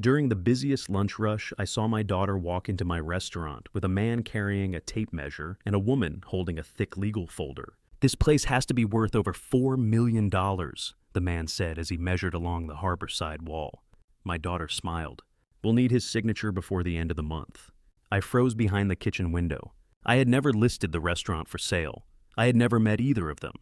During the busiest lunch rush, I saw my daughter walk into my restaurant with a man carrying a tape measure and a woman holding a thick legal folder. "This place has to be worth over $4 million, the man said as he measured along the harborside wall. My daughter smiled. "We'll need his signature before the end of the month." I froze behind the kitchen window. I had never listed the restaurant for sale. I had never met either of them.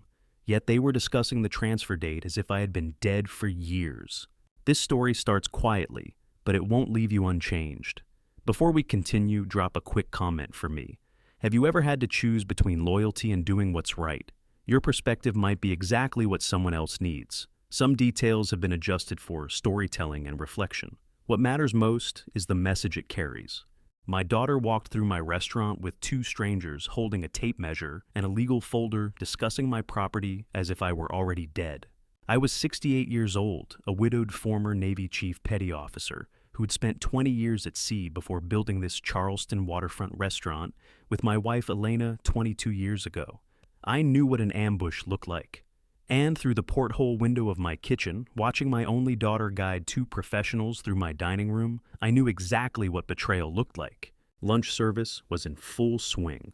Yet they were discussing the transfer date as if I had been dead for years. This story starts quietly, but it won't leave you unchanged. Before we continue, drop a quick comment for me. Have you ever had to choose between loyalty and doing what's right? Your perspective might be exactly what someone else needs. Some details have been adjusted for storytelling and reflection. What matters most is the message it carries. My daughter walked through my restaurant with two strangers holding a tape measure and a legal folder discussing my property as if I were already dead. I was 68 years old, a widowed former Navy Chief Petty Officer who had spent 20 years at sea before building this Charleston waterfront restaurant with my wife Elena 22 years ago. I knew what an ambush looked like. And through the porthole window of my kitchen, watching my only daughter guide two professionals through my dining room, I knew exactly what betrayal looked like. Lunch service was in full swing.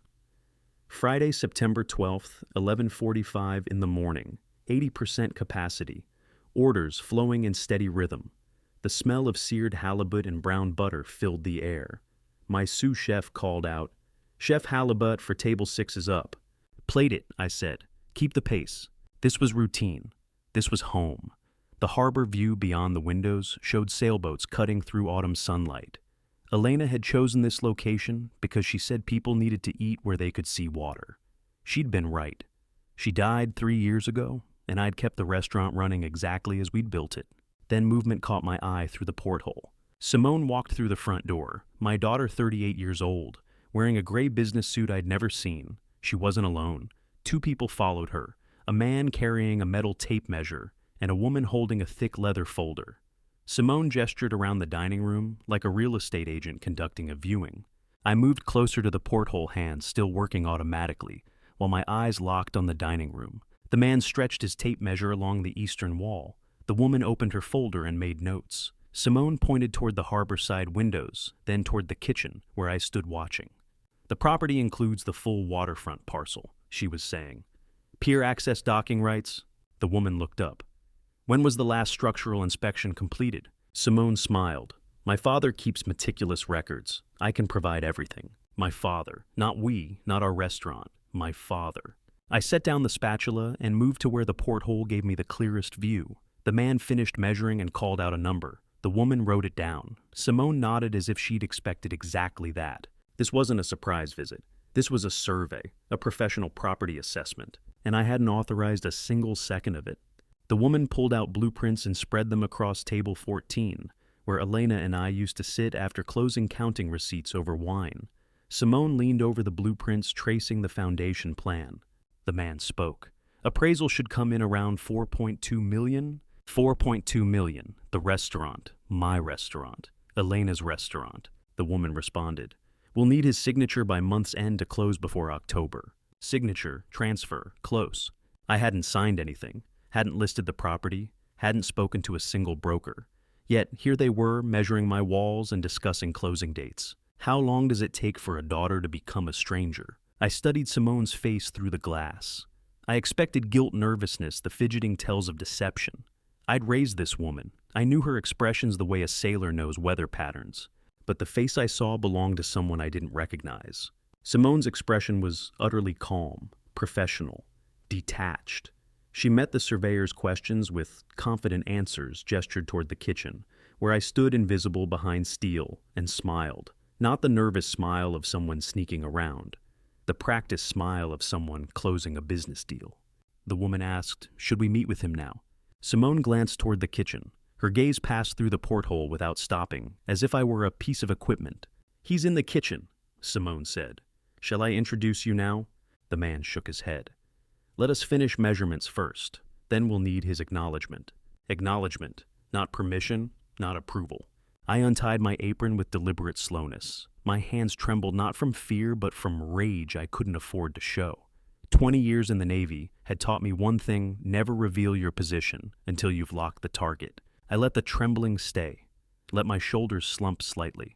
Friday, September 12th, 11:45 in the morning, 80% capacity, orders flowing in steady rhythm. The smell of seared halibut and brown butter filled the air. My sous chef called out, "Chef Halibut for table 6 is up." "Plate it," I said. "Keep the pace." This was routine. This was home. The harbor view beyond the windows showed sailboats cutting through autumn sunlight. Elena had chosen this location because she said people needed to eat where they could see water. She'd been right. She died 3 years ago, and I'd kept the restaurant running exactly as we'd built it. Then movement caught my eye through the porthole. Simone walked through the front door, my daughter 38 years old, wearing a gray business suit I'd never seen. She wasn't alone. Two people followed her. A man carrying a metal tape measure, and a woman holding a thick leather folder. Simone gestured around the dining room like a real estate agent conducting a viewing. I moved closer to the porthole hand still working automatically, while my eyes locked on the dining room. The man stretched his tape measure along the eastern wall. The woman opened her folder and made notes. Simone pointed toward the harborside windows, then toward the kitchen, where I stood watching. "The property includes the full waterfront parcel," she was saying. "Pier access docking rights?" The woman looked up. "When was the last structural inspection completed?" Simone smiled. "My father keeps meticulous records. I can provide everything. My father. Not we, not our restaurant. My father." I set down the spatula and moved to where the porthole gave me the clearest view. The man finished measuring and called out a number. The woman wrote it down. Simone nodded as if she'd expected exactly that. This wasn't a surprise visit. This was a survey, a professional property assessment, and I hadn't authorized a single second of it. The woman pulled out blueprints and spread them across table 14, where Elena and I used to sit after closing counting receipts over wine. Simone leaned over the blueprints, tracing the foundation plan. The man spoke. "Appraisal should come in around 4.2 million. 4.2 million. The restaurant. My restaurant. Elena's restaurant." The woman responded. "We'll need his signature by month's end to close before October." Signature, transfer, close. I hadn't signed anything, hadn't listed the property, hadn't spoken to a single broker. Yet here they were, measuring my walls and discussing closing dates. How long does it take for a daughter to become a stranger? I studied Simone's face through the glass. I expected guilt, nervousness, the fidgeting tells of deception. I'd raised this woman. I knew her expressions the way a sailor knows weather patterns. But the face I saw belonged to someone I didn't recognize. Simone's expression was utterly calm, professional, detached. She met the surveyor's questions with confident answers, gestured toward the kitchen, where I stood invisible behind steel, and smiled. Not the nervous smile of someone sneaking around, the practiced smile of someone closing a business deal. The woman asked, "Should we meet with him now?" Simone glanced toward the kitchen. Her gaze passed through the porthole without stopping, as if I were a piece of equipment. "He's in the kitchen," Simone said. "Shall I introduce you now?" The man shook his head. "Let us finish measurements first. Then we'll need his acknowledgement. Acknowledgement, not permission, not approval." I untied my apron with deliberate slowness. My hands trembled not from fear, but from rage I couldn't afford to show. 20 years in the Navy had taught me one thing: never reveal your position until you've locked the target. I let the trembling stay. let my shoulders slump slightly.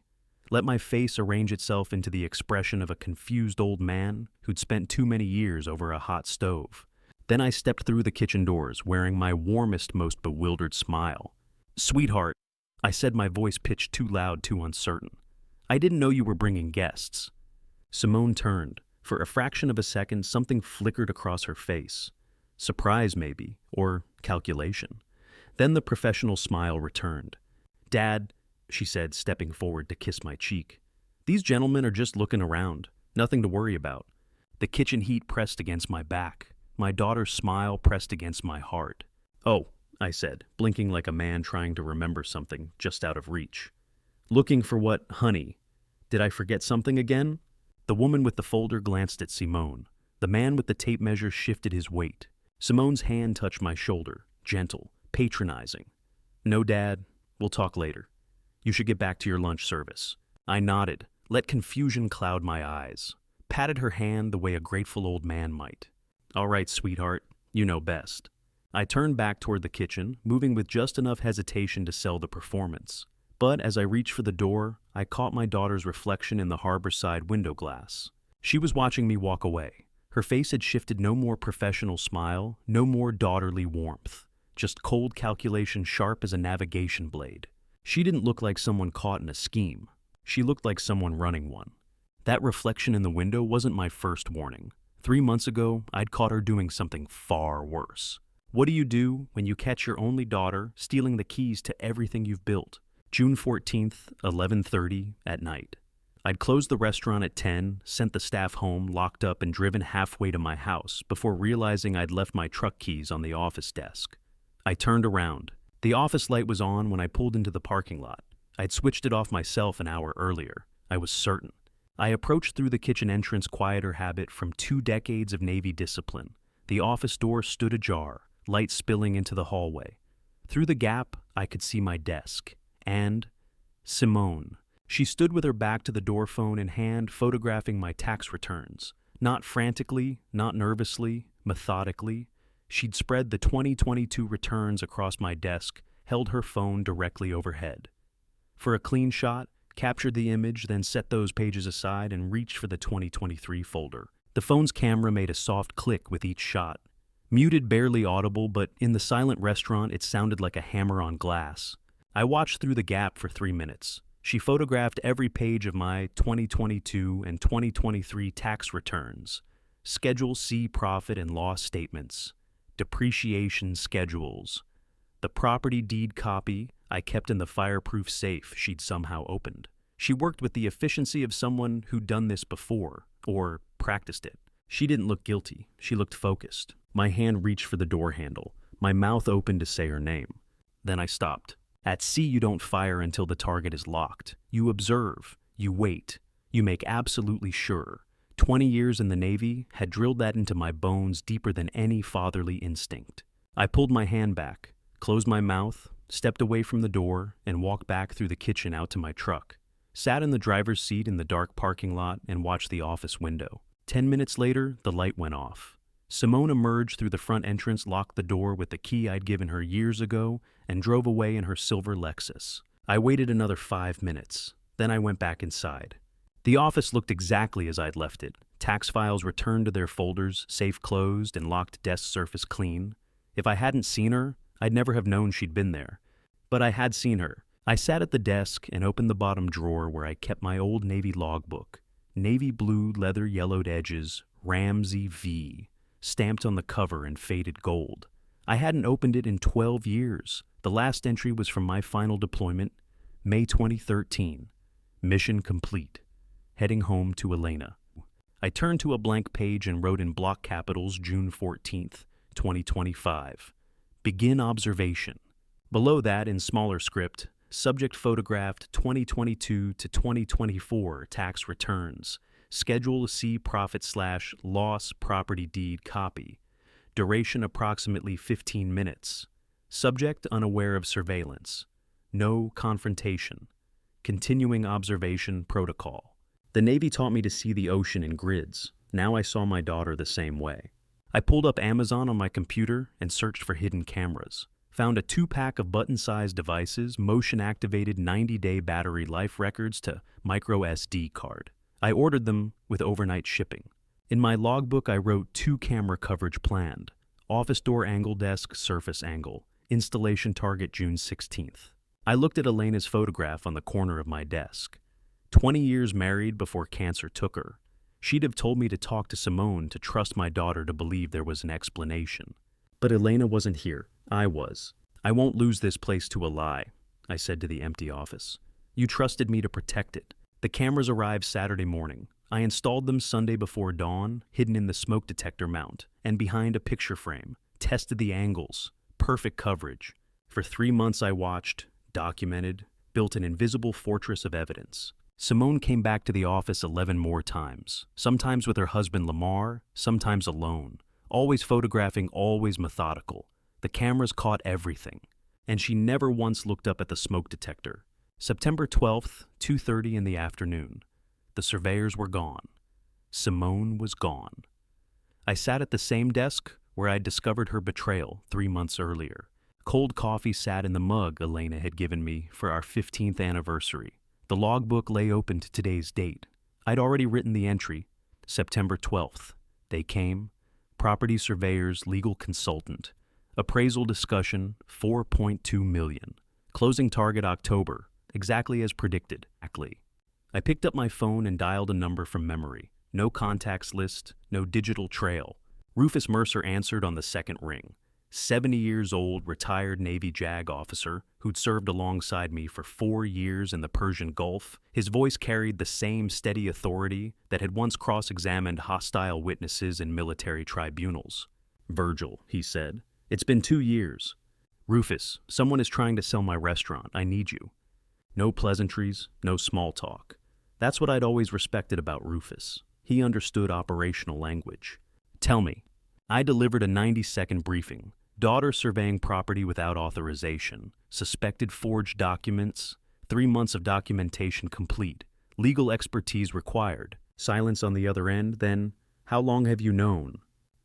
Let my face arrange itself into the expression of a confused old man who'd spent too many years over a hot stove. Then I stepped through the kitchen doors, wearing my warmest, most bewildered smile. "Sweetheart," I said, my voice pitched too loud, too uncertain. "I didn't know you were bringing guests." Simone turned. For a fraction of a second, something flickered across her face. Surprise, maybe, or calculation. Then the professional smile returned. "Dad," she said, stepping forward to kiss my cheek, "these gentlemen are just looking around. Nothing to worry about." The kitchen heat pressed against my back. My daughter's smile pressed against my heart. "Oh," I said, blinking like a man trying to remember something just out of reach. "Looking for what, honey? Did I forget something again?" The woman with the folder glanced at Simone. The man with the tape measure shifted his weight. Simone's hand touched my shoulder, gentle, patronizing. "No, Dad. We'll talk later. You should get back to your lunch service." I nodded, let confusion cloud my eyes, patted her hand the way a grateful old man might. "All right, sweetheart. You know best." I turned back toward the kitchen, moving with just enough hesitation to sell the performance. But as I reached for the door, I caught my daughter's reflection in the harborside window glass. She was watching me walk away. Her face had shifted no more professional smile, no more daughterly warmth, just cold calculation sharp as a navigation blade. She didn't look like someone caught in a scheme. She looked like someone running one. That reflection in the window wasn't my first warning. 3 months ago, I'd caught her doing something far worse. What do you do when you catch your only daughter stealing the keys to everything you've built? June 14th, 11:30 at night. I'd closed the restaurant at 10, sent the staff home, locked up, and driven halfway to my house before realizing I'd left my truck keys on the office desk. I turned around. The office light was on when I pulled into the parking lot. I'd switched it off myself an hour earlier. I was certain. I approached through the kitchen entrance quieter habit from 2 decades of Navy discipline. The office door stood ajar, light spilling into the hallway. Through the gap, I could see my desk. And Simone. She stood with her back to the door phone in hand, photographing my tax returns. Not frantically, not nervously, methodically. She'd spread the 2022 returns across my desk, held her phone directly overhead. For a clean shot, captured the image, then set those pages aside and reached for the 2023 folder. The phone's camera made a soft click with each shot. Muted, barely audible, but in the silent restaurant it sounded like a hammer on glass. I watched through the gap for 3 minutes. She photographed every page of my 2022 and 2023 tax returns, Schedule C profit and loss statements, depreciation schedules, the property deed copy I kept in the fireproof safe she'd somehow opened. She worked with the efficiency of someone who'd done this before, or practiced it. She didn't look guilty. She looked focused. My hand reached for the door handle, my mouth open to say her name. Then I stopped. At sea, you don't fire until the target is locked. You observe. You wait. You make absolutely sure. 20 years in the Navy had drilled that into my bones deeper than any fatherly instinct. I pulled my hand back, closed my mouth, stepped away from the door, and walked back through the kitchen out to my truck. Sat in the driver's seat in the dark parking lot and watched the office window. 10 minutes later, the light went off. Simone emerged through the front entrance, locked the door with the key I'd given her years ago, and drove away in her silver Lexus. I waited another 5 minutes. Then I went back inside. The office looked exactly as I'd left it. Tax files returned to their folders, safe closed, and locked desk surface clean. If I hadn't seen her, I'd never have known she'd been there. But I had seen her. I sat at the desk and opened the bottom drawer where I kept my old Navy logbook. Navy blue, leather yellowed edges, Ramsey V, stamped on the cover in faded gold. I hadn't opened it in 12 years. The last entry was from my final deployment, May 2013. Mission complete. Heading home to Elena. I turned to a blank page and wrote in block capitals June 14th, 2025. Begin observation. Below that, in smaller script, subject photographed 2022 to 2024 tax returns. Schedule C profit/loss property deed copy. Duration approximately 15 minutes. Subject unaware of surveillance. No confrontation. Continuing observation protocol. The Navy taught me to see the ocean in grids. Now I saw my daughter the same way. I pulled up Amazon on my computer and searched for hidden cameras. Found a 2-pack of button-sized devices, motion-activated 90-day battery life records to micro SD card. I ordered them with overnight shipping. In my logbook, I wrote 2 camera coverage planned. Office door angle, desk surface angle. Installation target June 16th. I looked at Elena's photograph on the corner of my desk. 20 years married before cancer took her. She'd have told me to talk to Simone, to trust my daughter, to believe there was an explanation. But Elena wasn't here. I was. I won't lose this place to a lie, I said to the empty office. You trusted me to protect it. The cameras arrived Saturday morning. I installed them Sunday before dawn, hidden in the smoke detector mount, and behind a picture frame. Tested the angles. Perfect coverage. For 3 months I watched, documented, built an invisible fortress of evidence. Simone came back to the office 11 more times, sometimes with her husband Lamar, sometimes alone, always photographing, always methodical. The cameras caught everything, and she never once looked up at the smoke detector. September 12th, 2:30 in the afternoon. The surveyors were gone. Simone was gone. I sat at the same desk where I'd discovered her betrayal 3 months earlier. Cold coffee sat in the mug Elena had given me for our 15th anniversary. The logbook lay open to today's date. I'd already written the entry, September 12th. They came. Property surveyors, legal consultant. Appraisal discussion, $4.2 million. Closing target October, exactly as predicted. I picked up my phone and dialed a number from memory. No contacts list, no digital trail. Rufus Mercer answered on the second ring. 70 years old, retired Navy JAG officer who'd served alongside me for 4 years in the Persian Gulf. His voice carried the same steady authority that had once cross-examined hostile witnesses in military tribunals. Virgil, he said, it's been 2 years. Rufus, someone is trying to sell my restaurant. I need you. No pleasantries, no small talk. That's what I'd always respected about Rufus. He understood operational language. Tell me. I delivered a 90-second briefing. Daughter surveying property without authorization. Suspected forged documents. 3 months of documentation complete. Legal expertise required. Silence on the other end. Then, how long have you known?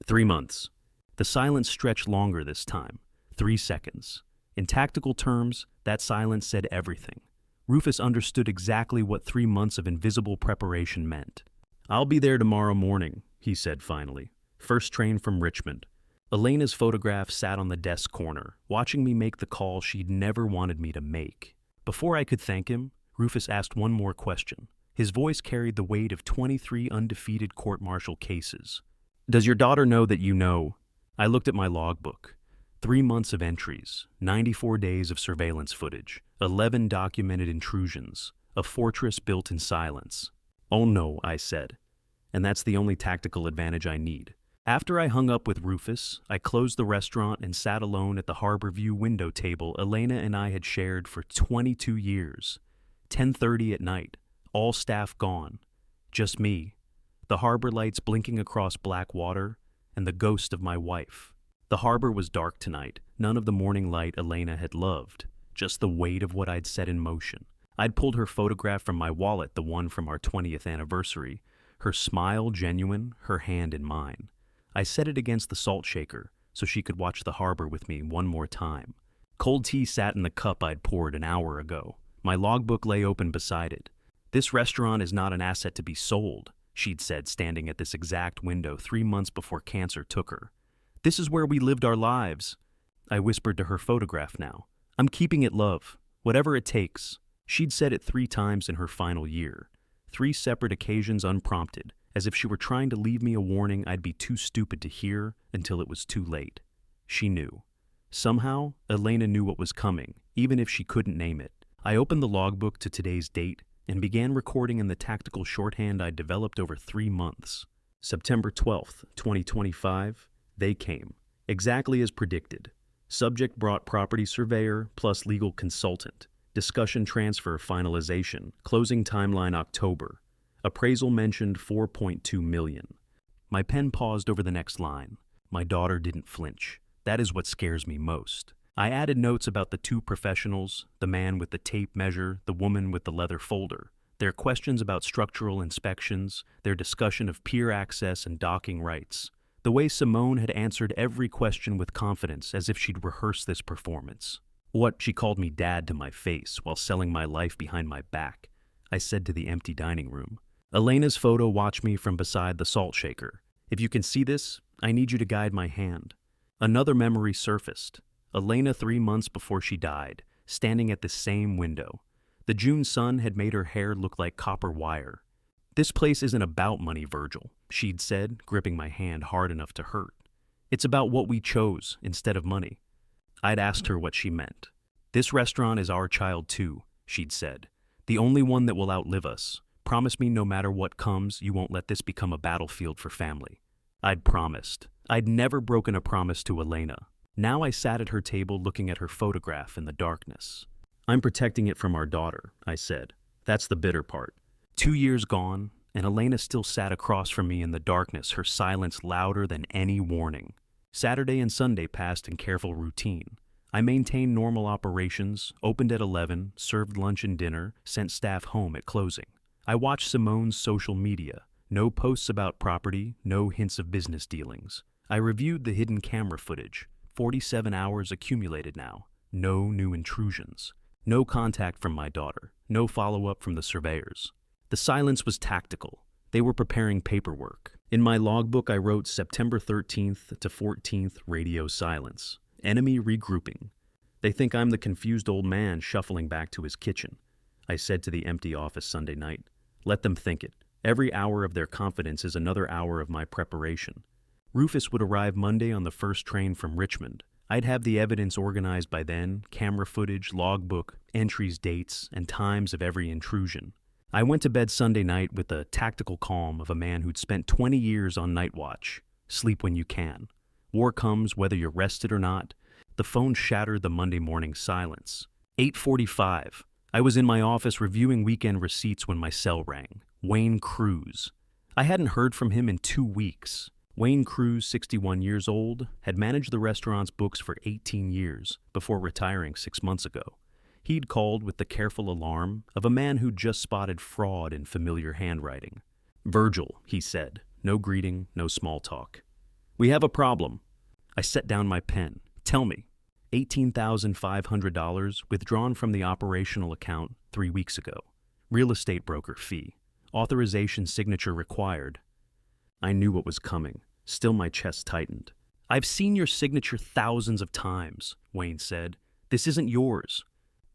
3 months. The silence stretched longer this time. 3 seconds. In tactical terms, that silence said everything. Rufus understood exactly what 3 months of invisible preparation meant. I'll be there tomorrow morning, he said finally. First train from Richmond. Elena's photograph sat on the desk corner, watching me make the call she'd never wanted me to make. Before I could thank him, Rufus asked one more question. His voice carried the weight of 23 undefeated court-martial cases. Does your daughter know that you know? I looked at my logbook. 3 months of entries, 94 days of surveillance footage, 11 documented intrusions, a fortress built in silence. Oh no, I said. And that's the only tactical advantage I need. After I hung up with Rufus, I closed the restaurant and sat alone at the harbor view window table Elena and I had shared for 22 years. 10:30 at night, all staff gone. Just me, the harbor lights blinking across black water, and the ghost of my wife. The harbor was dark tonight, none of the morning light Elena had loved, just the weight of what I'd set in motion. I'd pulled her photograph from my wallet, the one from our 20th anniversary, her smile genuine, her hand in mine. I set it against the salt shaker so she could watch the harbor with me one more time. Cold tea sat in the cup I'd poured an hour ago. My logbook lay open beside it. This restaurant is not an asset to be sold, she'd said, standing at this exact window 3 months before cancer took her. This is where we lived our lives. I whispered to her photograph now. I'm keeping it, love, whatever it takes. She'd said it 3 times in her final year. 3 separate occasions unprompted, as if she were trying to leave me a warning I'd be too stupid to hear until it was too late. She knew. Somehow, Elena knew what was coming, even if she couldn't name it. I opened the logbook to today's date and began recording in the tactical shorthand I'd developed over 3 months. September 12th, 2025, they came. Exactly as predicted. Subject brought property surveyor plus legal consultant. Discussion transfer finalization. Closing timeline October. Appraisal mentioned $4.2 million. My pen paused over the next line. My daughter didn't flinch. That is what scares me most. I added notes about the 2 professionals, the man with the tape measure, the woman with the leather folder, their questions about structural inspections, their discussion of pier access and docking rights. The way Simone had answered every question with confidence as if she'd rehearsed this performance. What, she called me dad to my face while selling my life behind my back, I said to the empty dining room. Elena's photo watched me from beside the salt shaker. If you can see this, I need you to guide my hand. Another memory surfaced. Elena 3 months before she died, standing at the same window. The June sun had made her hair look like copper wire. This place isn't about money, Virgil, she'd said, gripping my hand hard enough to hurt. It's about what we chose instead of money. I'd asked her what she meant. This restaurant is our child too, she'd said. The only one that will outlive us. Promise me no matter what comes, you won't let this become a battlefield for family. I'd promised. I'd never broken a promise to Elena. Now I sat at her table looking at her photograph in the darkness. I'm protecting it from our daughter, I said. That's the bitter part. 2 years gone, and Elena still sat across from me in the darkness, her silence louder than any warning. Saturday and Sunday passed in careful routine. I maintained normal operations, opened at 11, served lunch and dinner, sent staff home at closing. I watched Simone's social media. No posts about property, no hints of business dealings. I reviewed the hidden camera footage. 47 hours accumulated now. No new intrusions. No contact from my daughter. No follow-up from the surveyors. The silence was tactical. They were preparing paperwork. In my logbook, I wrote September 13th to 14th radio silence. Enemy regrouping. They think I'm the confused old man shuffling back to his kitchen. I said to the empty office Sunday night. Let them think it. Every hour of their confidence is another hour of my preparation. Rufus would arrive Monday on the first train from Richmond. I'd have the evidence organized by then, camera footage, logbook, entries, dates, and times of every intrusion. I went to bed Sunday night with the tactical calm of a man who'd spent 20 years on night watch. Sleep when you can. War comes whether you're rested or not. The phone shattered the Monday morning silence. 8:45. I was in my office reviewing weekend receipts when my cell rang. Wayne Cruz. I hadn't heard from him in 2 weeks. Wayne Cruz, 61 years old, had managed the restaurant's books for 18 years before retiring 6 months ago. He'd called with the careful alarm of a man who'd just spotted fraud in familiar handwriting. Virgil, he said. No greeting, no small talk. We have a problem. I set down my pen. Tell me. $18,500 withdrawn from the operational account 3 weeks ago. Real estate broker fee. Authorization signature required. I knew what was coming. Still my chest tightened. I've seen your signature thousands of times, Wayne said. This isn't yours.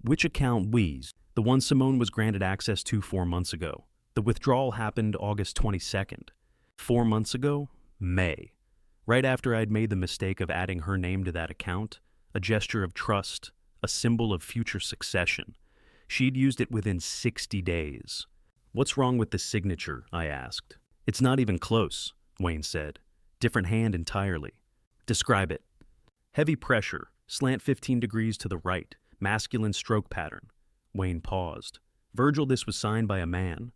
Which account we's? The one Simone was granted access to 4 months ago. The withdrawal happened August 22nd. 4 months ago? May. Right after I'd made the mistake of adding her name to that account, a gesture of trust, a symbol of future succession. She'd used it within 60 days. What's wrong with the signature? I asked. It's not even close, Wayne said. Different hand entirely. Describe it. Heavy pressure, slant 15 degrees to the right, masculine stroke pattern. Wayne paused. Virgil, this was signed by a man.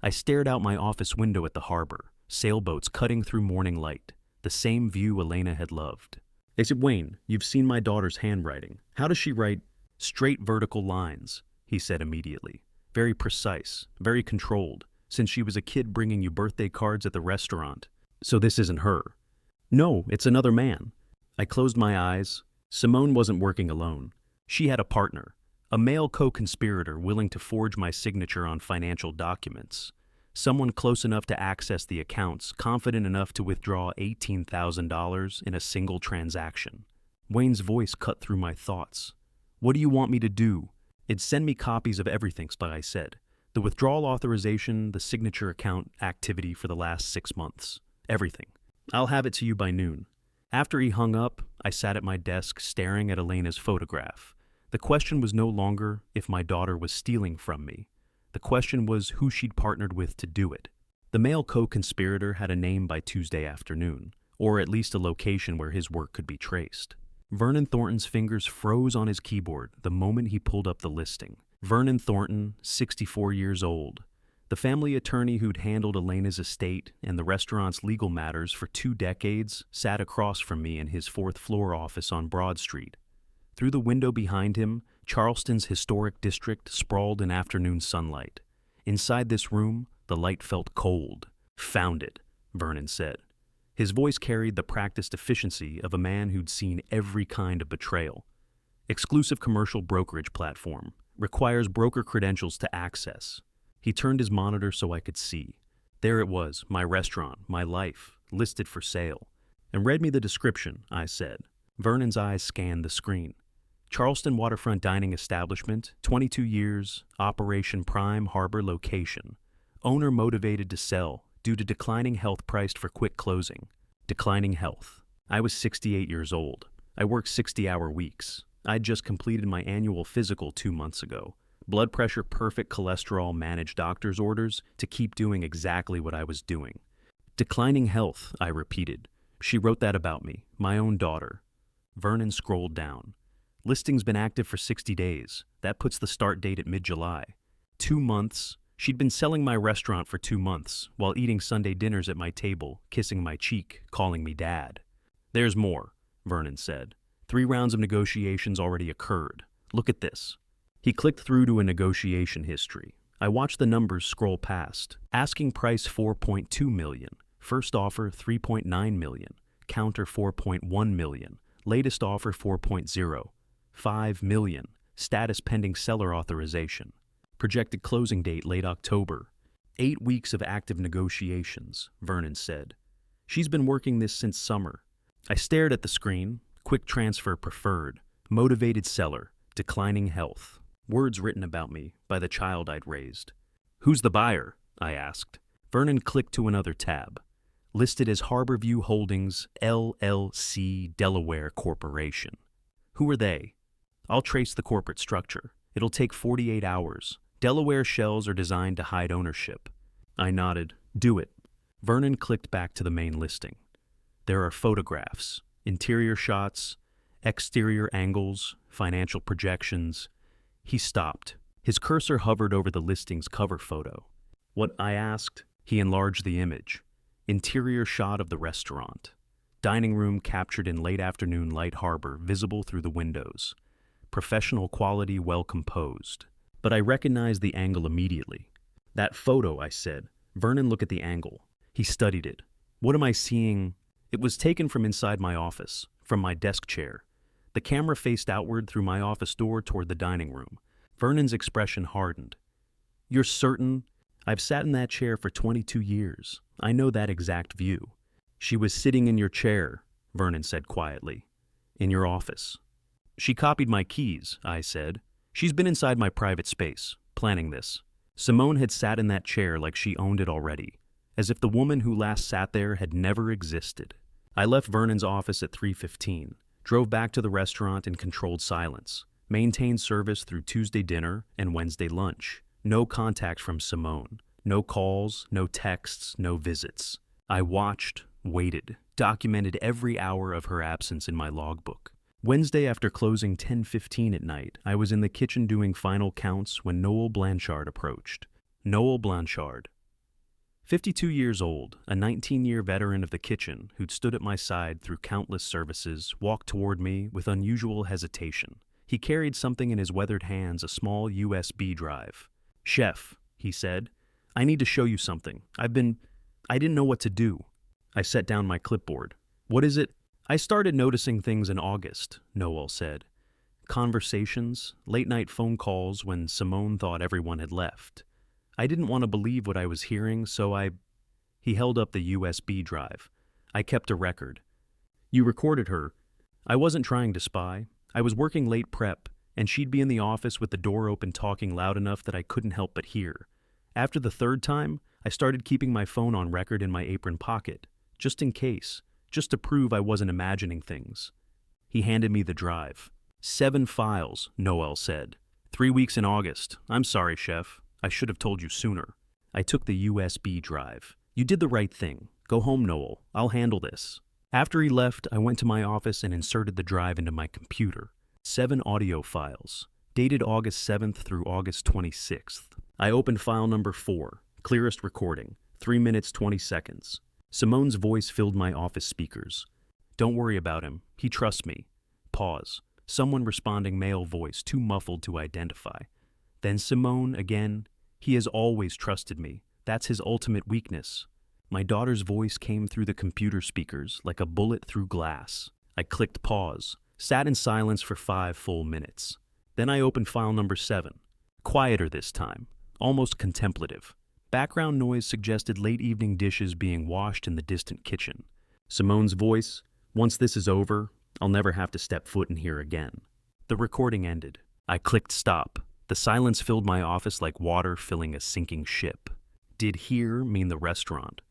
I stared out my office window at the harbor, sailboats cutting through morning light, the same view Elena had loved. They said, Wayne, you've seen my daughter's handwriting. How does she write? Straight vertical lines, he said immediately. Very precise, very controlled, since she was a kid bringing you birthday cards at the restaurant. So this isn't her. No, it's another man. I closed my eyes. Simone wasn't working alone. She had a partner, a male co-conspirator willing to forge my signature on financial documents. Someone close enough to access the accounts, confident enough to withdraw $18,000 in a single transaction. Wayne's voice cut through my thoughts. What do you want me to do? It'd send me copies of everything, I said. The withdrawal authorization, the signature account activity for the last 6 months. Everything. I'll have it to you by noon. After he hung up, I sat at my desk staring at Elena's photograph. The question was no longer if my daughter was stealing from me. The question was who she'd partnered with to do it. The male co-conspirator had a name by Tuesday afternoon, or at least a location where his work could be traced. Vernon Thornton's fingers froze on his keyboard the moment he pulled up the listing. Vernon Thornton, 64 years old. The family attorney who'd handled Elena's estate and the restaurant's legal matters for 2 decades sat across from me in his 4th-floor office on Broad Street. Through the window behind him, Charleston's historic district sprawled in afternoon sunlight. Inside this room, the light felt cold. Found it, Vernon said. His voice carried the practiced efficiency of a man who'd seen every kind of betrayal. Exclusive commercial brokerage platform. Requires broker credentials to access. He turned his monitor so I could see. There it was, my restaurant, my life, listed for sale. And read me the description, I said. Vernon's eyes scanned the screen. Charleston waterfront dining establishment, 22 years, operation prime harbor location. Owner motivated to sell due to declining health priced for quick closing. Declining health. I was 68 years old. I worked 60-hour weeks. I'd just completed my annual physical 2 months ago. Blood pressure perfect, cholesterol managed doctor's orders to keep doing exactly what I was doing. Declining health, I repeated. She wrote that about me, my own daughter. Vernon scrolled down. Listing's been active for 60 days. That puts the start date at mid-July. 2 months. She'd been selling my restaurant for 2 months, while eating Sunday dinners at my table, kissing my cheek, calling me dad. There's more, Vernon said. 3 rounds of negotiations already occurred. Look at this. He clicked through to a negotiation history. I watched the numbers scroll past. Asking price $4.2 million. First offer $3.9 million. Counter $4.1 million. Latest offer $4.0. $5 million. Status pending seller authorization. Projected closing date late October. 8 weeks of active negotiations, Vernon said. She's been working this since summer. I stared at the screen. Quick transfer preferred. Motivated seller. Declining health. Words written about me by the child I'd raised. Who's the buyer? I asked. Vernon clicked to another tab. Listed as Harborview Holdings, LLC, Delaware Corporation. Who are they? I'll trace the corporate structure. It'll take 48 hours. Delaware shells are designed to hide ownership. I nodded. Do it. Vernon clicked back to the main listing. There are photographs, interior shots, exterior angles, financial projections. He stopped. His cursor hovered over the listing's cover photo. What I asked, he enlarged the image. Interior shot of the restaurant. Dining room captured in late afternoon light harbor, visible through the windows. Professional quality, well composed. But I recognized the angle immediately. That photo, I said. Vernon, look at the angle. He studied it. What am I seeing? It was taken from inside my office, from my desk chair. The camera faced outward through my office door toward the dining room. Vernon's expression hardened. You're certain? I've sat in that chair for 22 years. I know that exact view. She was sitting in your chair, Vernon said quietly. In your office. She copied my keys, I said. She's been inside my private space, planning this. Simone had sat in that chair like she owned it already, as if the woman who last sat there had never existed. I left Vernon's office at 3:15, drove back to the restaurant in controlled silence, maintained service through Tuesday dinner and Wednesday lunch. No contact from Simone. No calls, no texts, no visits. I watched, waited, documented every hour of her absence in my logbook. Wednesday, after closing 10:15 at night, I was in the kitchen doing final counts when Noel Blanchard approached. Noel Blanchard. 52 years old, a 19-year veteran of the kitchen who'd stood at my side through countless services, walked toward me with unusual hesitation. He carried something in his weathered hands, a small USB drive. Chef, he said, I need to show you something. I didn't know what to do. I set down my clipboard. What is it? I started noticing things in August, Noel said. Conversations, late-night phone calls when Simone thought everyone had left. I didn't want to believe what I was hearing, so He held up the USB drive. I kept a record. You recorded her. I wasn't trying to spy. I was working late prep, and she'd be in the office with the door open talking loud enough that I couldn't help but hear. After the 3rd time, I started keeping my phone on record in my apron pocket, just in case. Just to prove I wasn't imagining things. He handed me the drive. 7 files, Noel said. 3 weeks in August. I'm sorry, Chef. I should have told you sooner. I took the USB drive. You did the right thing. Go home, Noel. I'll handle this. After he left, I went to my office and inserted the drive into my computer. 7 audio files, dated August 7th through August 26th. I opened file number 4, clearest recording, 3 minutes 20 seconds. Simone's voice filled my office speakers. Don't worry about him. He trusts me. Pause. Someone responding male voice, too muffled to identify. Then Simone again. He has always trusted me. That's his ultimate weakness. My daughter's voice came through the computer speakers like a bullet through glass. I clicked pause, sat in silence for 5 full minutes. Then I opened file number 7. Quieter this time, almost contemplative. Background noise suggested late evening dishes being washed in the distant kitchen. Simone's voice, "Once this is over, I'll never have to step foot in here again." The recording ended. I clicked stop. The silence filled my office like water filling a sinking ship. Did here mean the restaurant?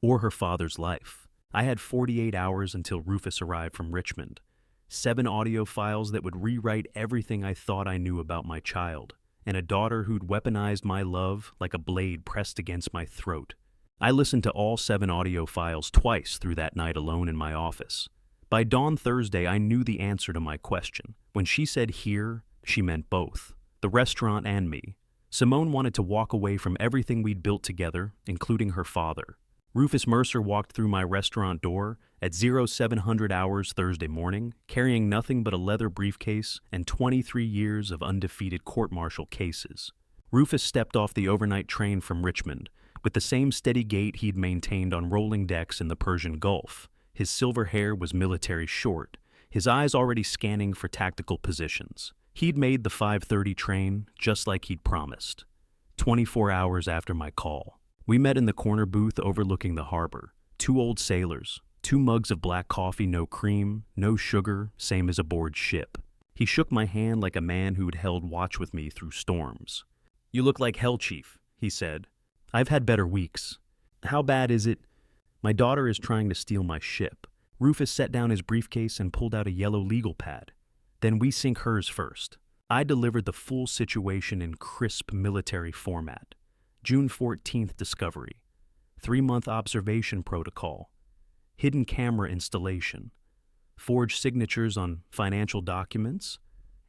Or her father's life? I had 48 hours until Rufus arrived from Richmond. 7 audio files that would rewrite everything I thought I knew about my child, and a daughter who'd weaponized my love like a blade pressed against my throat. I listened to all 7 audio files twice through that night alone in my office. By dawn Thursday, I knew the answer to my question. When she said here, she meant both, the restaurant and me. Simone wanted to walk away from everything we'd built together, including her father. Rufus Mercer walked through my restaurant door at 0700 hours Thursday morning, carrying nothing but a leather briefcase and 23 years of undefeated court-martial cases. Rufus stepped off the overnight train from Richmond with the same steady gait he'd maintained on rolling decks in the Persian Gulf. His silver hair was military short, his eyes already scanning for tactical positions. He'd made the 5:30 train just like he'd promised. 24 hours after my call, we met in the corner booth overlooking the harbor. 2 old sailors, 2 mugs of black coffee, no cream, no sugar, same as aboard ship. He shook my hand like a man who'd held watch with me through storms. "You look like hell, Chief," he said. "I've had better weeks." "How bad is it?" "My daughter is trying to steal my ship." Rufus set down his briefcase and pulled out a yellow legal pad. "Then we sink hers first." I delivered the full situation in crisp military format. June 14th discovery. 3-month observation protocol. Hidden camera installation. Forged signatures on financial documents.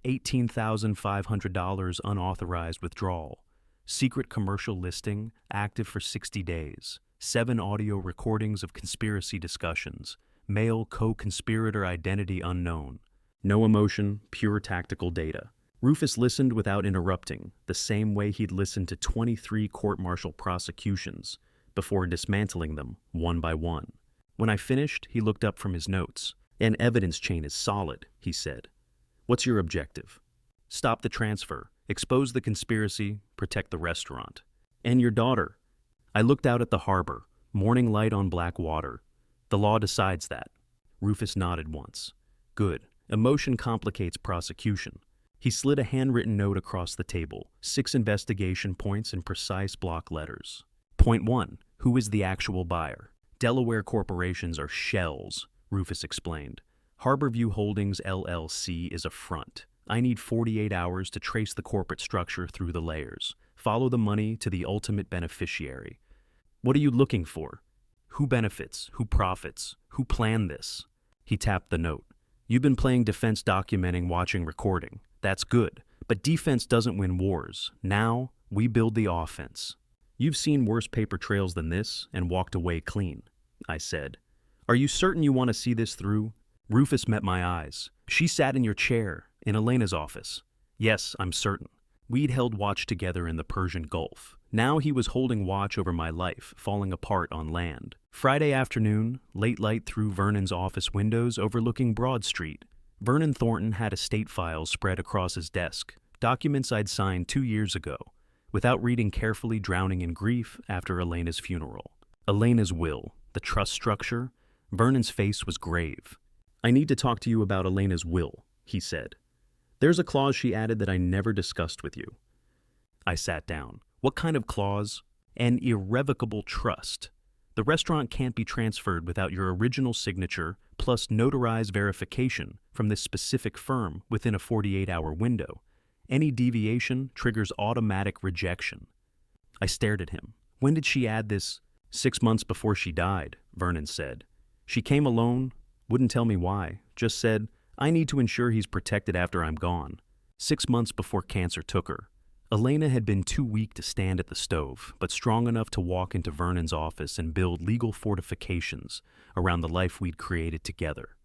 $18,500 unauthorized withdrawal. Secret commercial listing, active for 60 days. 7 audio recordings of conspiracy discussions. Male co-conspirator identity unknown. No emotion, pure tactical data. Rufus listened without interrupting, the same way he'd listened to 23 court-martial prosecutions, before dismantling them one by one. When I finished, he looked up from his notes. "An evidence chain is solid," he said. "What's your objective?" "Stop the transfer, expose the conspiracy, protect the restaurant." "And your daughter?" I looked out at the harbor, morning light on black water. "The law decides that." Rufus nodded once. "Good. Emotion complicates prosecution." He slid a handwritten note across the table, 6 investigation points in precise block letters. Point 1. Who is the actual buyer? "Delaware corporations are shells," Rufus explained. "Harborview Holdings LLC is a front. I need 48 hours to trace the corporate structure through the layers. Follow the money to the ultimate beneficiary." "What are you looking for?" "Who benefits? Who profits? Who planned this?" He tapped the note. "You've been playing defense, documenting, watching, recording. That's good, but defense doesn't win wars. Now, we build the offense." "You've seen worse paper trails than this and walked away clean," I said. "Are you certain you want to see this through?" Rufus met my eyes. "She sat in your chair, in Elena's office." "Yes, I'm certain." We'd held watch together in the Persian Gulf. Now he was holding watch over my life, falling apart on land. Friday afternoon, late light through Vernon's office windows overlooking Broad Street. Vernon Thornton had estate files spread across his desk, documents I'd signed 2 years ago, without reading carefully, drowning in grief after Elena's funeral. Elena's will, the trust structure. Vernon's face was grave. "I need to talk to you about Elena's will," he said. "There's a clause she added that I never discussed with you." I sat down. "What kind of clause?" "An irrevocable trust. The restaurant can't be transferred without your original signature plus notarized verification from this specific firm within a 48-hour window. Any deviation triggers automatic rejection." I stared at him. "When did she add this?" 6 months before she died," Vernon said. "She came alone, wouldn't tell me why, just said, 'I need to ensure he's protected after I'm gone.' 6 months before cancer took her. Elena had been too weak to stand at the stove, but strong enough to walk into Vernon's office and build legal fortifications around the life we'd created together.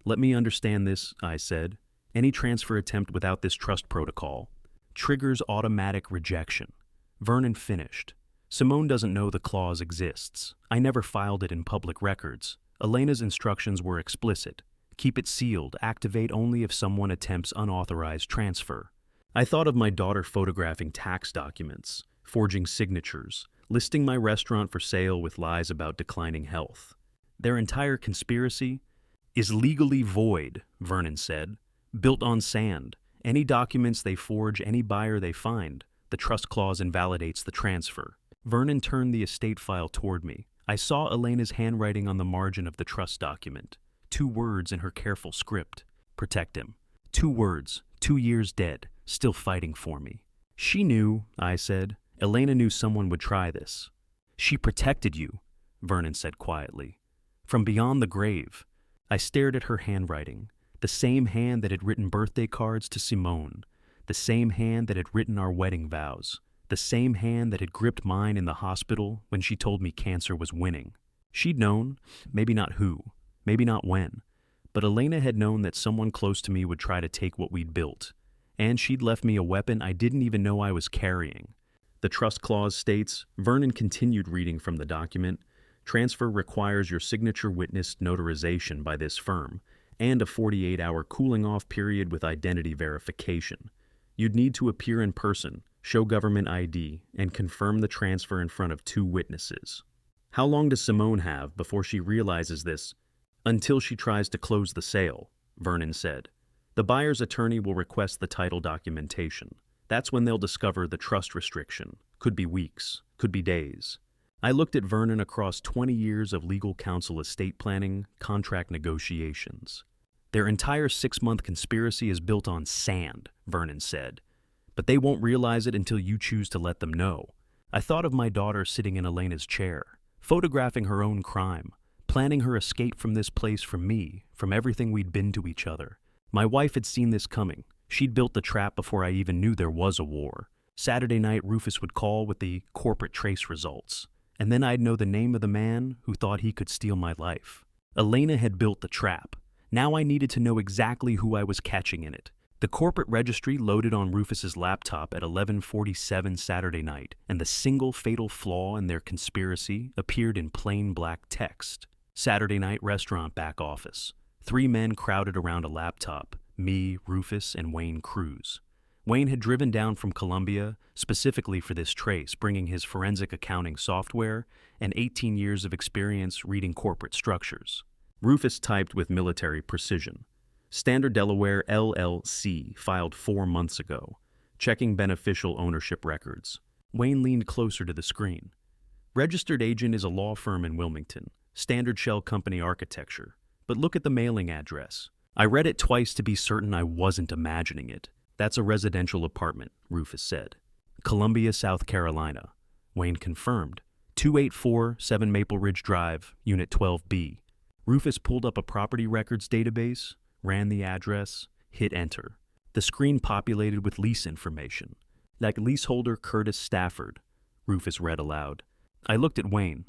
"Let me understand this," I said. "Any transfer attempt without this trust protocol triggers automatic rejection." Vernon finished. Simone doesn't know the clause exists. I never filed it in public records. Elena's instructions were explicit. Keep it sealed, activate only if someone attempts unauthorized transfer. I thought of my daughter photographing tax documents, forging signatures, listing my restaurant for sale with lies about declining health. Their entire conspiracy is legally void, Vernon said. Built on sand. Any documents they forge, any buyer they find. The trust clause invalidates the transfer. Vernon turned the estate file toward me. I saw Elena's handwriting on the margin of the trust document. 2 words in her careful script. Protect him. 2 words. 2 years dead. Still fighting for me. She knew, I said. Elena knew someone would try this. She protected you, Vernon said quietly. From beyond the grave. I stared at her handwriting. The same hand that had written birthday cards to Simone. The same hand that had written our wedding vows. The same hand that had gripped mine in the hospital when she told me cancer was winning. She'd known, maybe not who, maybe not when, but Elena had known that someone close to me would try to take what we'd built, and she'd left me a weapon I didn't even know I was carrying. The trust clause states, Vernon continued reading from the document, transfer requires your signature witnessed notarization by this firm, and a 48-hour cooling-off period with identity verification. You'd need to appear in person, show government ID, and confirm the transfer in front of 2 witnesses. How long does Simone have before she realizes this? Until she tries to close the sale, Vernon said. The buyer's attorney will request the title documentation. That's when they'll discover the trust restriction. Could be weeks, could be days. I looked at Vernon across 20 years of legal counsel estate planning, contract negotiations. Their entire 6-month conspiracy is built on sand, Vernon said. But they won't realize it until you choose to let them know. I thought of my daughter sitting in Elena's chair, photographing her own crime, planning her escape from this place from me, from everything we'd been to each other. My wife had seen this coming. She'd built the trap before I even knew there was a war. Saturday night, Rufus would call with the corporate trace results. And then I'd know the name of the man who thought he could steal my life. Elena had built the trap. Now I needed to know exactly who I was catching in it. The corporate registry loaded on Rufus's laptop at 11:47 Saturday night, and the single fatal flaw in their conspiracy appeared in plain black text. Saturday night restaurant back office. 3 men crowded around a laptop, me, Rufus, and Wayne Cruz. Wayne had driven down from Colombia specifically for this trace, bringing his forensic accounting software and 18 years of experience reading corporate structures. Rufus typed with military precision. Standard Delaware LLC filed 4 months ago. Checking beneficial ownership records. Wayne leaned closer to the screen. Registered agent is a law firm in Wilmington. Standard shell company architecture. But look at the mailing address. I read it twice to be certain I wasn't imagining it. That's a residential apartment, Rufus said. Columbia, South Carolina. Wayne confirmed. 284 7 Maple Ridge Drive, Unit 12B. Rufus pulled up a property records database, ran the address, hit enter. The screen populated with lease information. Like leaseholder Curtis Stafford, Rufus read aloud. I looked at Wayne.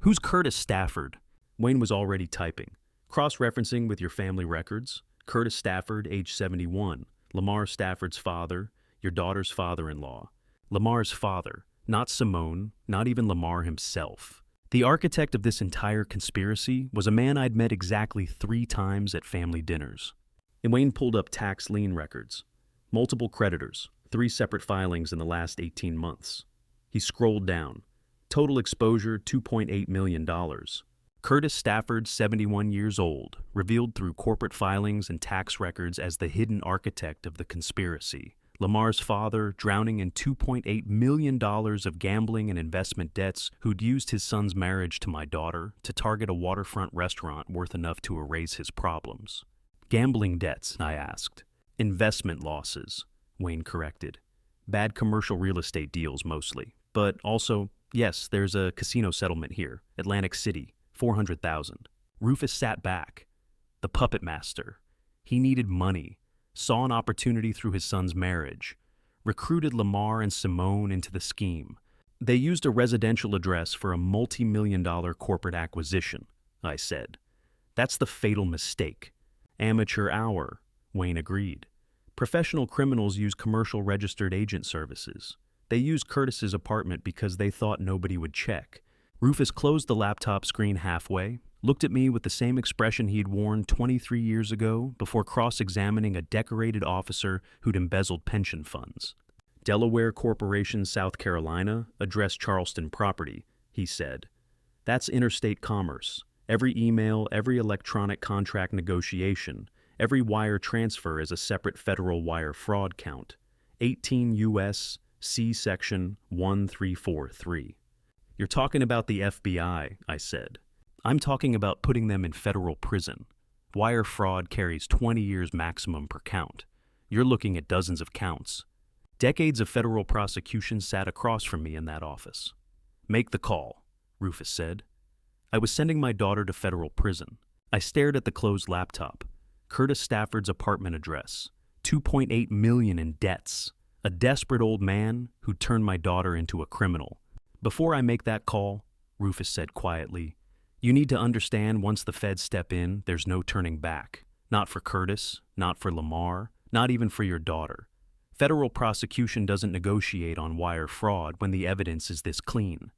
Who's Curtis Stafford? Wayne was already typing. Cross-referencing with your family records. Curtis Stafford, age 71. Lamar Stafford's father, your daughter's father-in-law. Lamar's father, not Simone, not even Lamar himself. The architect of this entire conspiracy was a man I'd met exactly 3 times at family dinners. And Wayne pulled up tax lien records. Multiple creditors, 3 separate filings in the last 18 months. He scrolled down. Total exposure, $2.8 million. Curtis Stafford, 71 years old, revealed through corporate filings and tax records as the hidden architect of the conspiracy. Lamar's father, drowning in $2.8 million of gambling and investment debts, who'd used his son's marriage to my daughter to target a waterfront restaurant worth enough to erase his problems. Gambling debts, I asked. Investment losses, Wayne corrected. Bad commercial real estate deals mostly. But also, yes, there's a casino settlement here, Atlantic City. $400,000. Rufus sat back. The puppet master. He needed money. Saw an opportunity through his son's marriage. Recruited Lamar and Simone into the scheme. They used a residential address for a multi-million-dollar corporate acquisition, I said. That's the fatal mistake. Amateur hour, Wayne agreed. Professional criminals use commercial registered agent services. They used Curtis's apartment because they thought nobody would check. Rufus closed the laptop screen halfway, looked at me with the same expression he'd worn 23 years ago before cross-examining a decorated officer who'd embezzled pension funds. Delaware Corporation, South Carolina, address Charleston property, he said. That's interstate commerce. Every email, every electronic contract negotiation, every wire transfer is a separate federal wire fraud count. 18 U.S. C Section 1343. You're talking about the FBI, I said. I'm talking about putting them in federal prison. Wire fraud carries 20 years maximum per count. You're looking at dozens of counts. Decades of federal prosecution sat across from me in that office. Make the call, Rufus said. I was sending my daughter to federal prison. I stared at the closed laptop. Curtis Stafford's apartment address. $2.8 million in debts. A desperate old man who turned my daughter into a criminal. Before I make that call, Rufus said quietly, you need to understand once the feds step in, there's no turning back. Not for Curtis, not for Lamar, not even for your daughter. Federal prosecution doesn't negotiate on wire fraud when the evidence is this clean.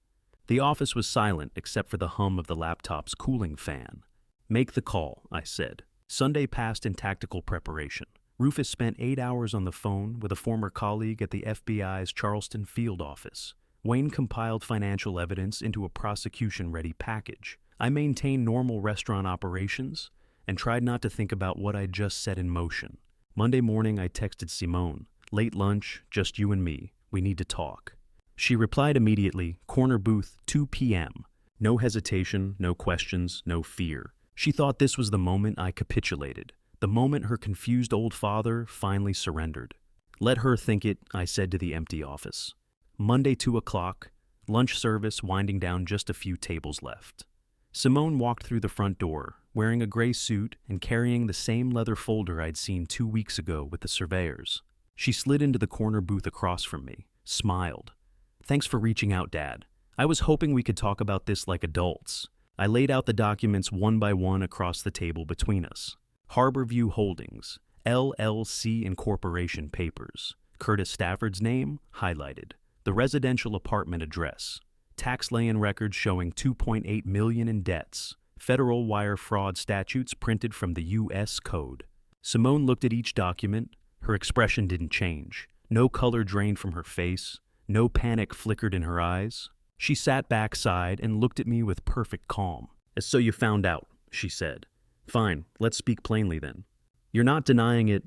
The office was silent except for the hum of the laptop's cooling fan. Make the call, I said. Sunday passed in tactical preparation. Rufus spent 8 hours on the phone with a former colleague at the FBI's Charleston field office. Wayne compiled financial evidence into a prosecution-ready package. I maintained normal restaurant operations and tried not to think about what I'd just set in motion. Monday morning, I texted Simone. Late lunch, just you and me. We need to talk. She replied immediately, corner booth, 2 p.m. No hesitation, no questions, no fear. She thought this was the moment I capitulated, the moment her confused old father finally surrendered. Let her think it, I said to the empty office. Monday, 2 o'clock, lunch service winding down, just a few tables left. Simone walked through the front door, wearing a gray suit and carrying the same leather folder I'd seen 2 weeks ago with the surveyors. She slid into the corner booth across from me, smiled. Thanks for reaching out, Dad. I was hoping we could talk about this like adults. I laid out the documents one by one across the table between us. Harborview Holdings, LLC Incorporation papers. Curtis Stafford's name, highlighted. The residential apartment address. Tax lay-in records showing $2.8 million in debts. Federal wire fraud statutes printed from the U.S. Code. Simone looked at each document. Her expression didn't change. No color drained from her face. No panic flickered in her eyes. She sat backside and looked at me with perfect calm. So you found out, she said. Fine, let's speak plainly then. You're not denying it.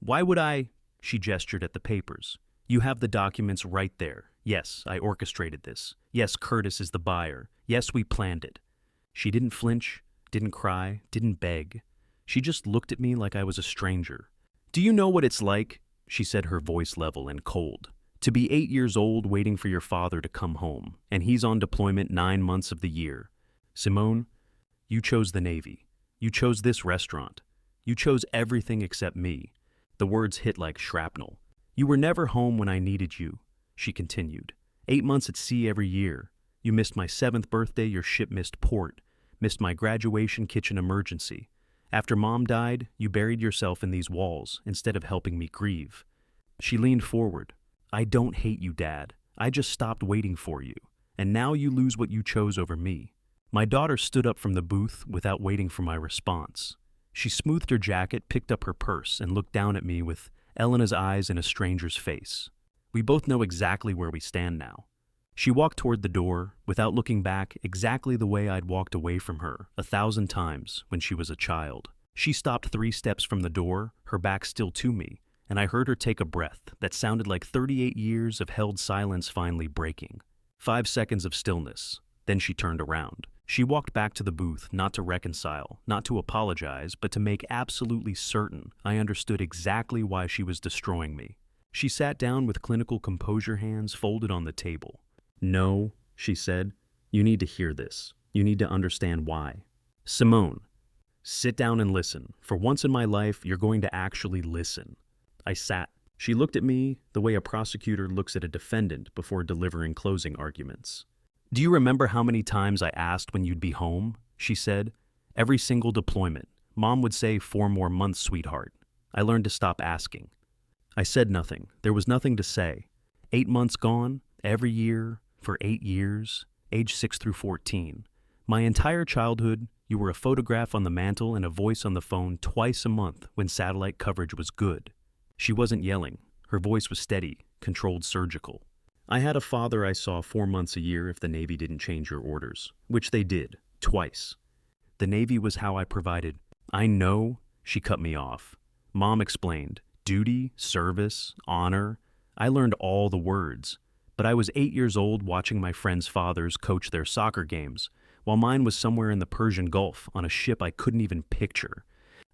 Why would I? She gestured at the papers. You have the documents right there. Yes, I orchestrated this. Yes, Curtis is the buyer. Yes, we planned it. She didn't flinch, didn't cry, didn't beg. She just looked at me like I was a stranger. Do you know what it's like? She said, her voice level and cold. To be 8 years old waiting for your father to come home, and he's on deployment 9 months of the year. Simone, you chose the Navy. You chose this restaurant. You chose everything except me. The words hit like shrapnel. You were never home when I needed you, she continued. 8 months at sea every year. You missed my 7th birthday, your ship missed port, missed my graduation kitchen emergency. After Mom died, you buried yourself in these walls instead of helping me grieve. She leaned forward. I don't hate you, Dad. I just stopped waiting for you. And now you lose what you chose over me. My daughter stood up from the booth without waiting for my response. She smoothed her jacket, picked up her purse, and looked down at me with Elena's eyes in a stranger's face. We both know exactly where we stand now. She walked toward the door, without looking back, exactly the way I'd walked away from her 1,000 times when she was a child. She stopped 3 steps from the door, her back still to me, and I heard her take a breath that sounded like 38 years of held silence finally breaking. 5 seconds of stillness. Then she turned around. She walked back to the booth, not to reconcile, not to apologize, but to make absolutely certain I understood exactly why she was destroying me. She sat down with clinical composure, hands folded on the table. No, she said, you need to hear this. You need to understand why. Simone, sit down and listen. For once in my life, you're going to actually listen. I sat. She looked at me the way a prosecutor looks at a defendant before delivering closing arguments. Do you remember how many times I asked when you'd be home? She said. Every single deployment. Mom would say 4 more months, sweetheart. I learned to stop asking. I said nothing. There was nothing to say. 8 months gone, every year, for 8 years, age 6 through 14. My entire childhood, you were a photograph on the mantle and a voice on the phone twice a month when satellite coverage was good. She wasn't yelling. Her voice was steady, controlled, surgical. I had a father I saw 4 months a year if the Navy didn't change your orders, which they did, twice. The Navy was how I provided. I know, she cut me off. Mom explained. Duty, service, honor. I learned all the words. But I was 8 years old watching my friends' fathers coach their soccer games, while mine was somewhere in the Persian Gulf on a ship I couldn't even picture.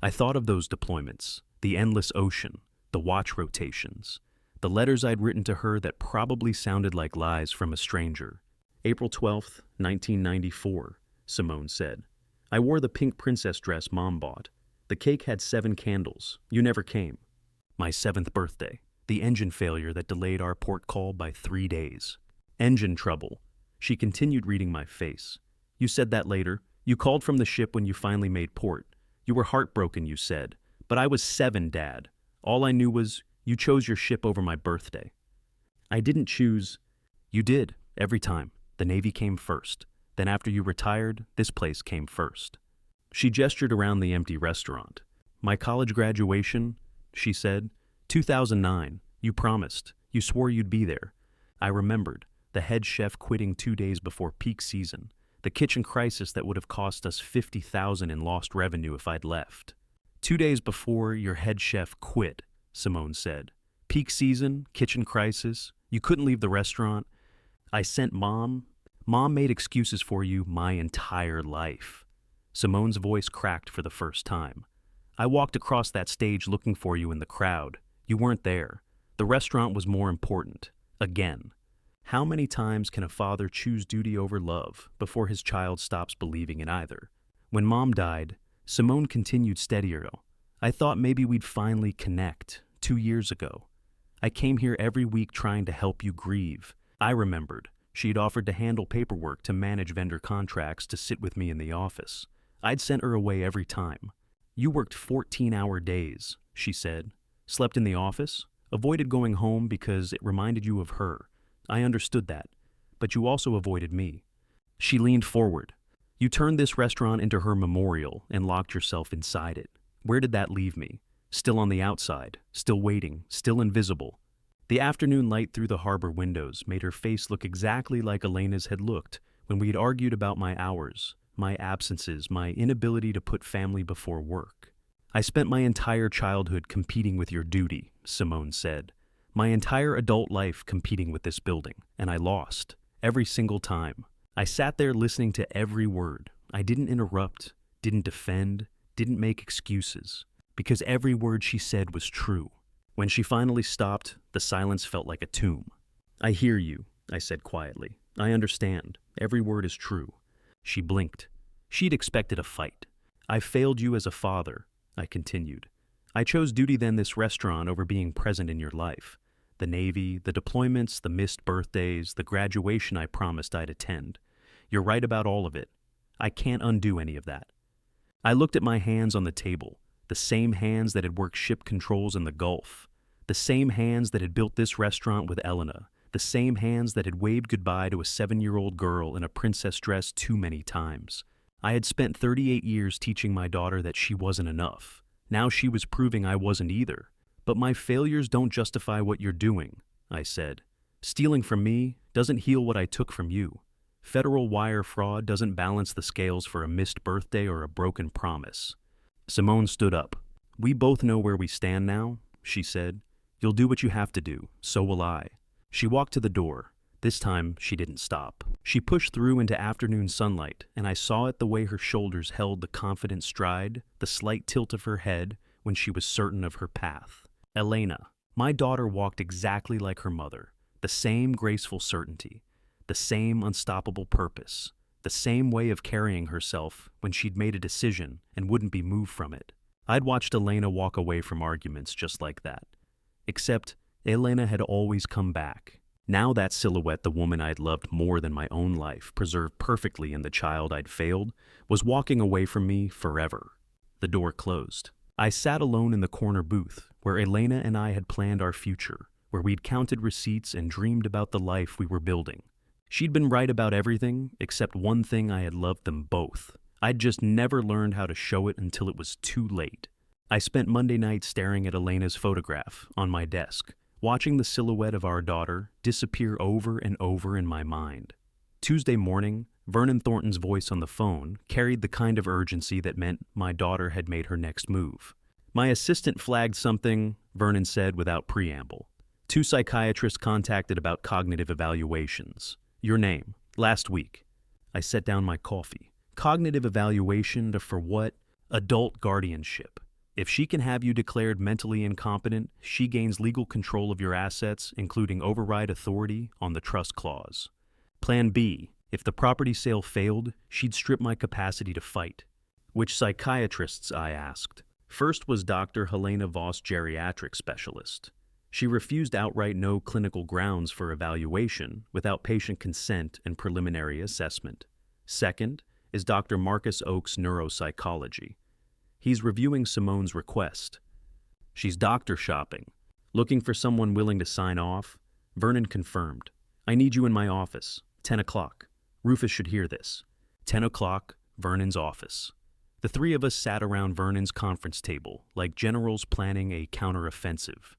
I thought of those deployments, the endless ocean, the watch rotations, the letters I'd written to her that probably sounded like lies from a stranger. April 12th, 1994, Simone said. I wore the pink princess dress Mom bought. The cake had 7 candles. You never came. My 7th birthday. The engine failure that delayed our port call by 3 days. Engine trouble. She continued reading my face. You said that later. You called from the ship when you finally made port. You were heartbroken, you said. But I was 7, Dad. All I knew was you chose your ship over my birthday. I didn't choose. You did, every time. The Navy came first. Then after you retired, this place came first. She gestured around the empty restaurant. My college graduation, she said. 2009. You promised. You swore you'd be there. I remembered. The head chef quitting 2 days before peak season. The kitchen crisis that would have cost us $50,000 in lost revenue if I'd left. 2 days before, your head chef quit, Simone said. Peak season, kitchen crisis. You couldn't leave the restaurant. I sent Mom. Mom made excuses for you my entire life. Simone's voice cracked for the first time. I walked across that stage looking for you in the crowd. You weren't there. The restaurant was more important. Again. How many times can a father choose duty over love before his child stops believing in either? When Mom died, Simone continued steadier. I thought maybe we'd finally connect 2 years ago. I came here every week trying to help you grieve. I remembered. She'd offered to handle paperwork, to manage vendor contracts, to sit with me in the office. I'd sent her away every time. You worked 14-hour days, she said. Slept in the office, avoided going home because it reminded you of her. I understood that, but you also avoided me. She leaned forward. You turned this restaurant into her memorial and locked yourself inside it. Where did that leave me? Still on the outside, still waiting, still invisible. The afternoon light through the harbor windows made her face look exactly like Elena's had looked when we'd argued about my hours, my absences, my inability to put family before work. I spent my entire childhood competing with your duty, Simone said. My entire adult life competing with this building, and I lost. Every single time. I sat there listening to every word. I didn't interrupt, didn't defend, didn't make excuses, because every word she said was true. When she finally stopped, the silence felt like a tomb. I hear you, I said quietly. I understand. Every word is true. She blinked. She'd expected a fight. I failed you as a father, I continued. I chose duty then this restaurant over being present in your life. The Navy, the deployments, the missed birthdays, the graduation I promised I'd attend. You're right about all of it. I can't undo any of that. I looked at my hands on the table, the same hands that had worked ship controls in the Gulf, the same hands that had built this restaurant with Elena, the same hands that had waved goodbye to a 7-year-old girl in a princess dress too many times. I had spent 38 years teaching my daughter that she wasn't enough. Now she was proving I wasn't either. But my failures don't justify what you're doing, I said. Stealing from me doesn't heal what I took from you. Federal wire fraud doesn't balance the scales for a missed birthday or a broken promise. Simone stood up. We both know where we stand now, she said. You'll do what you have to do, so will I. She walked to the door. This time, she didn't stop. She pushed through into afternoon sunlight, and I saw it the way her shoulders held the confident stride, the slight tilt of her head when she was certain of her path. Elena, my daughter walked exactly like her mother, the same graceful certainty, the same unstoppable purpose, the same way of carrying herself when she'd made a decision and wouldn't be moved from it. I'd watched Elena walk away from arguments just like that. Except Elena had always come back. Now that silhouette, the woman I'd loved more than my own life, preserved perfectly in the child I'd failed, was walking away from me forever. The door closed. I sat alone in the corner booth, where Elena and I had planned our future, where we'd counted receipts and dreamed about the life we were building. She'd been right about everything except one thing: I had loved them both. I'd just never learned how to show it until it was too late. I spent Monday night staring at Elena's photograph on my desk, watching the silhouette of our daughter disappear over and over in my mind. Tuesday morning, Vernon Thornton's voice on the phone carried the kind of urgency that meant my daughter had made her next move. My assistant flagged something, Vernon said without preamble. 2 psychiatrists contacted about cognitive evaluations. Your name, last week. I set down my coffee. Cognitive evaluation for what? Adult guardianship. If she can have you declared mentally incompetent, she gains legal control of your assets, including override authority on the trust clause. Plan B. If the property sale failed, she'd strip my capacity to fight. Which psychiatrists? I asked. First was Dr. Helena Voss, geriatric specialist. She refused outright no clinical grounds for evaluation without patient consent and preliminary assessment. Second is Dr. Marcus Oakes, neuropsychology. He's reviewing Simone's request. She's doctor shopping, looking for someone willing to sign off. Vernon confirmed. I need you in my office, 10 o'clock. Rufus should hear this. 10 o'clock, Vernon's office. The 3 of us sat around Vernon's conference table, like generals planning a counteroffensive.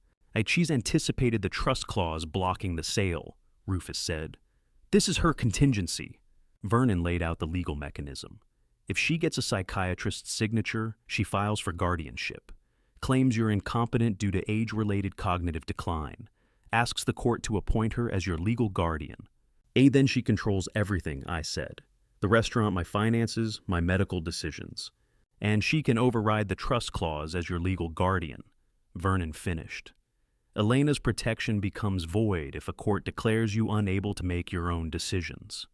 She's anticipated the trust clause blocking the sale, Rufus said. This is her contingency. Vernon laid out the legal mechanism. If she gets a psychiatrist's signature, she files for guardianship, claims you're incompetent due to age-related cognitive decline, asks the court to appoint her as your legal guardian. Then she controls everything, I said. The restaurant, my finances, my medical decisions. And she can override the trust clause as your legal guardian. Vernon finished. Elena's protection becomes void if a court declares you unable to make your own decisions.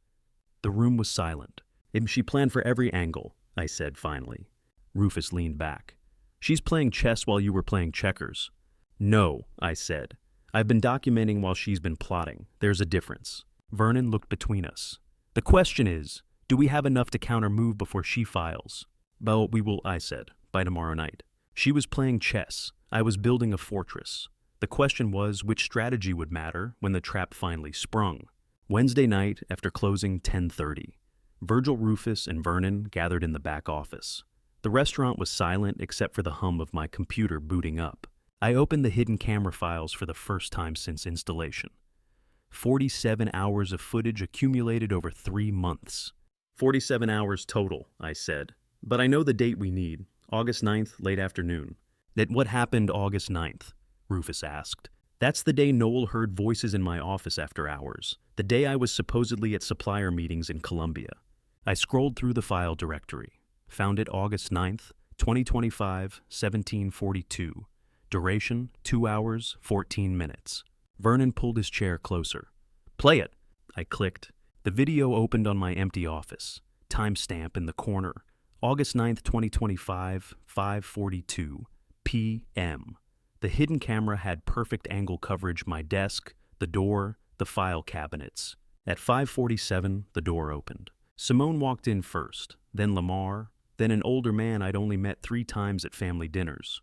The room was silent. She planned for every angle, I said finally. Rufus leaned back. She's playing chess while you were playing checkers. No, I said. I've been documenting while she's been plotting. There's a difference. Vernon looked between us. The question is, do we have enough to counter-move before she files? Well, we will, I said, by tomorrow night. She was playing chess. I was building a fortress. The question was which strategy would matter when the trap finally sprung. Wednesday night, after closing 10:30. Virgil, Rufus, and Vernon gathered in the back office. The restaurant was silent except for the hum of my computer booting up. I opened the hidden camera files for the first time since installation. 47 hours of footage accumulated over 3 months. 47 hours total, I said. But I know the date we need, August 9th, late afternoon. What happened August 9th? Rufus asked. That's the day Noel heard voices in my office after hours, the day I was supposedly at supplier meetings in Colombia. I scrolled through the file directory, found it August 9th, 2025, 1742. Duration, 2 hours, 14 minutes. Vernon pulled his chair closer. Play it. I clicked. The video opened on my empty office. Timestamp in the corner. August 9th, 2025, 5:42 p.m. The hidden camera had perfect angle coverage: my desk, the door, the file cabinets. At 5:47, the door opened. Simone walked in first, then Lamar, then an older man I'd only met 3 times at family dinners.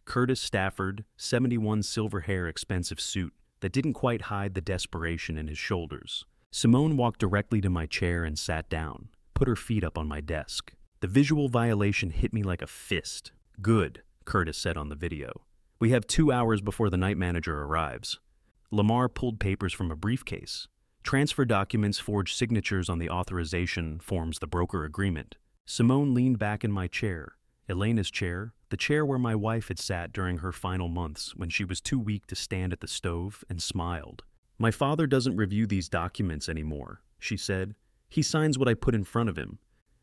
Curtis Stafford, 71, silver hair, expensive suit that didn't quite hide the desperation in his shoulders. Simone walked directly to my chair and sat down, put her feet up on my desk. The visual violation hit me like a fist. Good, Curtis said on the video. We have 2 hours before the night manager arrives. Lamar pulled papers from a briefcase. Transfer documents, forged signatures on the authorization forms the broker agreement. Simone leaned back in my chair, Elena's chair, the chair where my wife had sat during her final months when she was too weak to stand at the stove, and smiled. My father doesn't review these documents anymore, she said. He signs what I put in front of him.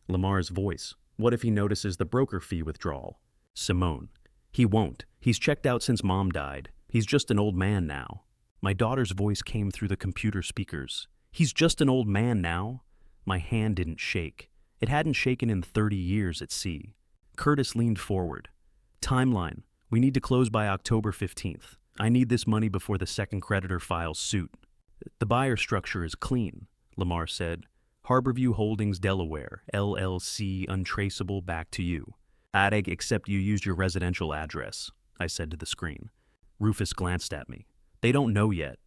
Lamar's voice. What if he notices the broker fee withdrawal? Simone. He won't. He's checked out since Mom died. He's just an old man now. My daughter's voice came through the computer speakers. He's just an old man now? My hand didn't shake. It hadn't shaken in 30 years at sea. Curtis leaned forward. Timeline. We need to close by October 15th. I need this money before the second creditor files suit. The buyer structure is clean, Lamar said. Harborview Holdings, Delaware, LLC, untraceable, back to you. Adeg, except you used your residential address, I said to the screen. Rufus glanced at me. They don't know yet.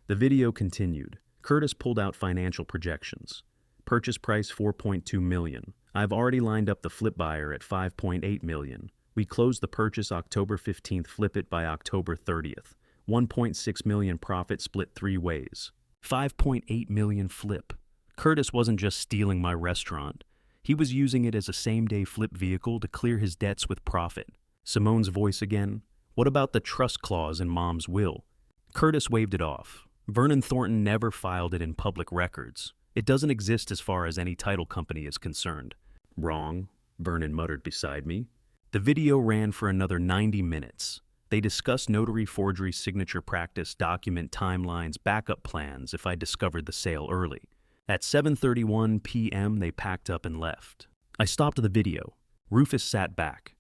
The video continued. Curtis pulled out financial projections. Purchase price $4.2 million. I've already lined up the flip buyer at $5.8 million. We close the purchase October 15th, flip it by October 30th. $1.6 million profit split 3 ways. $5.8 million flip. Curtis wasn't just stealing my restaurant. He was using it as a same-day flip vehicle to clear his debts with profit. Simone's voice again. What about the trust clause in Mom's will? Curtis waved it off. Vernon Thornton never filed it in public records. It doesn't exist as far as any title company is concerned. Wrong, Vernon muttered beside me. The video ran for another 90 minutes. They discussed notary forgery, signature practice, document timelines, backup plans if I discovered the sale early. At 7:31 p.m., they packed up and left. I stopped the video. Rufus sat back.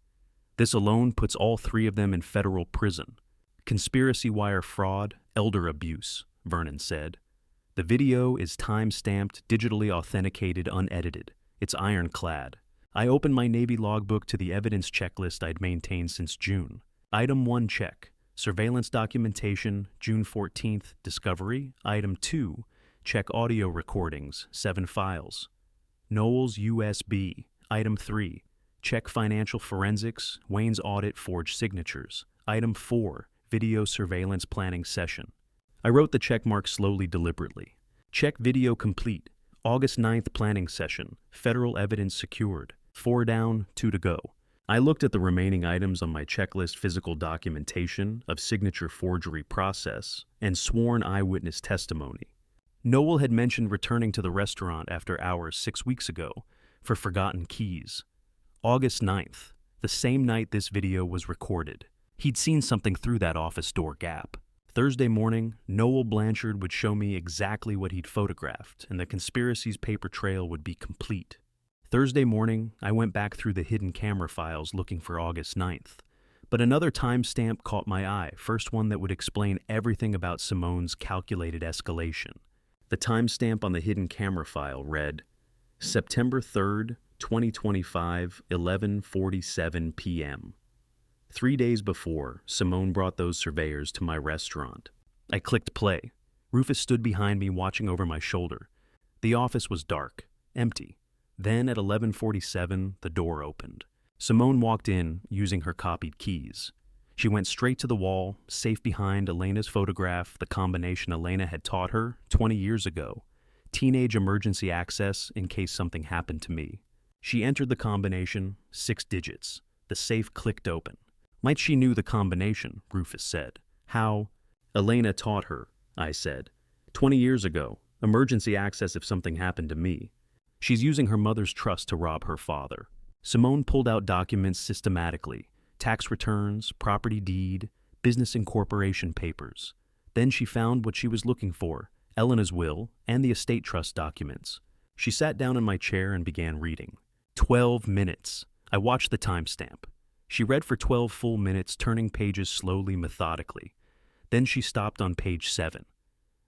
This alone puts all 3 of them in federal prison. Conspiracy wire fraud, elder abuse, Vernon said. The video is time-stamped, digitally authenticated, unedited. It's ironclad. I opened my Navy logbook to the evidence checklist I'd maintained since June. Item 1, check. Surveillance documentation, June 14th, discovery. Item 2, check audio recordings, 7 files. Knowles USB. Item 3, check financial forensics, Wayne's audit, forged signatures. Item 4, video surveillance planning session. I wrote the check mark slowly, deliberately. Check video complete. August 9th planning session. Federal evidence secured. 4 down, 2 to go. I looked at the remaining items on my checklist: physical documentation of signature forgery process and sworn eyewitness testimony. Noel had mentioned returning to the restaurant after hours 6 weeks ago for forgotten keys. August 9th, the same night this video was recorded. He'd seen something through that office door gap. Thursday morning, Noel Blanchard would show me exactly what he'd photographed, and the conspiracy's paper trail would be complete. Thursday morning, I went back through the hidden camera files looking for August 9th. But another timestamp caught my eye, first one that would explain everything about Simone's calculated escalation. The timestamp on the hidden camera file read, September 3rd, 2025, 11:47 p.m. 3 days before, Simone brought those surveyors to my restaurant. I clicked play. Rufus stood behind me, watching over my shoulder. The office was dark, empty. Then at 11:47, the door opened. Simone walked in, using her copied keys. She went straight to the wall, safe behind Elena's photograph, the combination Elena had taught her 20 years ago. Teenage emergency access in case something happened to me. She entered the combination, 6 digits. The safe clicked open. Might she knew the combination, Rufus said. How? Elena taught her, I said. 20 years ago, emergency access if something happened to me. She's using her mother's trust to rob her father. Simone pulled out documents systematically. Tax returns, property deed, business incorporation papers. Then she found what she was looking for, Elena's will and the estate trust documents. She sat down in my chair and began reading. 12 minutes. I watched the timestamp. She read for 12 full minutes, turning pages slowly, methodically. Then she stopped on page 7.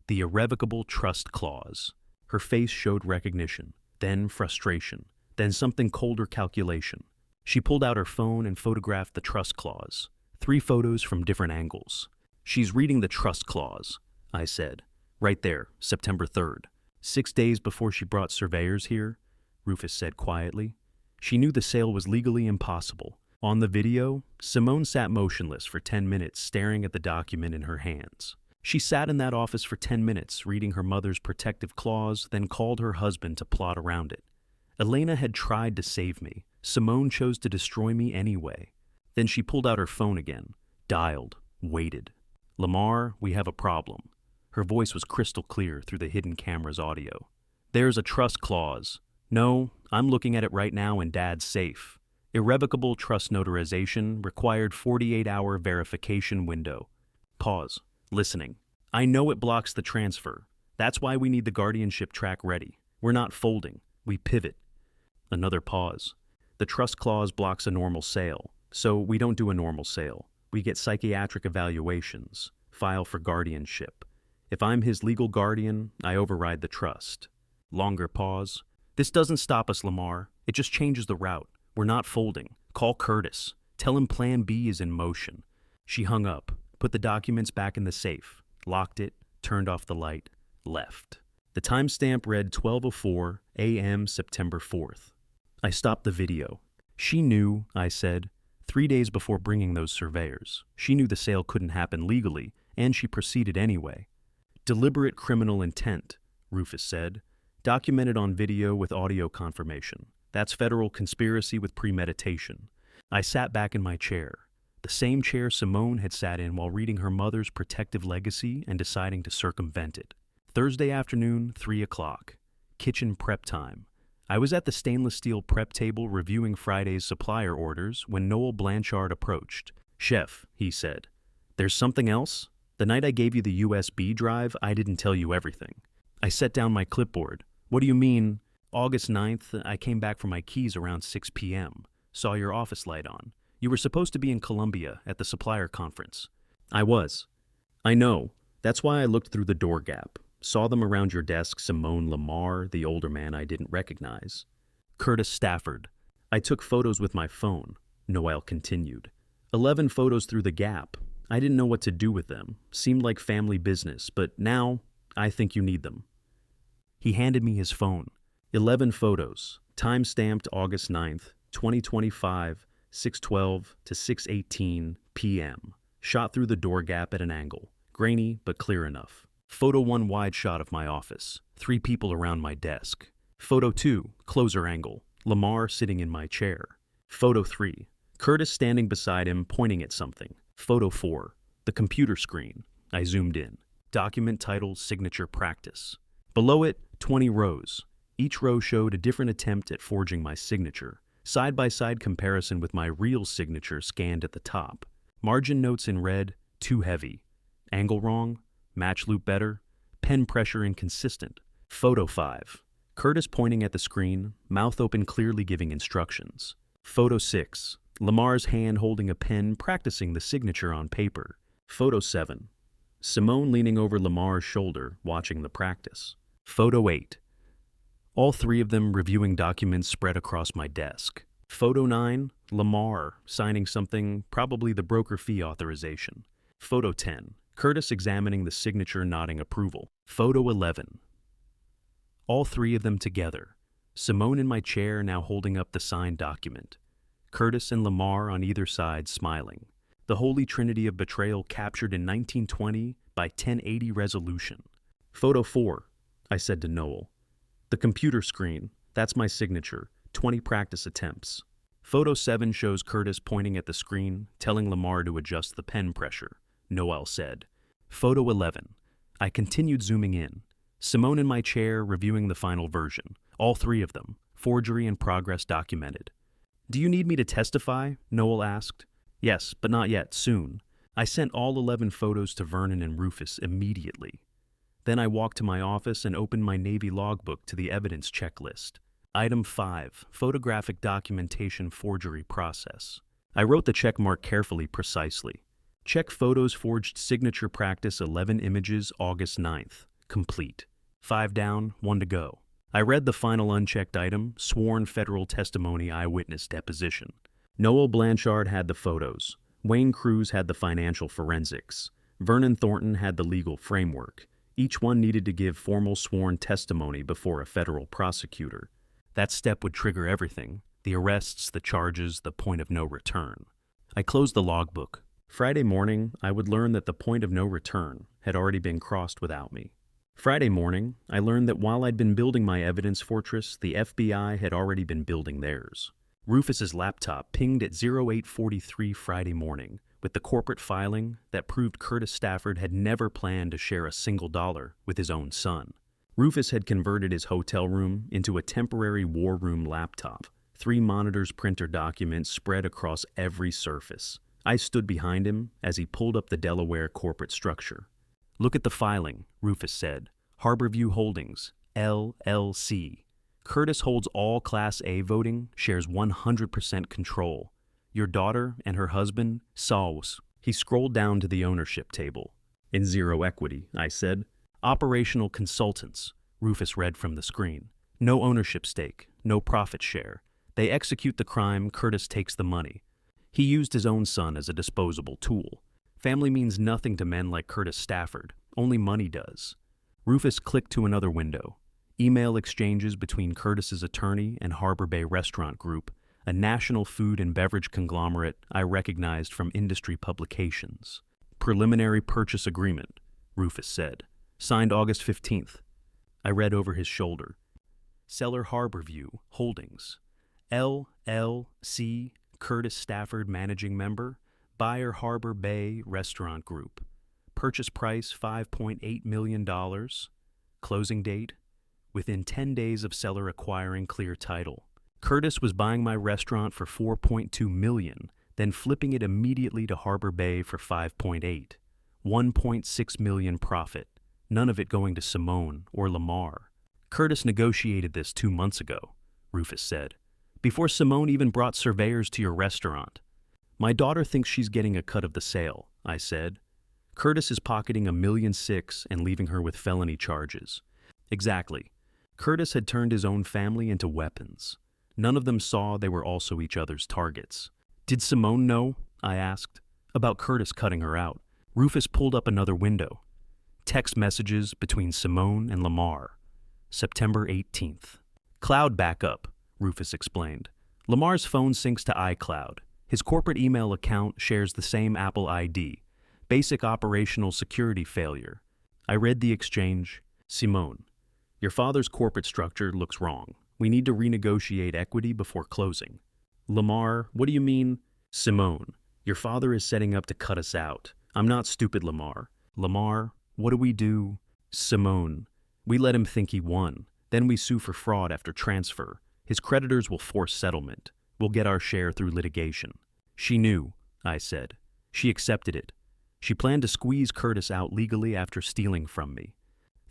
The irrevocable trust clause. Her face showed recognition, then frustration, then something colder, calculation. She pulled out her phone and photographed the trust clause. 3 photos from different angles. She's reading the trust clause, I said. Right there, September 3rd. 6 days before she brought surveyors here, Rufus said quietly. She knew the sale was legally impossible. On the video, Simone sat motionless for 10 minutes, staring at the document in her hands. She sat in that office for 10 minutes, reading her mother's protective clause, then called her husband to plot around it. Elena had tried to save me. Simone chose to destroy me anyway. Then she pulled out her phone again, dialed, waited. Lamar, we have a problem. Her voice was crystal clear through the hidden camera's audio. There's a trust clause. No, I'm looking at it right now and Dad's safe. Irrevocable trust notarization, required 48-hour verification window. Pause. Listening. I know it blocks the transfer. That's why we need the guardianship track ready. We're not folding. We pivot. Another pause. The trust clause blocks a normal sale, so we don't do a normal sale. We get psychiatric evaluations, file for guardianship. If I'm his legal guardian, I override the trust. Longer pause. This doesn't stop us, Lamar. It just changes the route. We're not folding. Call Curtis. Tell him Plan B is in motion. She hung up, put the documents back in the safe, locked it, turned off the light, left. The timestamp read 12:04 a.m. September 4th. I stopped the video. She knew, I said, 3 days before bringing those surveyors. She knew the sale couldn't happen legally, and she proceeded anyway. Deliberate criminal intent, Rufus said. Documented on video with audio confirmation. That's federal conspiracy with premeditation. I sat back in my chair, the same chair Simone had sat in while reading her mother's protective legacy and deciding to circumvent it. Thursday afternoon, 3 o'clock. Kitchen prep time. I was at the stainless steel prep table reviewing Friday's supplier orders when Noel Blanchard approached. "Chef," he said, "there's something else? The night I gave you the USB drive, I didn't tell you everything." I set down my clipboard. "What do you mean?" "August 9th, I came back for my keys around 6 p.m. Saw your office light on. You were supposed to be in Columbia at the supplier conference." "I was." "I know. That's why I looked through the door gap. Saw them around your desk, Simone Lamar, the older man I didn't recognize." "Curtis Stafford. I took photos with my phone," Noel continued. 11 photos through the gap. I didn't know what to do with them. Seemed like family business, but now I think you need them." He handed me his phone. 11 photos, time-stamped August 9th, 2025, 6:12 to 6:18 p.m. Shot through the door gap at an angle. Grainy, but clear enough. Photo 1, wide shot of my office. 3 people around my desk. Photo 2, closer angle. Lamar sitting in my chair. Photo 3, Curtis standing beside him, pointing at something. Photo 4, the computer screen. I zoomed in. Document title, signature practice. Below it, 20 rows. Each row showed a different attempt at forging my signature. Side-by-side comparison with my real signature scanned at the top. Margin notes in red, too heavy. Angle wrong, match loop better, pen pressure inconsistent. Photo 5, Curtis pointing at the screen, mouth open clearly giving instructions. Photo 6, Lamar's hand holding a pen practicing the signature on paper. Photo 7, Simone leaning over Lamar's shoulder watching the practice. Photo 8, all 3 of them reviewing documents spread across my desk. Photo 9, Lamar signing something, probably the broker fee authorization. Photo 10, Curtis examining the signature nodding approval. Photo 11, all 3 of them together. Simone in my chair now holding up the signed document. Curtis and Lamar on either side smiling. The holy trinity of betrayal captured in 1920 by 1080 resolution. Photo 4, I said to Noel. The computer screen, that's my signature, 20 practice attempts. Photo 7 shows Curtis pointing at the screen, telling Lamar to adjust the pen pressure, Noel said. Photo 11, I continued zooming in. Simone in my chair reviewing the final version, all 3 of them, forgery in progress documented. Do you need me to testify? Noel asked. Yes, but not yet, soon. I sent all 11 photos to Vernon and Rufus immediately. Then I walked to my office and opened my Navy logbook to the evidence checklist. Item 5, photographic documentation forgery process. I wrote the check mark carefully, precisely. Check photos forged signature practice 11 images August 9th. Complete. 5 down, 1 to go. I read the final unchecked item, sworn federal testimony eyewitness deposition. Noel Blanchard had the photos. Wayne Cruz had the financial forensics. Vernon Thornton had the legal framework. Each one needed to give formal sworn testimony before a federal prosecutor. That step would trigger everything, the arrests, the charges, the point of no return. I closed the logbook. Friday morning, I would learn that the point of no return had already been crossed without me. Friday morning, I learned that while I'd been building my evidence fortress, the FBI had already been building theirs. Rufus's laptop pinged at 0843 Friday morning with the corporate filing that proved Curtis Stafford had never planned to share a single dollar with his own son. Rufus had converted his hotel room into a temporary war room laptop, 3 monitors, printer documents spread across every surface. I stood behind him as he pulled up the Delaware corporate structure. Look at the filing, Rufus said. Harborview Holdings, LLC. Curtis holds all Class A voting, shares 100% control. Your daughter and her husband, Saus. He scrolled down to the ownership table. In zero equity, I said. Operational consultants, Rufus read from the screen. No ownership stake, no profit share. They execute the crime, Curtis takes the money. He used his own son as a disposable tool. Family means nothing to men like Curtis Stafford. Only money does. Rufus clicked to another window. Email exchanges between Curtis's attorney and Harbor Bay Restaurant Group, a national food and beverage conglomerate I recognized from industry publications. Preliminary purchase agreement, Rufus said. Signed August 15th. I read over his shoulder. Seller Harborview Holdings. LLC, Curtis Stafford Managing Member. Buyer Harbor Bay Restaurant Group. Purchase price $5.8 million. Closing date within 10 days of seller acquiring clear title. Curtis was buying my restaurant for $4.2 million, then flipping it immediately to Harbor Bay for $5.8. $1.6 million profit, none of it going to Simone or Lamar. Curtis negotiated this 2 months ago, Rufus said, before Simone even brought surveyors to your restaurant. My daughter thinks she's getting a cut of the sale, I said. Curtis is pocketing $1.6 million and leaving her with felony charges. Exactly. Curtis had turned his own family into weapons. None of them saw they were also each other's targets. Did Simone know, I asked, about Curtis cutting her out? Rufus pulled up another window. Text messages between Simone and Lamar. September 18th. Cloud backup, Rufus explained. Lamar's phone syncs to iCloud. His corporate email account shares the same Apple ID. Basic operational security failure. I read the exchange. Simone, your father's corporate structure looks wrong. We need to renegotiate equity before closing. Lamar, what do you mean? Simone, your father is setting up to cut us out. I'm not stupid, Lamar. Lamar, what do we do? Simone, we let him think he won. Then we sue for fraud after transfer. His creditors will force settlement. We'll get our share through litigation. She knew, I said. She accepted it. She planned to squeeze Curtis out legally after stealing from me.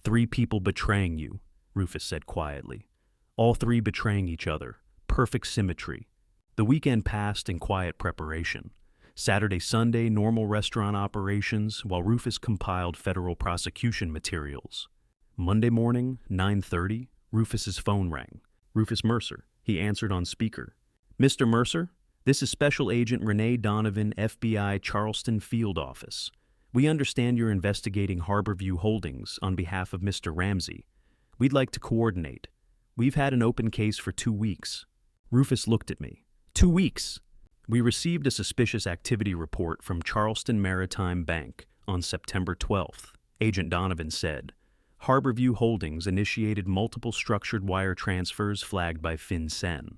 3 people betraying you, Rufus said quietly. All 3 betraying each other. Perfect symmetry. The weekend passed in quiet preparation. Saturday, Sunday, normal restaurant operations, while Rufus compiled federal prosecution materials. Monday morning, 9:30, Rufus's phone rang. Rufus Mercer. He answered on speaker. Mr. Mercer, this is Special Agent Renee Donovan, FBI Charleston Field Office. We understand you're investigating Harborview Holdings on behalf of Mr. Ramsey. We'd like to coordinate. We've had an open case for 2 weeks. Rufus looked at me. 2 weeks! We received a suspicious activity report from Charleston Maritime Bank on September 12th, Agent Donovan said. Harborview Holdings initiated multiple structured wire transfers flagged by FinCEN.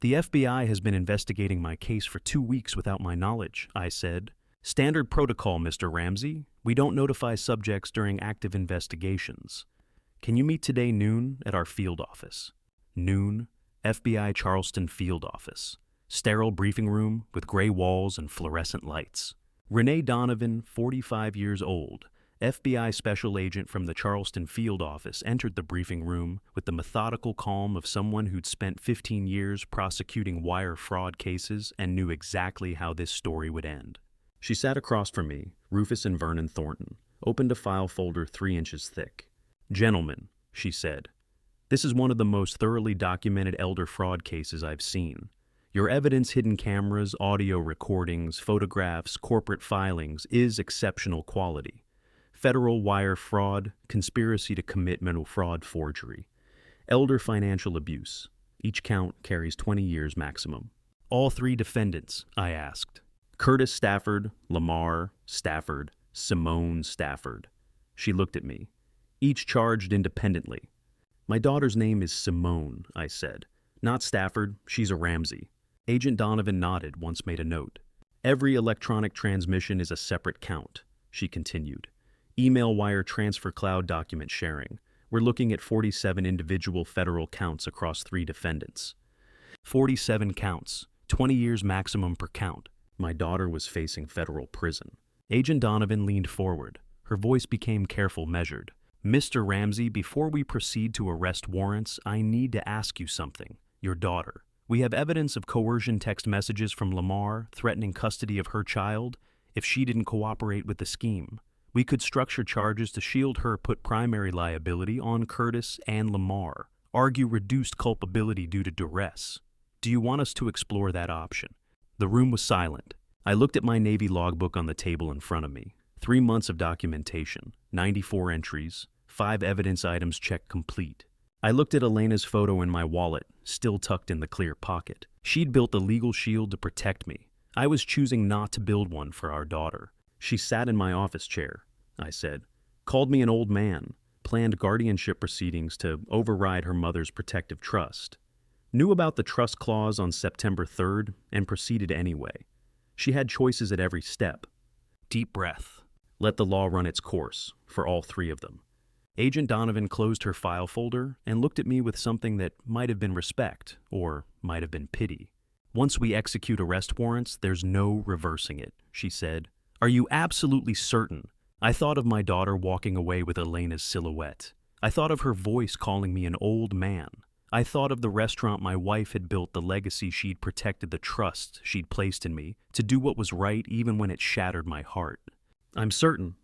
The FBI has been investigating my case for 2 weeks without my knowledge, I said. Standard protocol, Mr. Ramsey. We don't notify subjects during active investigations. Can you meet today noon at our field office? Noon, FBI Charleston Field Office. Sterile briefing room with gray walls and fluorescent lights. Renee Donovan, 45 years old, FBI Special Agent from the Charleston Field Office, entered the briefing room with the methodical calm of someone who'd spent 15 years prosecuting wire fraud cases and knew exactly how this story would end. She sat across from me, Rufus and Vernon Thornton, opened a file folder 3 inches thick. Gentlemen, she said, this is one of the most thoroughly documented elder fraud cases I've seen. Your evidence, hidden cameras, audio recordings, photographs, corporate filings is exceptional quality. Federal wire fraud, conspiracy to commit mental fraud forgery. Elder financial abuse. Each count carries 20 years maximum. All 3 defendants, I asked. Curtis Stafford, Lamar Stafford, Simone Stafford. She looked at me. Each charged independently. My daughter's name is Simone, I said. Not Stafford, she's a Ramsey. Agent Donovan nodded, once made a note. Every electronic transmission is a separate count, she continued. Email wire transfer cloud document sharing. We're looking at 47 individual federal counts across 3 defendants. 47 counts, 20 years maximum per count. My daughter was facing federal prison. Agent Donovan leaned forward. Her voice became careful, measured. Mr. Ramsey, before we proceed to arrest warrants, I need to ask you something. Your daughter. We have evidence of coercion text messages from Lamar threatening custody of her child if she didn't cooperate with the scheme. We could structure charges to shield her, put primary liability on Curtis and Lamar, argue reduced culpability due to duress. Do you want us to explore that option? The room was silent. I looked at my Navy logbook on the table in front of me. 3 months of documentation, 94 entries, 5 evidence items checked complete. I looked at Elena's photo in my wallet, still tucked in the clear pocket. She'd built a legal shield to protect me. I was choosing not to build one for our daughter. She sat in my office chair, I said, called me an old man, planned guardianship proceedings to override her mother's protective trust. Knew about the trust clause on September 3rd and proceeded anyway. She had choices at every step. Deep breath. Let the law run its course, for all 3 of them. Agent Donovan closed her file folder and looked at me with something that might have been respect, or might have been pity. Once we execute arrest warrants, there's no reversing it, she said. Are you absolutely certain? I thought of my daughter walking away with Elena's silhouette. I thought of her voice calling me an old man. I thought of the restaurant my wife had built, the legacy she'd protected, the trust she'd placed in me to do what was right even when it shattered my heart. I'm certain.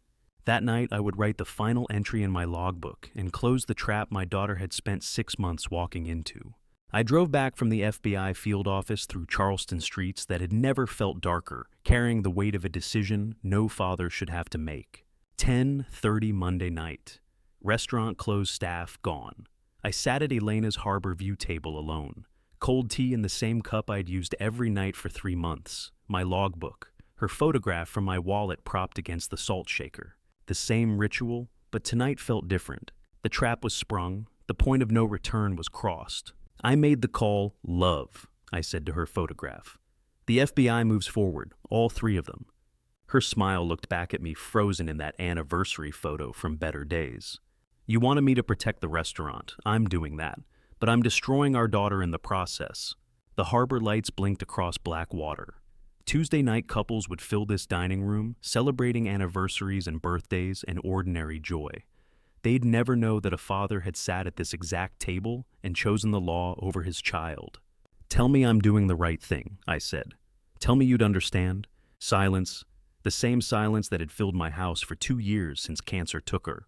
That night I would write the final entry in my logbook and close the trap my daughter had spent 6 months walking into. I drove back from the FBI field office through Charleston streets that had never felt darker, carrying the weight of a decision no father should have to make. 10:30 Monday night. Restaurant closed, staff gone. I sat at Elena's Harbor View table alone. Cold tea in the same cup I'd used every night for 3 months. My logbook. Her photograph from my wallet propped against the salt shaker. The same ritual, but tonight felt different. The trap was sprung. The point of no return was crossed. I made the call, love, I said to her photograph. The FBI moves forward, all 3 of them. Her smile looked back at me, frozen in that anniversary photo from better days. You wanted me to protect the restaurant. I'm doing that. But I'm destroying our daughter in the process. The harbor lights blinked across black water. Tuesday night couples would fill this dining room, celebrating anniversaries and birthdays and ordinary joy. They'd never know that a father had sat at this exact table and chosen the law over his child. Tell me I'm doing the right thing, I said. Tell me you'd understand. Silence, the same silence that had filled my house for 2 years since cancer took her.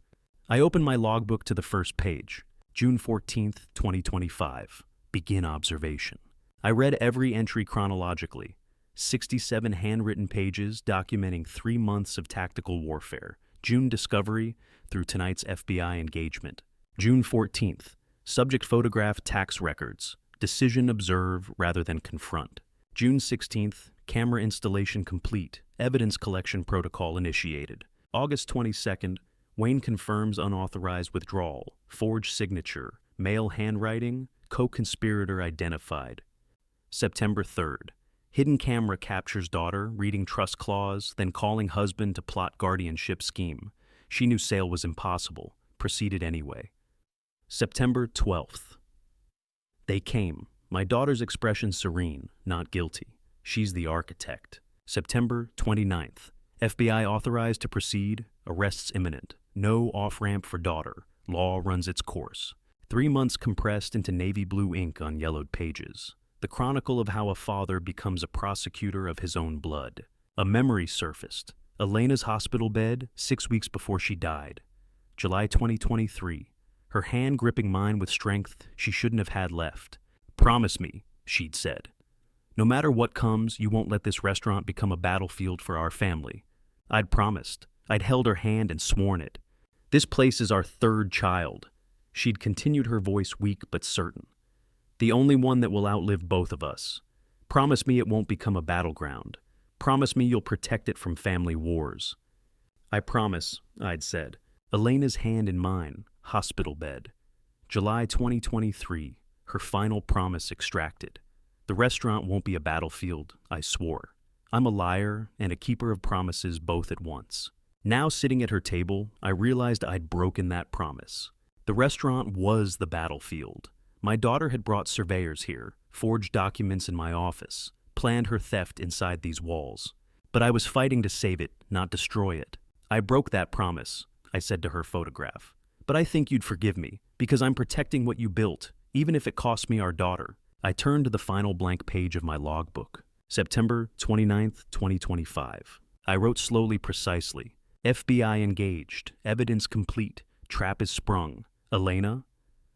I opened my logbook to the first page, June 14th, 2025. Begin observation. I read every entry chronologically, 67 handwritten pages documenting 3 months of tactical warfare, June discovery through tonight's FBI engagement. June 14th, subject photograph, tax records, decision observe rather than confront. June 16th, camera installation complete, evidence collection protocol initiated. August 22nd, Wayne confirms unauthorized withdrawal, forged signature, male handwriting, co-conspirator identified. September 3rd, hidden camera captures daughter reading trust clause, then calling husband to plot guardianship scheme. She knew sale was impossible, proceeded anyway. September 12th. They came. My daughter's expression serene, not guilty. She's the architect. September 29th. FBI authorized to proceed, arrests imminent. No off-ramp for daughter. Law runs its course. 3 months compressed into navy blue ink on yellowed pages. The chronicle of how a father becomes a prosecutor of his own blood. A memory surfaced. Elena's hospital bed 6 weeks before she died. July 2023. Her hand gripping mine with strength she shouldn't have had left. Promise me, she'd said. No matter what comes, you won't let this restaurant become a battlefield for our family. I'd promised. I'd held her hand and sworn it. This place is our 3rd child. She'd continued, her voice weak but certain. The only one that will outlive both of us. Promise me it won't become a battleground. Promise me you'll protect it from family wars. I promise, I'd said. Elena's hand in mine, hospital bed. July 2023, her final promise extracted. The restaurant won't be a battlefield, I swore. I'm a liar and a keeper of promises both at once. Now sitting at her table, I realized I'd broken that promise. The restaurant was the battlefield. My daughter had brought surveyors here, forged documents in my office, planned her theft inside these walls. But I was fighting to save it, not destroy it. I broke that promise, I said to her photograph. But I think you'd forgive me, because I'm protecting what you built, even if it cost me our daughter. I turned to the final blank page of my logbook. September 29th, 2025. I wrote slowly, precisely. FBI engaged, evidence complete, trap is sprung. Elena?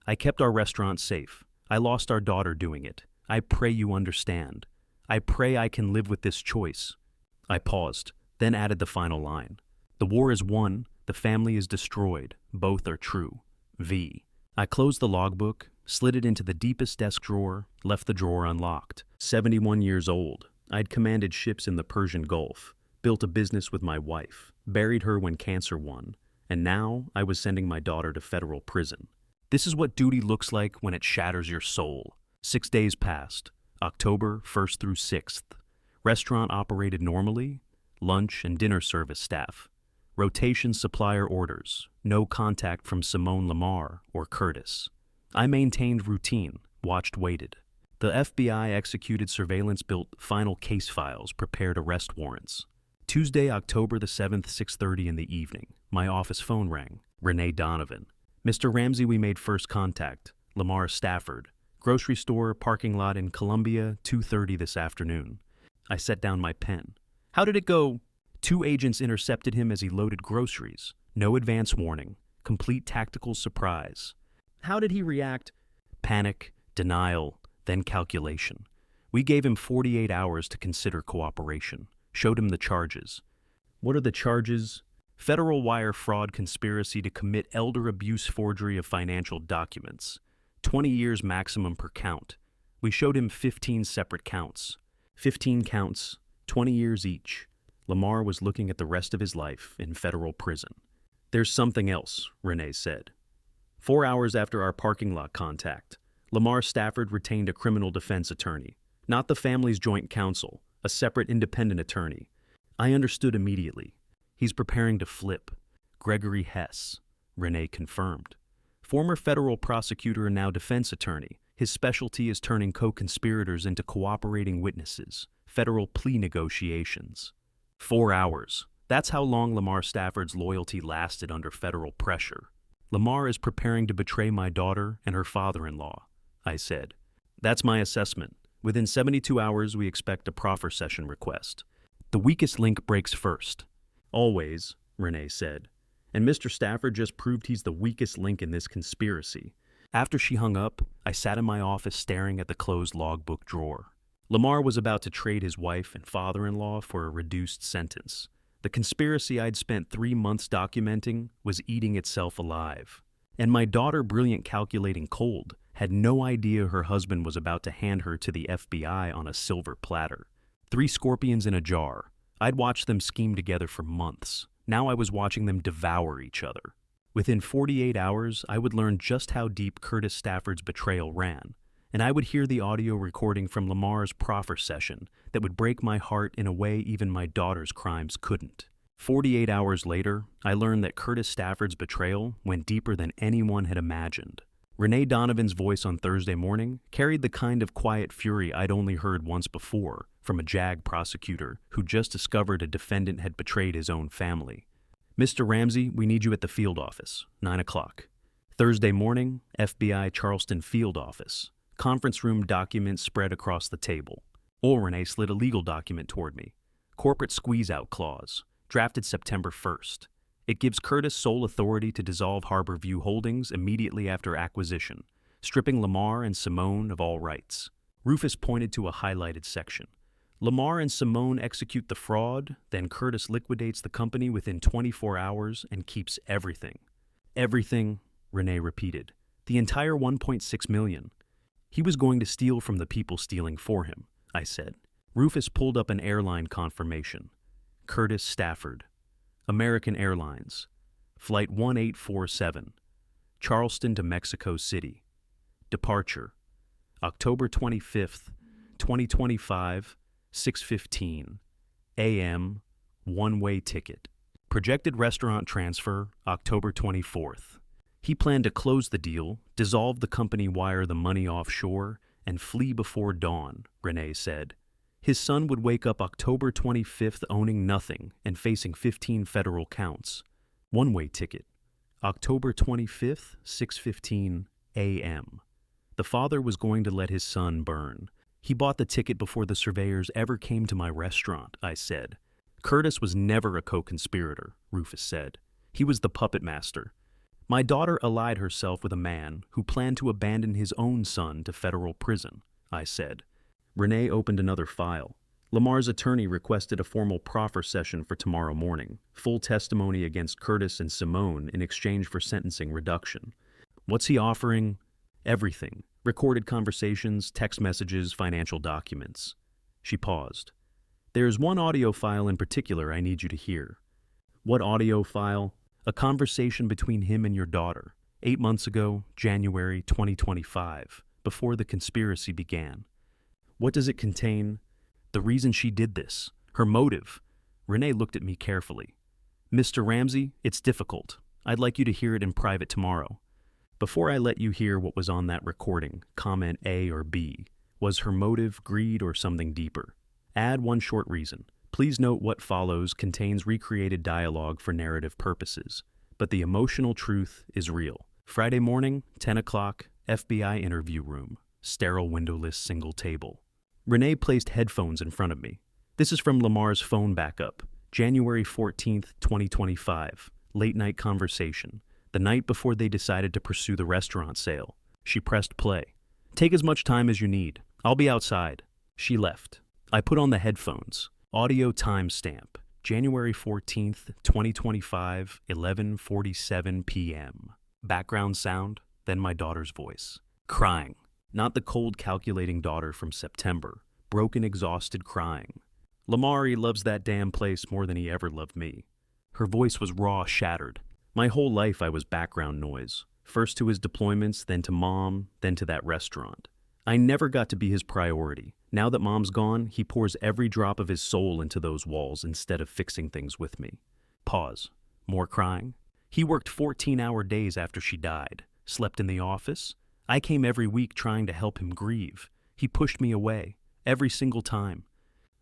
I kept our restaurant safe. I lost our daughter doing it. I pray you understand. I pray I can live with this choice. I paused, then added the final line. The war is won, the family is destroyed, both are true. V. I closed the logbook, slid it into the deepest desk drawer, left the drawer unlocked. 71 years old. I'd commanded ships in the Persian Gulf, built a business with my wife, buried her when cancer won, and now I was sending my daughter to federal prison. This is what duty looks like when it shatters your soul. 6 days passed, October 1st through 6th. Restaurant operated normally, lunch and dinner service staff. Rotation supplier orders, no contact from Simone Lamar or Curtis. I maintained routine, watched, waited. The FBI executed surveillance-built final case files, prepared arrest warrants. Tuesday, October the 7th, 6:30 in the evening. My office phone rang. Renee Donovan. Mr. Ramsey, we made first contact. Lamar Stafford. Grocery store, parking lot in Columbia, 2:30 this afternoon. I set down my pen. How did it go? 2 agents intercepted him as he loaded groceries. No advance warning. Complete tactical surprise. How did he react? Panic, denial, then calculation. We gave him 48 hours to consider cooperation. Showed him the charges. What are the charges? Federal wire fraud conspiracy to commit elder abuse forgery of financial documents. 20 years maximum per count. We showed him 15 separate counts. 15 counts, 20 years each. Lamar was looking at the rest of his life in federal prison. There's something else, Renee said. 4 hours after our parking lot contact, Lamar Stafford retained a criminal defense attorney, not the family's joint counsel, a separate independent attorney. I understood immediately. He's preparing to flip. Gregory Hess, Renee confirmed. Former federal prosecutor and now defense attorney. His specialty is turning co-conspirators into cooperating witnesses. Federal plea negotiations. 4 hours. That's how long Lamar Stafford's loyalty lasted under federal pressure. Lamar is preparing to betray my daughter and her father-in-law, I said. That's my assessment. Within 72 hours, we expect a proffer session request. The weakest link breaks first. Always, Renee said. And Mr. Stafford just proved he's the weakest link in this conspiracy. After she hung up, I sat in my office staring at the closed logbook drawer. Lamar was about to trade his wife and father-in-law for a reduced sentence. The conspiracy I'd spent 3 months documenting was eating itself alive. And my daughter, brilliant calculating cold, had no idea her husband was about to hand her to the FBI on a silver platter. 3 scorpions in a jar. I'd watched them scheme together for months. Now I was watching them devour each other. Within 48 hours, I would learn just how deep Curtis Stafford's betrayal ran, and I would hear the audio recording from Lamar's proffer session that would break my heart in a way even my daughter's crimes couldn't. 48 hours later, I learned that Curtis Stafford's betrayal went deeper than anyone had imagined. Renee Donovan's voice on Thursday morning carried the kind of quiet fury I'd only heard once before from a JAG prosecutor who just discovered a defendant had betrayed his own family. Mr. Ramsey, we need you at the field office, 9 o'clock. Thursday morning, FBI Charleston field office. Conference room documents spread across the table. Renee slid a legal document toward me. Corporate squeeze-out clause, drafted September 1st. It gives Curtis sole authority to dissolve Harborview Holdings immediately after acquisition, stripping Lamar and Simone of all rights. Rufus pointed to a highlighted section. Lamar and Simone execute the fraud, then Curtis liquidates the company within 24 hours and keeps everything. Everything, Renee repeated. The entire $1.6 million. He was going to steal from the people stealing for him, I said. Rufus pulled up an airline confirmation. Curtis Stafford. American Airlines. Flight 1847. Charleston to Mexico City. Departure. October 25th, 2025, 6:15 a.m. One-way ticket. Projected restaurant transfer, October 24th. He planned to close the deal, dissolve the company, wire the money offshore, and flee before dawn, Renee said. His son would wake up October 25th owning nothing and facing 15 federal counts. One-way ticket. October 25th, 6:15 a.m. The father was going to let his son burn. He bought the ticket before the surveyors ever came to my restaurant, I said. Curtis was never a co-conspirator, Rufus said. He was the puppet master. My daughter allied herself with a man who planned to abandon his own son to federal prison, I said. Renee opened another file. Lamar's attorney requested a formal proffer session for tomorrow morning, full testimony against Curtis and Simone in exchange for sentencing reduction. What's he offering? Everything. Recorded conversations, text messages, financial documents. She paused. There's one audio file in particular I need you to hear. What audio file? A conversation between him and your daughter, 8 months ago, January 2025, before the conspiracy began. What does it contain? The reason she did this, her motive. Renee looked at me carefully. Mr. Ramsey, it's difficult. I'd like you to hear it in private tomorrow. Before I let you hear what was on that recording, comment A or B. Was her motive greed or something deeper? Add one short reason. Please note what follows contains recreated dialogue for narrative purposes, but the emotional truth is real. Friday morning, 10 o'clock, FBI interview room, sterile windowless single table. Renee placed headphones in front of me. This is from Lamar's phone backup, January 14th, 2025, late night conversation, the night before they decided to pursue the restaurant sale. She pressed play. Take as much time as you need. I'll be outside. She left. I put on the headphones. Audio timestamp, January 14th, 2025, 11:47 p.m. Background sound, then my daughter's voice. Crying. Not the cold, calculating daughter from September. Broken, exhausted crying. Lamar, he loves that damn place more than he ever loved me. Her voice was raw, shattered. My whole life I was background noise. First to his deployments, then to Mom, then to that restaurant. I never got to be his priority. Now that Mom's gone, he pours every drop of his soul into those walls instead of fixing things with me. Pause. More crying. He worked 14-hour days after she died. Slept in the office. I came every week trying to help him grieve. He pushed me away. Every single time.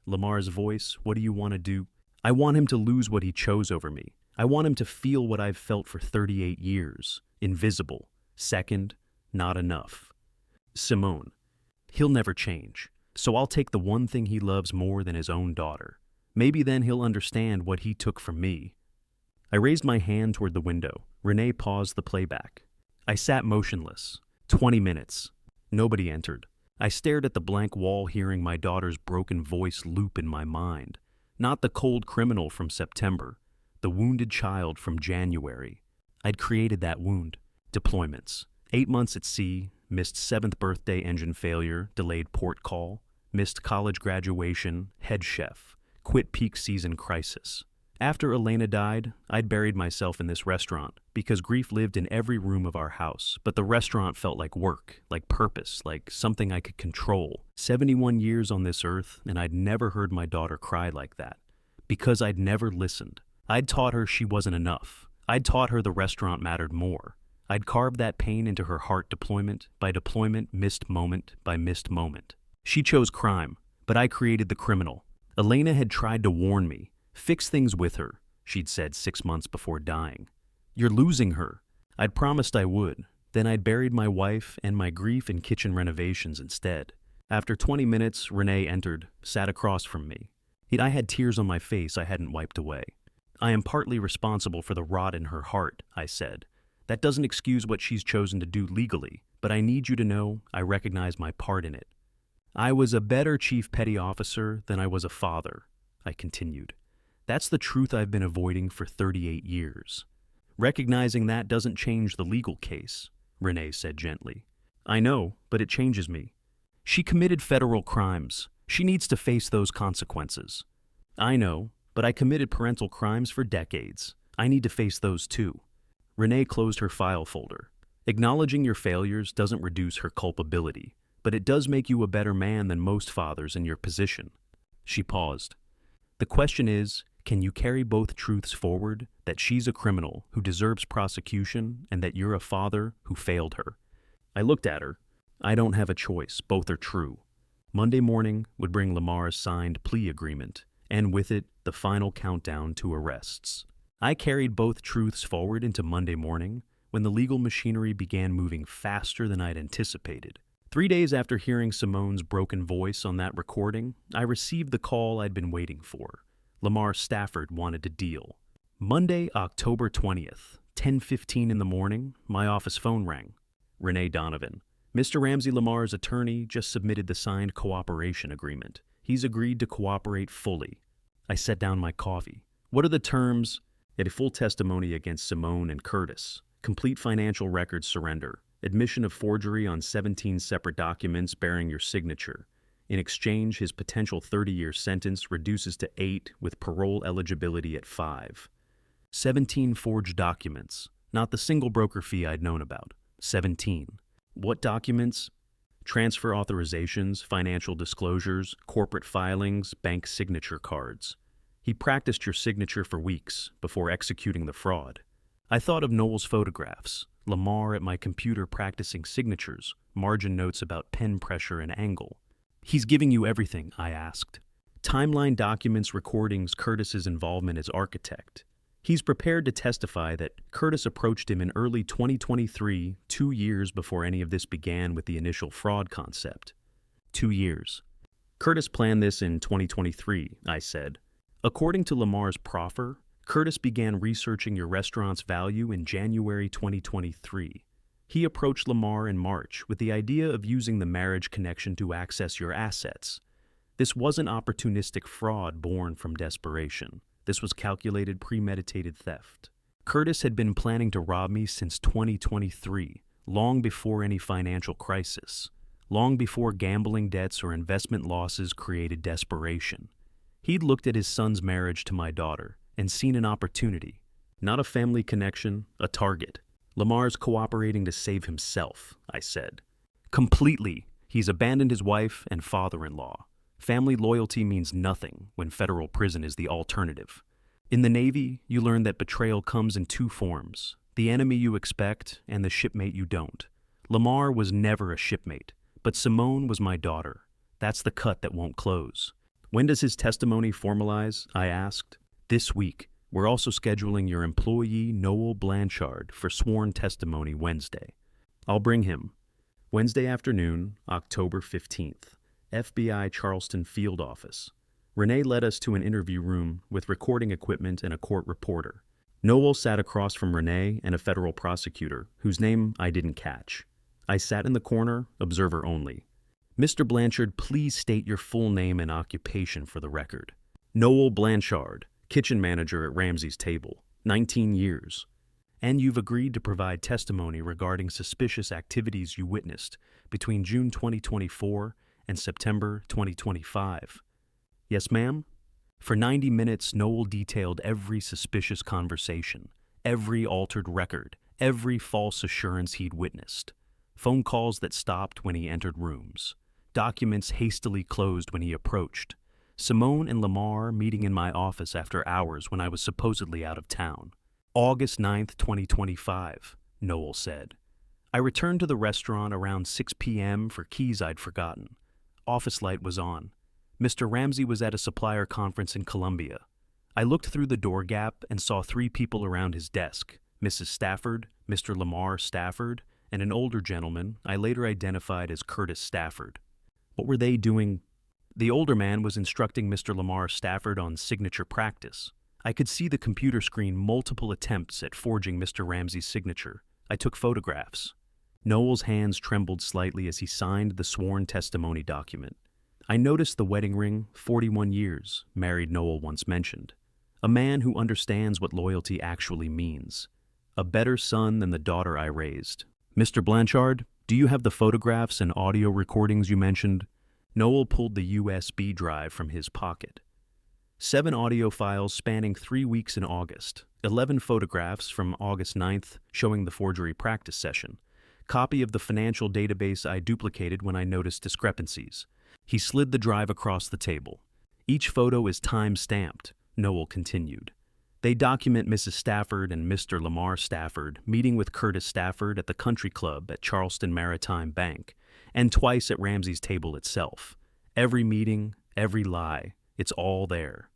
Lamar's voice, what do you want to do? I want him to lose what he chose over me. I want him to feel what I've felt for 38 years. Invisible. Second, not enough. Simone. He'll never change. So I'll take the one thing he loves more than his own daughter. Maybe then he'll understand what he took from me. I raised my hand toward the window. Renee paused the playback. I sat motionless. 20 minutes. Nobody entered. I stared at the blank wall, hearing my daughter's broken voice loop in my mind. Not the cold criminal from September. The wounded child from January. I'd created that wound. Deployments. 8 months at sea. Missed 7th birthday engine failure. Delayed port call. Missed college graduation. Head chef. Quit peak season crisis. After Elena died, I'd buried myself in this restaurant because grief lived in every room of our house, but the restaurant felt like work, like purpose, like something I could control. 71 years on this earth, and I'd never heard my daughter cry like that because I'd never listened. I'd taught her she wasn't enough. I'd taught her the restaurant mattered more. I'd carved that pain into her heart deployment by deployment, missed moment by missed moment. She chose crime, but I created the criminal. Elena had tried to warn me. Fix things with her, she'd said 6 months before dying. You're losing her. I'd promised I would. Then I'd buried my wife and my grief in kitchen renovations instead. After 20 minutes, Renee entered, sat across from me. Yet I had tears on my face I hadn't wiped away. I am partly responsible for the rot in her heart, I said. That doesn't excuse what she's chosen to do legally, but I need you to know I recognize my part in it. I was a better chief petty officer than I was a father, I continued. That's the truth I've been avoiding for 38 years. Recognizing that doesn't change the legal case, Renee said gently. I know, but it changes me. She committed federal crimes. She needs to face those consequences. I know, but I committed parental crimes for decades. I need to face those too. Renee closed her file folder. Acknowledging your failures doesn't reduce her culpability, but it does make you a better man than most fathers in your position. She paused. The question is, can you carry both truths forward, that she's a criminal who deserves prosecution and that you're a father who failed her? I looked at her. I don't have a choice. Both are true. Monday morning would bring Lamar's signed plea agreement, and with it, the final countdown to arrests. I carried both truths forward into Monday morning when the legal machinery began moving faster than I'd anticipated. 3 days after hearing Simone's broken voice on that recording, I received the call I'd been waiting for. Lamar Stafford wanted to deal. Monday, October 20th, 10:15 in the morning, my office phone rang. Renee Donovan. Mr. Ramsey Lamar's attorney just submitted the signed cooperation agreement. He's agreed to cooperate fully. I set down my coffee. What are the terms? A full testimony against Simone and Curtis. Complete financial records surrender. Admission of forgery on 17 separate documents bearing your signature. In exchange, his potential 30-year sentence reduces to 8 with parole eligibility at 5. 17 forged documents. Not the single broker fee I'd known about. 17. What documents? Transfer authorizations, financial disclosures, corporate filings, bank signature cards. He practiced your signature for weeks before executing the fraud. I thought of Noel's photographs, Lamar at my computer practicing signatures, margin notes about pen pressure and angle. He's giving you everything, I asked. Timeline documents recordings Curtis's involvement as architect. He's prepared to testify that Curtis approached him in early 2023, 2 years before any of this began with the initial fraud concept. 2 years. Curtis planned this in 2023, I said. According to Lamar's proffer, Curtis began researching your restaurant's value in January 2023. He approached Lamar in March with the idea of using the marriage connection to access your assets. This wasn't opportunistic fraud born from desperation. This was calculated, premeditated theft. Curtis had been planning to rob me since 2023, long before any financial crisis, long before gambling debts or investment losses created desperation. He'd looked at his son's marriage to my daughter and seen an opportunity, not a family connection, a target. Lamar's cooperating to save himself, I said. Completely. He's abandoned his wife and father-in-law. Family loyalty means nothing when federal prison is the alternative. In the Navy, you learn that betrayal comes in 2 forms, the enemy you expect and the shipmate you don't. Lamar was never a shipmate, but Simone was my daughter. That's the cut that won't close. When does his testimony formalize? I asked. This week. We're also scheduling your employee, Noel Blanchard, for sworn testimony Wednesday. I'll bring him. Wednesday afternoon, October 15th. FBI Charleston Field Office. Renee led us to an interview room with recording equipment and a court reporter. Noel sat across from Renee and a federal prosecutor, whose name I didn't catch. I sat in the corner, observer only. Mr. Blanchard, please state your full name and occupation for the record. Noel Blanchard, kitchen manager at Ramsey's Table, 19 years. And you've agreed to provide testimony regarding suspicious activities you witnessed between June 2024 and September 2025. Yes, ma'am? For 90 minutes, Noel detailed every suspicious conversation, every altered record, every false assurance he'd witnessed. Phone calls that stopped when he entered rooms. Documents hastily closed when he approached. Simone and Lamar meeting in my office after hours when I was supposedly out of town. August 9th, 2025, Noel said. I returned to the restaurant around 6 p.m. for keys I'd forgotten. Office light was on. Mr. Ramsey was at a supplier conference in Columbia. I looked through the door gap and saw 3 people around his desk, Mrs. Stafford, Mr. Lamar Stafford, and an older gentleman I later identified as Curtis Stafford. What were they doing? The older man was instructing Mr. Lamar Stafford on signature practice. I could see the computer screen multiple attempts at forging Mr. Ramsey's signature. I took photographs. Noel's hands trembled slightly as he signed the sworn testimony document. I noticed the wedding ring, 41 years, married Noel once mentioned. A man who understands what loyalty actually means. A better son than the daughter I raised. Mr. Blanchard, do you have the photographs and audio recordings you mentioned? Noel pulled the USB drive from his pocket. 7 audio files spanning 3 weeks in August. 11 photographs from August 9th showing the forgery practice session. Copy of the financial database I duplicated when I noticed discrepancies. He slid the drive across the table. Each photo is time-stamped, Noel continued. They document Mrs. Stafford and Mr. Lamar Stafford meeting with Curtis Stafford at the country club at Charleston Maritime Bank, and twice at Ramsey's Table itself. Every meeting, every lie, it's all there.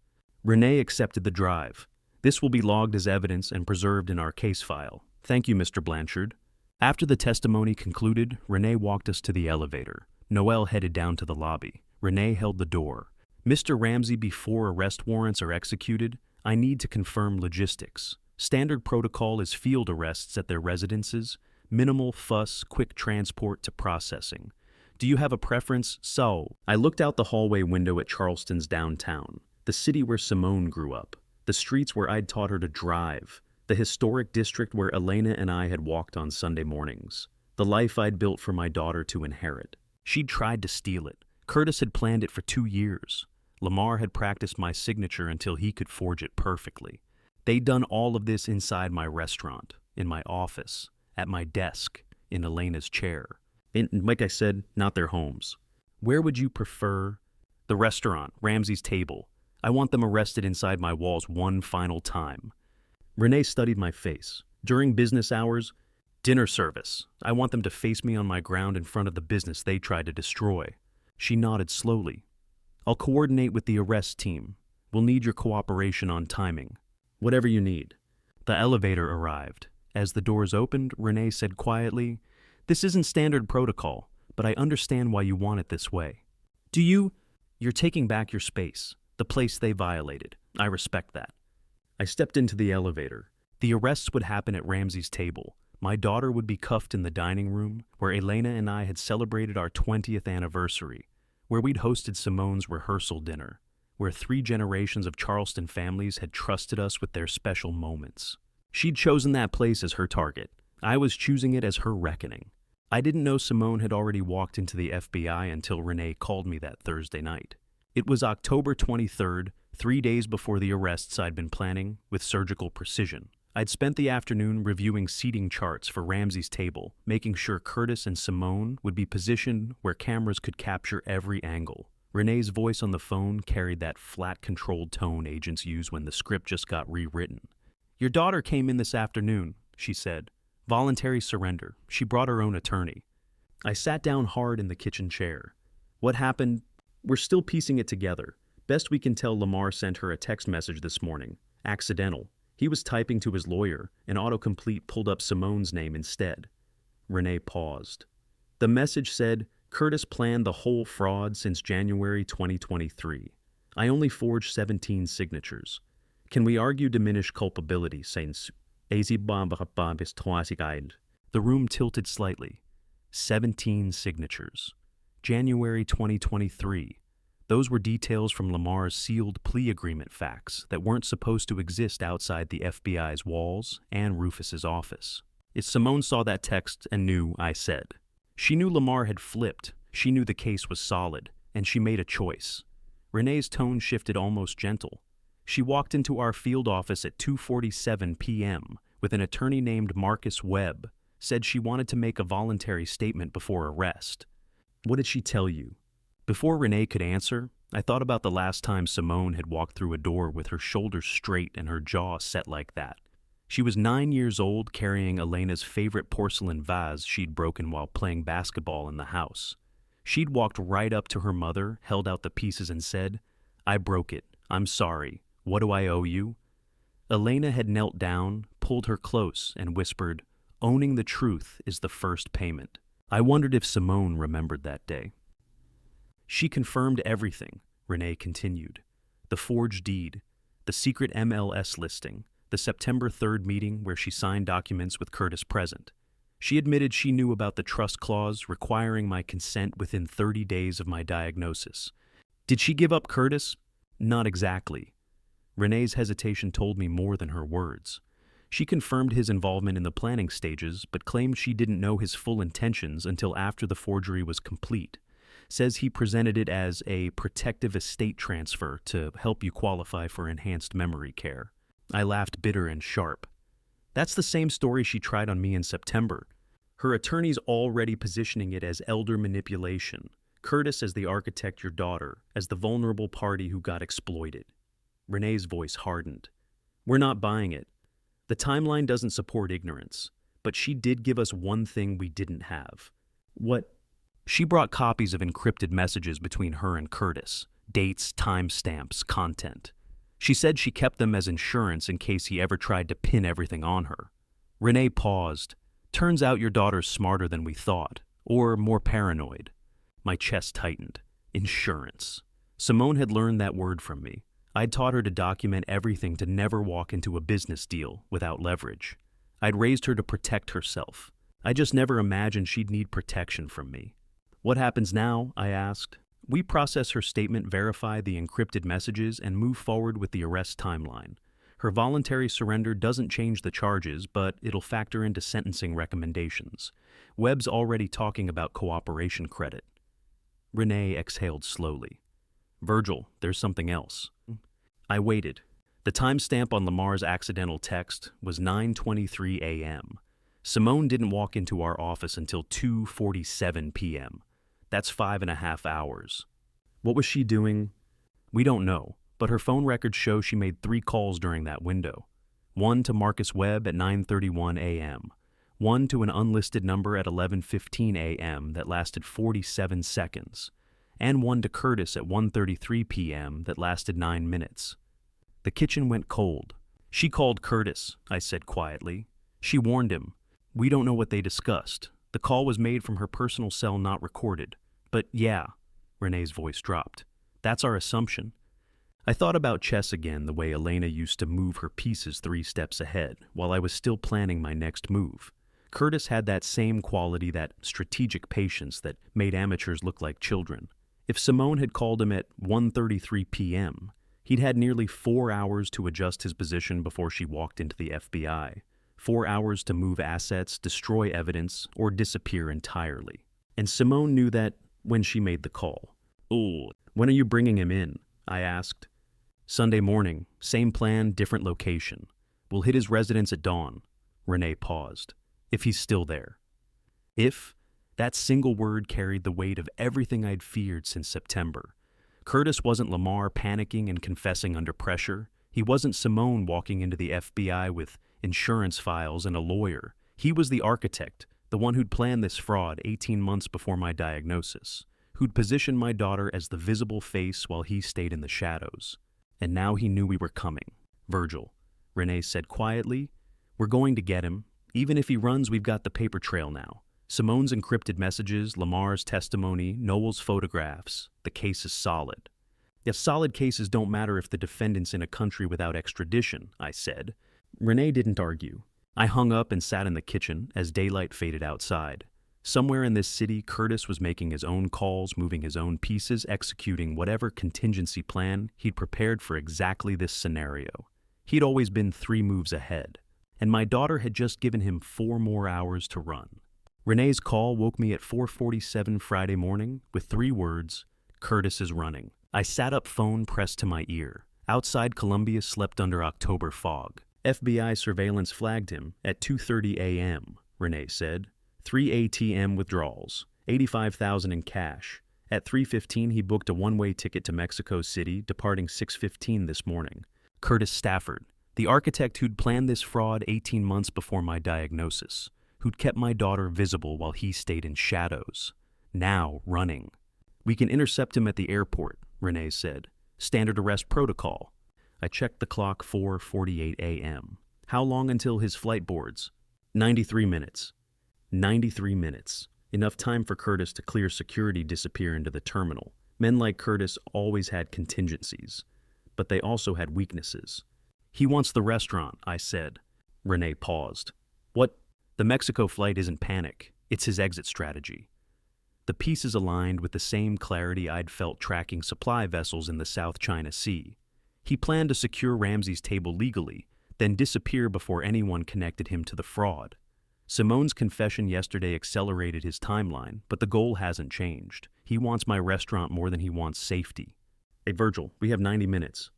Renee accepted the drive. This will be logged as evidence and preserved in our case file. Thank you, Mr. Blanchard. After the testimony concluded, Renee walked us to the elevator. Noel headed down to the lobby. Renee held the door. Mr. Ramsey, before arrest warrants are executed, I need to confirm logistics. Standard protocol is field arrests at their residences, minimal fuss, quick transport to processing. Do you have a preference? So, I looked out the hallway window at Charleston's downtown, the city where Simone grew up, the streets where I'd taught her to drive, the historic district where Elena and I had walked on Sunday mornings, the life I'd built for my daughter to inherit. She'd tried to steal it. Curtis had planned it for 2 years. Lamar had practiced my signature until he could forge it perfectly. They'd done all of this inside my restaurant, in my office, at my desk, in Elena's chair. And like I said, not their homes. Where would you prefer? The restaurant, Ramsey's table. I want them arrested inside my walls one final time. Renee studied my face. During business hours, dinner service. I want them to face me on my ground in front of the business they tried to destroy. She nodded slowly. I'll coordinate with the arrest team. We'll need your cooperation on timing. Whatever you need. The elevator arrived. As the doors opened, Renee said quietly, "This isn't standard protocol, but I understand why you want it this way. You're taking back your space, the place they violated. I respect that." I stepped into the elevator. The arrests would happen at Ramsey's table. My daughter would be cuffed in the dining room, where Elena and I had celebrated our 20th anniversary, where we'd hosted Simone's rehearsal dinner, where 3 generations of Charleston families had trusted us with their special moments. She'd chosen that place as her target. I was choosing it as her reckoning. I didn't know Simone had already walked into the FBI until Renee called me that Thursday night. It was October 23rd, 3 days before the arrests I'd been planning with surgical precision. I'd spent the afternoon reviewing seating charts for Ramsey's table, making sure Curtis and Simone would be positioned where cameras could capture every angle. Renee's voice on the phone carried that flat, controlled tone agents use when the script just got rewritten. "Your daughter came in this afternoon," she said. "Voluntary surrender. She brought her own attorney." I sat down hard in the kitchen chair. What happened? We're still piecing it together. Best we can tell, Lamar sent her a text message this morning. Accidental. He was typing to his lawyer, and autocomplete pulled up Simone's name instead. Renee paused. The message said, "Curtis planned the whole fraud since January 2023. I only forged 17 signatures. Can we argue diminished culpability since the room tilted slightly. 17 signatures. January 2023. Those were details from Lamar's sealed plea agreement facts that weren't supposed to exist outside the FBI's walls and Rufus's office. If Simone saw that text and knew, I said. She knew Lamar had flipped, she knew the case was solid, and she made a choice. Renee's tone shifted almost gentle. She walked into our field office at 2:47 p.m. with an attorney named Marcus Webb, said she wanted to make a voluntary statement before arrest. What did she tell you? Before Renee could answer, I thought about the last time Simone had walked through a door with her shoulders straight and her jaw set like that. She was 9 years old, carrying Elena's favorite porcelain vase she'd broken while playing basketball in the house. She'd walked right up to her mother, held out the pieces and said, "I broke it. I'm sorry. What do I owe you?" Elena had knelt down, pulled her close, and whispered, "Owning the truth is the first payment." I wondered if Simone remembered that day. She confirmed everything, Renee continued. The forged deed, the secret MLS listing, the September 3rd meeting where she signed documents with Curtis present. She admitted she knew about the trust clause requiring my consent within 30 days of my diagnosis. Did she give up Curtis? Not exactly. Renee's hesitation told me more than her words. She confirmed his involvement in the planning stages, but claimed she didn't know his full intentions until after the forgery was complete. Says he presented it as a protective estate transfer to help you qualify for enhanced memory care. I laughed bitter and sharp. That's the same story she tried on me in September. Her attorney's already positioning it as elder manipulation. Curtis as the architect, your daughter, as the vulnerable party who got exploited. Renee's voice hardened. We're not buying it. The timeline doesn't support ignorance, but she did give us one thing we didn't have. What? She brought copies of encrypted messages between her and Curtis, dates, timestamps, content. She said she kept them as insurance in case he ever tried to pin everything on her. Renee paused. Turns out your daughter's smarter than we thought, or more paranoid. My chest tightened. Insurance. Simone had learned that word from me. I'd taught her to document everything to never walk into a business deal without leverage. I'd raised her to protect herself. I just never imagined she'd need protection from me. What happens now? I asked. We process her statement, verify the encrypted messages, and move forward with the arrest timeline. Her voluntary surrender doesn't change the charges, but it'll factor into sentencing recommendations. Webb's already talking about cooperation credit. Renee exhaled slowly. Virgil, there's something else. I waited. The timestamp on Lamar's accidental text was 9:23 a.m. Simone didn't walk into our office until 2:47 p.m. That's 5.5 hours. What was she doing? We don't know, but her phone records show she made 3 calls during that window. One to Marcus Webb at 9:31 a.m., one to an unlisted number at 11:15 a.m. that lasted 47 seconds, and one to Curtis at 1:33 p.m. that lasted 9 minutes. The kitchen went cold. She called Curtis, I said quietly. She warned him. We don't know what they discussed. The call was made from her personal cell, not recorded. But yeah, Renee's voice dropped. That's our assumption. I thought about chess again, the way Elena used to move her pieces 3 steps ahead, while I was still planning my next move. Curtis had that same quality, that strategic patience that made amateurs look like children. If Simone had called him at 1:33 p.m., he'd had nearly 4 hours to adjust his position before she walked into the FBI. 4 hours to move assets, destroy evidence, or disappear entirely. And Simone knew that when she made the call. "Oh, when are you bringing him in?" I asked. "Sunday morning. Same plan, different location. We'll hit his residence at dawn." Renee paused. "If he's still there." If? That single word carried the weight of everything I'd feared since September. Curtis wasn't Lamar panicking and confessing under pressure. He wasn't Simone walking into the FBI with insurance files and a lawyer. He was the architect, the one who'd planned this fraud 18 months before my diagnosis, who'd positioned my daughter as the visible face while he stayed in the shadows. And now he knew we were coming. "Virgil," Renee said quietly, "we're going to get him. Even if he runs, we've got the paper trail now. Simone's encrypted messages, Lamar's testimony, Noel's photographs. The case is solid." "Yes, solid cases don't matter if the defendant's in a country without extradition," I said. Renee didn't argue. I hung up and sat in the kitchen as daylight faded outside. Somewhere in this city, Curtis was making his own calls, moving his own pieces, executing whatever contingency plan he'd prepared for exactly this scenario. He'd always been 3 moves ahead, and my daughter had just given him 4 more hours to run. Renee's call woke me at 4:47 Friday morning with 3 words: "Curtis is running." I sat up, phone pressed to my ear. Outside, Columbia slept under October fog. FBI surveillance flagged him at 2:30 a.m., Renee said. 3 ATM withdrawals, $85,000 in cash. At 3:15, he booked a one-way ticket to Mexico City, departing 6:15 this morning. Curtis Stafford, the architect who'd planned this fraud 18 months before my diagnosis, who'd kept my daughter visible while he stayed in shadows. Now running. "We can intercept him at the airport," Renee said. "Standard arrest protocol." I checked the clock, 4:48 a.m. "How long until his flight boards?" 93 minutes. 93 minutes. Enough time for Curtis to clear security, disappear into the terminal. Men like Curtis always had contingencies, but they also had weaknesses. "He wants the restaurant," I said. Renee paused. "What? The Mexico flight isn't panic. It's his exit strategy." The pieces aligned with the same clarity I'd felt tracking supply vessels in the South China Sea. He planned to secure Ramsey's table legally, then disappear before anyone connected him to the fraud. Simone's confession yesterday accelerated his timeline, but the goal hasn't changed. He wants my restaurant more than he wants safety. "Hey, Virgil, we have 90 minutes.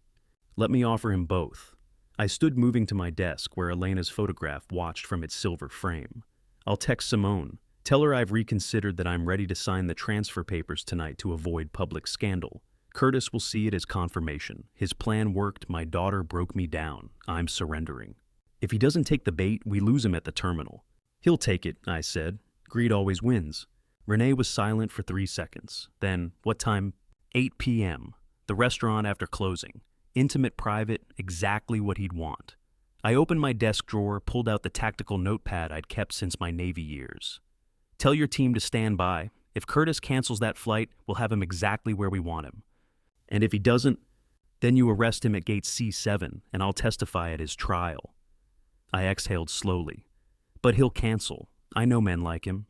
Let me offer him both." I stood, moving to my desk where Elena's photograph watched from its silver frame. "I'll text Simone. Tell her I've reconsidered, that I'm ready to sign the transfer papers tonight to avoid public scandal. Curtis will see it as confirmation. His plan worked. My daughter broke me down. I'm surrendering. If he doesn't take the bait, we lose him at the terminal." "He'll take it," I said. "Greed always wins." Renee was silent for 3 seconds. Then, "What time?" 8 p.m. The restaurant after closing. Intimate, private, exactly what he'd want. I opened my desk drawer, pulled out the tactical notepad I'd kept since my Navy years. "Tell your team to stand by. If Curtis cancels that flight, we'll have him exactly where we want him. And if he doesn't, then you arrest him at gate C7, and I'll testify at his trial." I exhaled slowly. "But he'll cancel. I know men like him."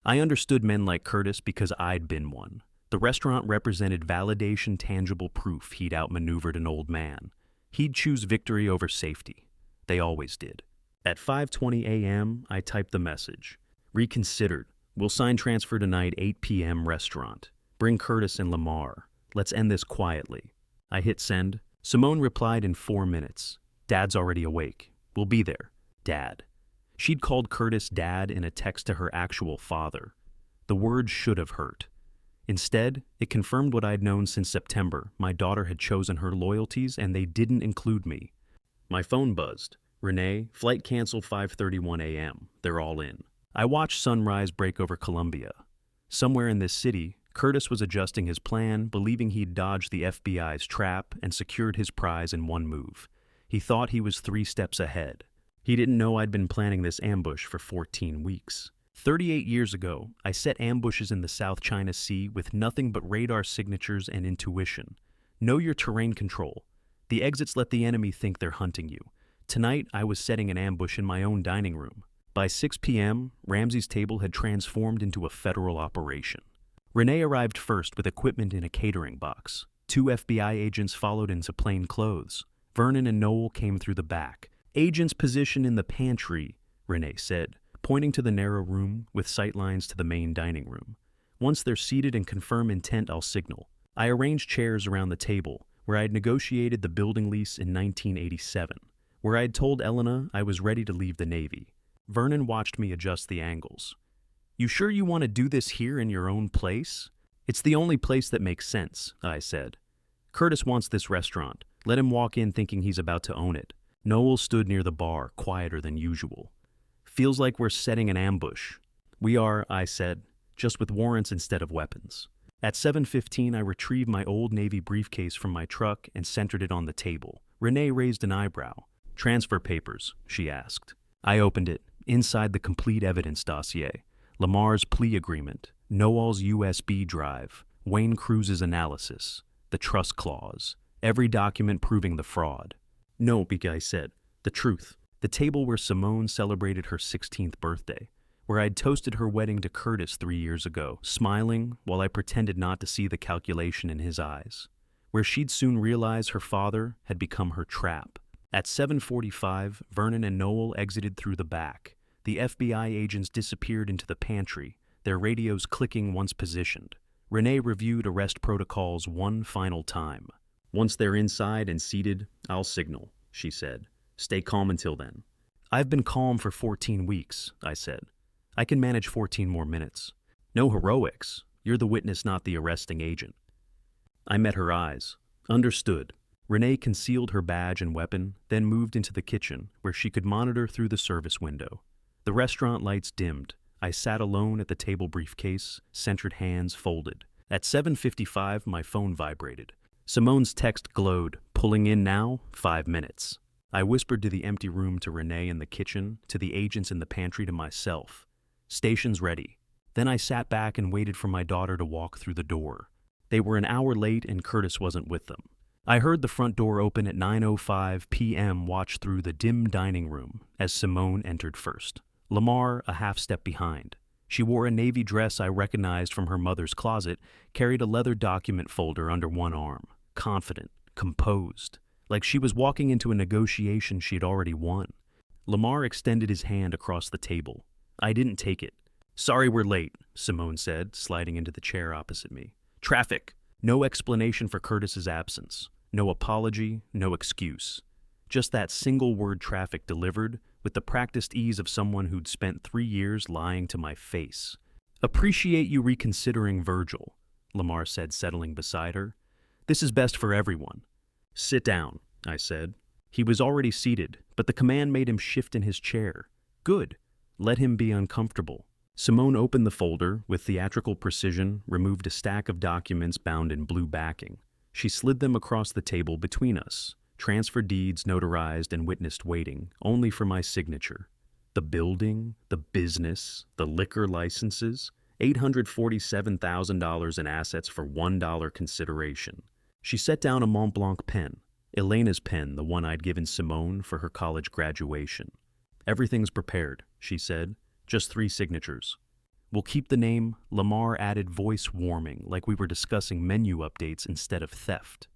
I understood men like Curtis because I'd been one. The restaurant represented validation, tangible proof he'd outmaneuvered an old man. He'd choose victory over safety. They always did. At 5:20 a.m., I typed the message. Reconsidered. We'll sign transfer tonight, 8 p.m. restaurant. Bring Curtis and Lamar. Let's end this quietly. I hit send. Simone replied in 4 minutes. Dad's already awake. We'll be there. Dad. She'd called Curtis Dad in a text to her actual father. The word should have hurt. Instead, it confirmed what I'd known since September. My daughter had chosen her loyalties and they didn't include me. My phone buzzed. Renee, flight cancel 5:31 a.m. They're all in. I watched sunrise break over Columbia. Somewhere in this city, Curtis was adjusting his plan, believing he'd dodged the FBI's trap and secured his prize in one move. He thought he was 3 steps ahead. He didn't know I'd been planning this ambush for 14 weeks. 38 years ago, I set ambushes in the South China Sea with nothing but radar signatures and intuition. Know your terrain control. The exits let the enemy think they're hunting you. Tonight, I was setting an ambush in my own dining room. By 6 p.m., Ramsey's table had transformed into a federal operation. Renee arrived first with equipment in a catering box. 2 FBI agents followed into plain clothes. Vernon and Noel came through the back. Agents positioned in the pantry, Renee said, pointing to the narrow room with sightlines to the main dining room. Once they're seated and confirm intent, I'll signal. I arranged chairs around the table, where I'd negotiated the building lease in 1987, where I'd told Elena I was ready to leave the Navy. Vernon watched me adjust the angles. You sure you want to do this here in your own place? It's the only place that makes sense, I said. Curtis wants this restaurant. Let him walk in thinking he's about to own it. Noel stood near the bar, quieter than usual. Feels like we're setting an ambush. We are, I said, just with warrants instead of weapons. At 7:15, I retrieved my old Navy briefcase from my truck and centered it on the table. Renee raised an eyebrow. Transfer papers, she asked. I opened it. Inside the complete evidence dossier. Lamar's plea agreement, Noel's USB drive, Wayne Cruz's analysis, the trust clause, every document proving the fraud. No, I said, the truth. The table where Simone celebrated her 16th birthday, where I'd toasted her wedding to Curtis 3 years ago, smiling while I pretended not to see the calculation in his eyes, where she'd soon realize her father had become her trap. At 7:45, Vernon and Noel exited through the back. The FBI agents disappeared into the pantry, their radios clicking once positioned. Renee reviewed arrest protocols one final time. Once they're inside and seated, I'll signal, she said. Stay calm until then. I've been calm for 14 weeks, I said. I can manage 14 more minutes. No heroics. You're the witness, not the arresting agent. I met her eyes. Understood. Renee concealed her badge and weapon, then moved into the kitchen, where she could monitor through the service window. The restaurant lights dimmed. I sat alone at the table, briefcase, centered hands folded. At 7:55, my phone vibrated. Simone's text glowed. Pulling in now, 5 minutes. I whispered to the empty room, to Renee in the kitchen, to the agents in the pantry, to myself. Station's ready. Then I sat back and waited for my daughter to walk through the door. They were an hour late and Curtis wasn't with them. I heard the front door open at 9:05 p.m. Watch through the dim dining room as Simone entered first. Lamar, a half step behind. She wore a navy dress I recognized from her mother's closet, carried a leather document folder under one arm, confident, composed, like she was walking into a negotiation she'd already won. Lamar extended his hand across the table. I didn't take it. Sorry we're late, Simone said, sliding into the chair opposite me. Traffic. No explanation for Curtis's absence. No apology, no excuse. Just that single word traffic delivered with the practiced ease of someone who'd spent 3 years lying to my face. Appreciate you reconsidering, Virgil, Lamar said, settling beside her. This is best for everyone. Sit down, I said. He was already seated, but the command made him shift in his chair. Good. Let him be uncomfortable. Simone opened the folder, with theatrical precision, removed a stack of documents bound in blue backing. She slid them across the table between us, transfer deeds notarized and witnessed waiting, only for my signature. The building, the business, the liquor licenses, $847,000 in assets for $1 consideration. She set down a Mont Blanc pen, Elena's pen, the one I'd given Simone for her college graduation. Everything's prepared, she said. Just 3 signatures. We'll keep the name. Lamar added, voice warming, like we were discussing menu updates instead of theft.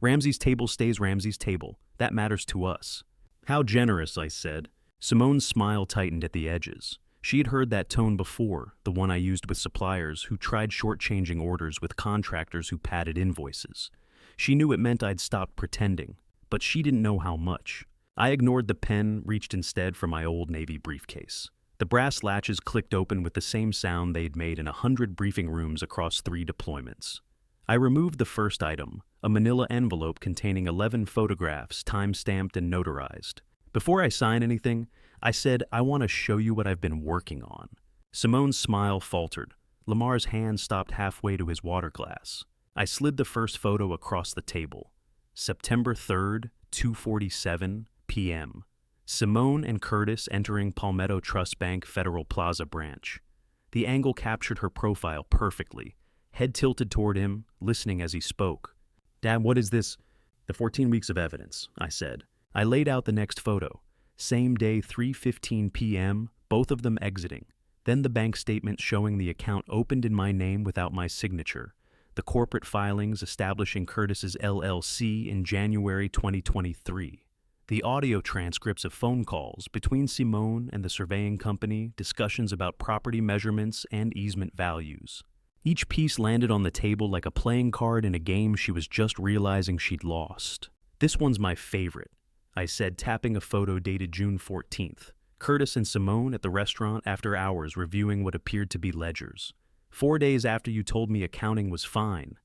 Ramsey's table stays Ramsey's table. That matters to us. How generous, I said. Simone's smile tightened at the edges. She had heard that tone before, the one I used with suppliers who tried shortchanging orders with contractors who padded invoices. She knew it meant I'd stopped pretending, but she didn't know how much. I ignored the pen, reached instead for my old Navy briefcase. The brass latches clicked open with the same sound they'd made in 100 briefing rooms across 3 deployments. I removed the first item, a manila envelope containing 11 photographs, time-stamped and notarized. Before I sign anything, I said, I want to show you what I've been working on. Simone's smile faltered. Lamar's hand stopped halfway to his water glass. I slid the first photo across the table. September 3rd, 2:47 p.m. Simone and Curtis entering Palmetto Trust Bank Federal Plaza branch. The angle captured her profile perfectly, head tilted toward him, listening as he spoke. Dad, what is this? The 14 weeks of evidence, I said. I laid out the next photo. Same day, 3:15 p.m., both of them exiting. Then the bank statement showing the account opened in my name without my signature. The corporate filings establishing Curtis's LLC in January 2023. The audio transcripts of phone calls between Simone and the surveying company, discussions about property measurements and easement values. Each piece landed on the table like a playing card in a game she was just realizing she'd lost. This one's my favorite, I said, tapping a photo dated June 14th. Curtis and Simone at the restaurant after hours reviewing what appeared to be ledgers. 4 days after you told me accounting was fine.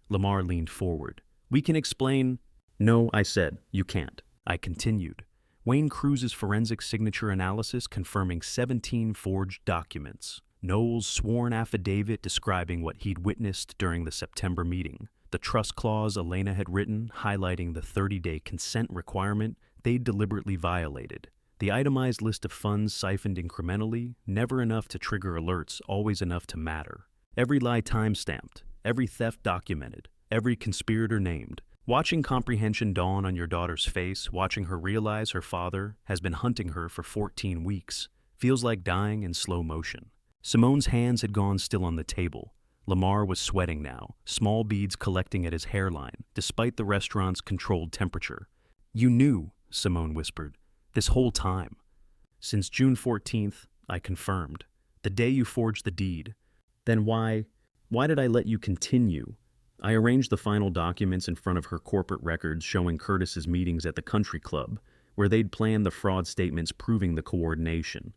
Lamar leaned forward. We can explain. No, I said, you can't. I continued. Wayne Cruz's forensic signature analysis confirming 17 forged documents. Noel's sworn affidavit describing what he'd witnessed during the September meeting. The trust clause Elena had written highlighting the 30-day consent requirement they'd deliberately violated. The itemized list of funds siphoned incrementally, never enough to trigger alerts, always enough to matter. Every lie time-stamped, every theft documented, every conspirator named. Watching comprehension dawn on your daughter's face, watching her realize her father has been hunting her for 14 weeks, feels like dying in slow motion. Simone's hands had gone still on the table. Lamar was sweating now, small beads collecting at his hairline, despite the restaurant's controlled temperature. You knew, Simone whispered, this whole time. Since June 14th, I confirmed. The day you forged the deed. Then why did I let you continue? I arranged the final documents in front of her corporate records showing Curtis's meetings at the country club, where they'd planned the fraud statements proving the coordination.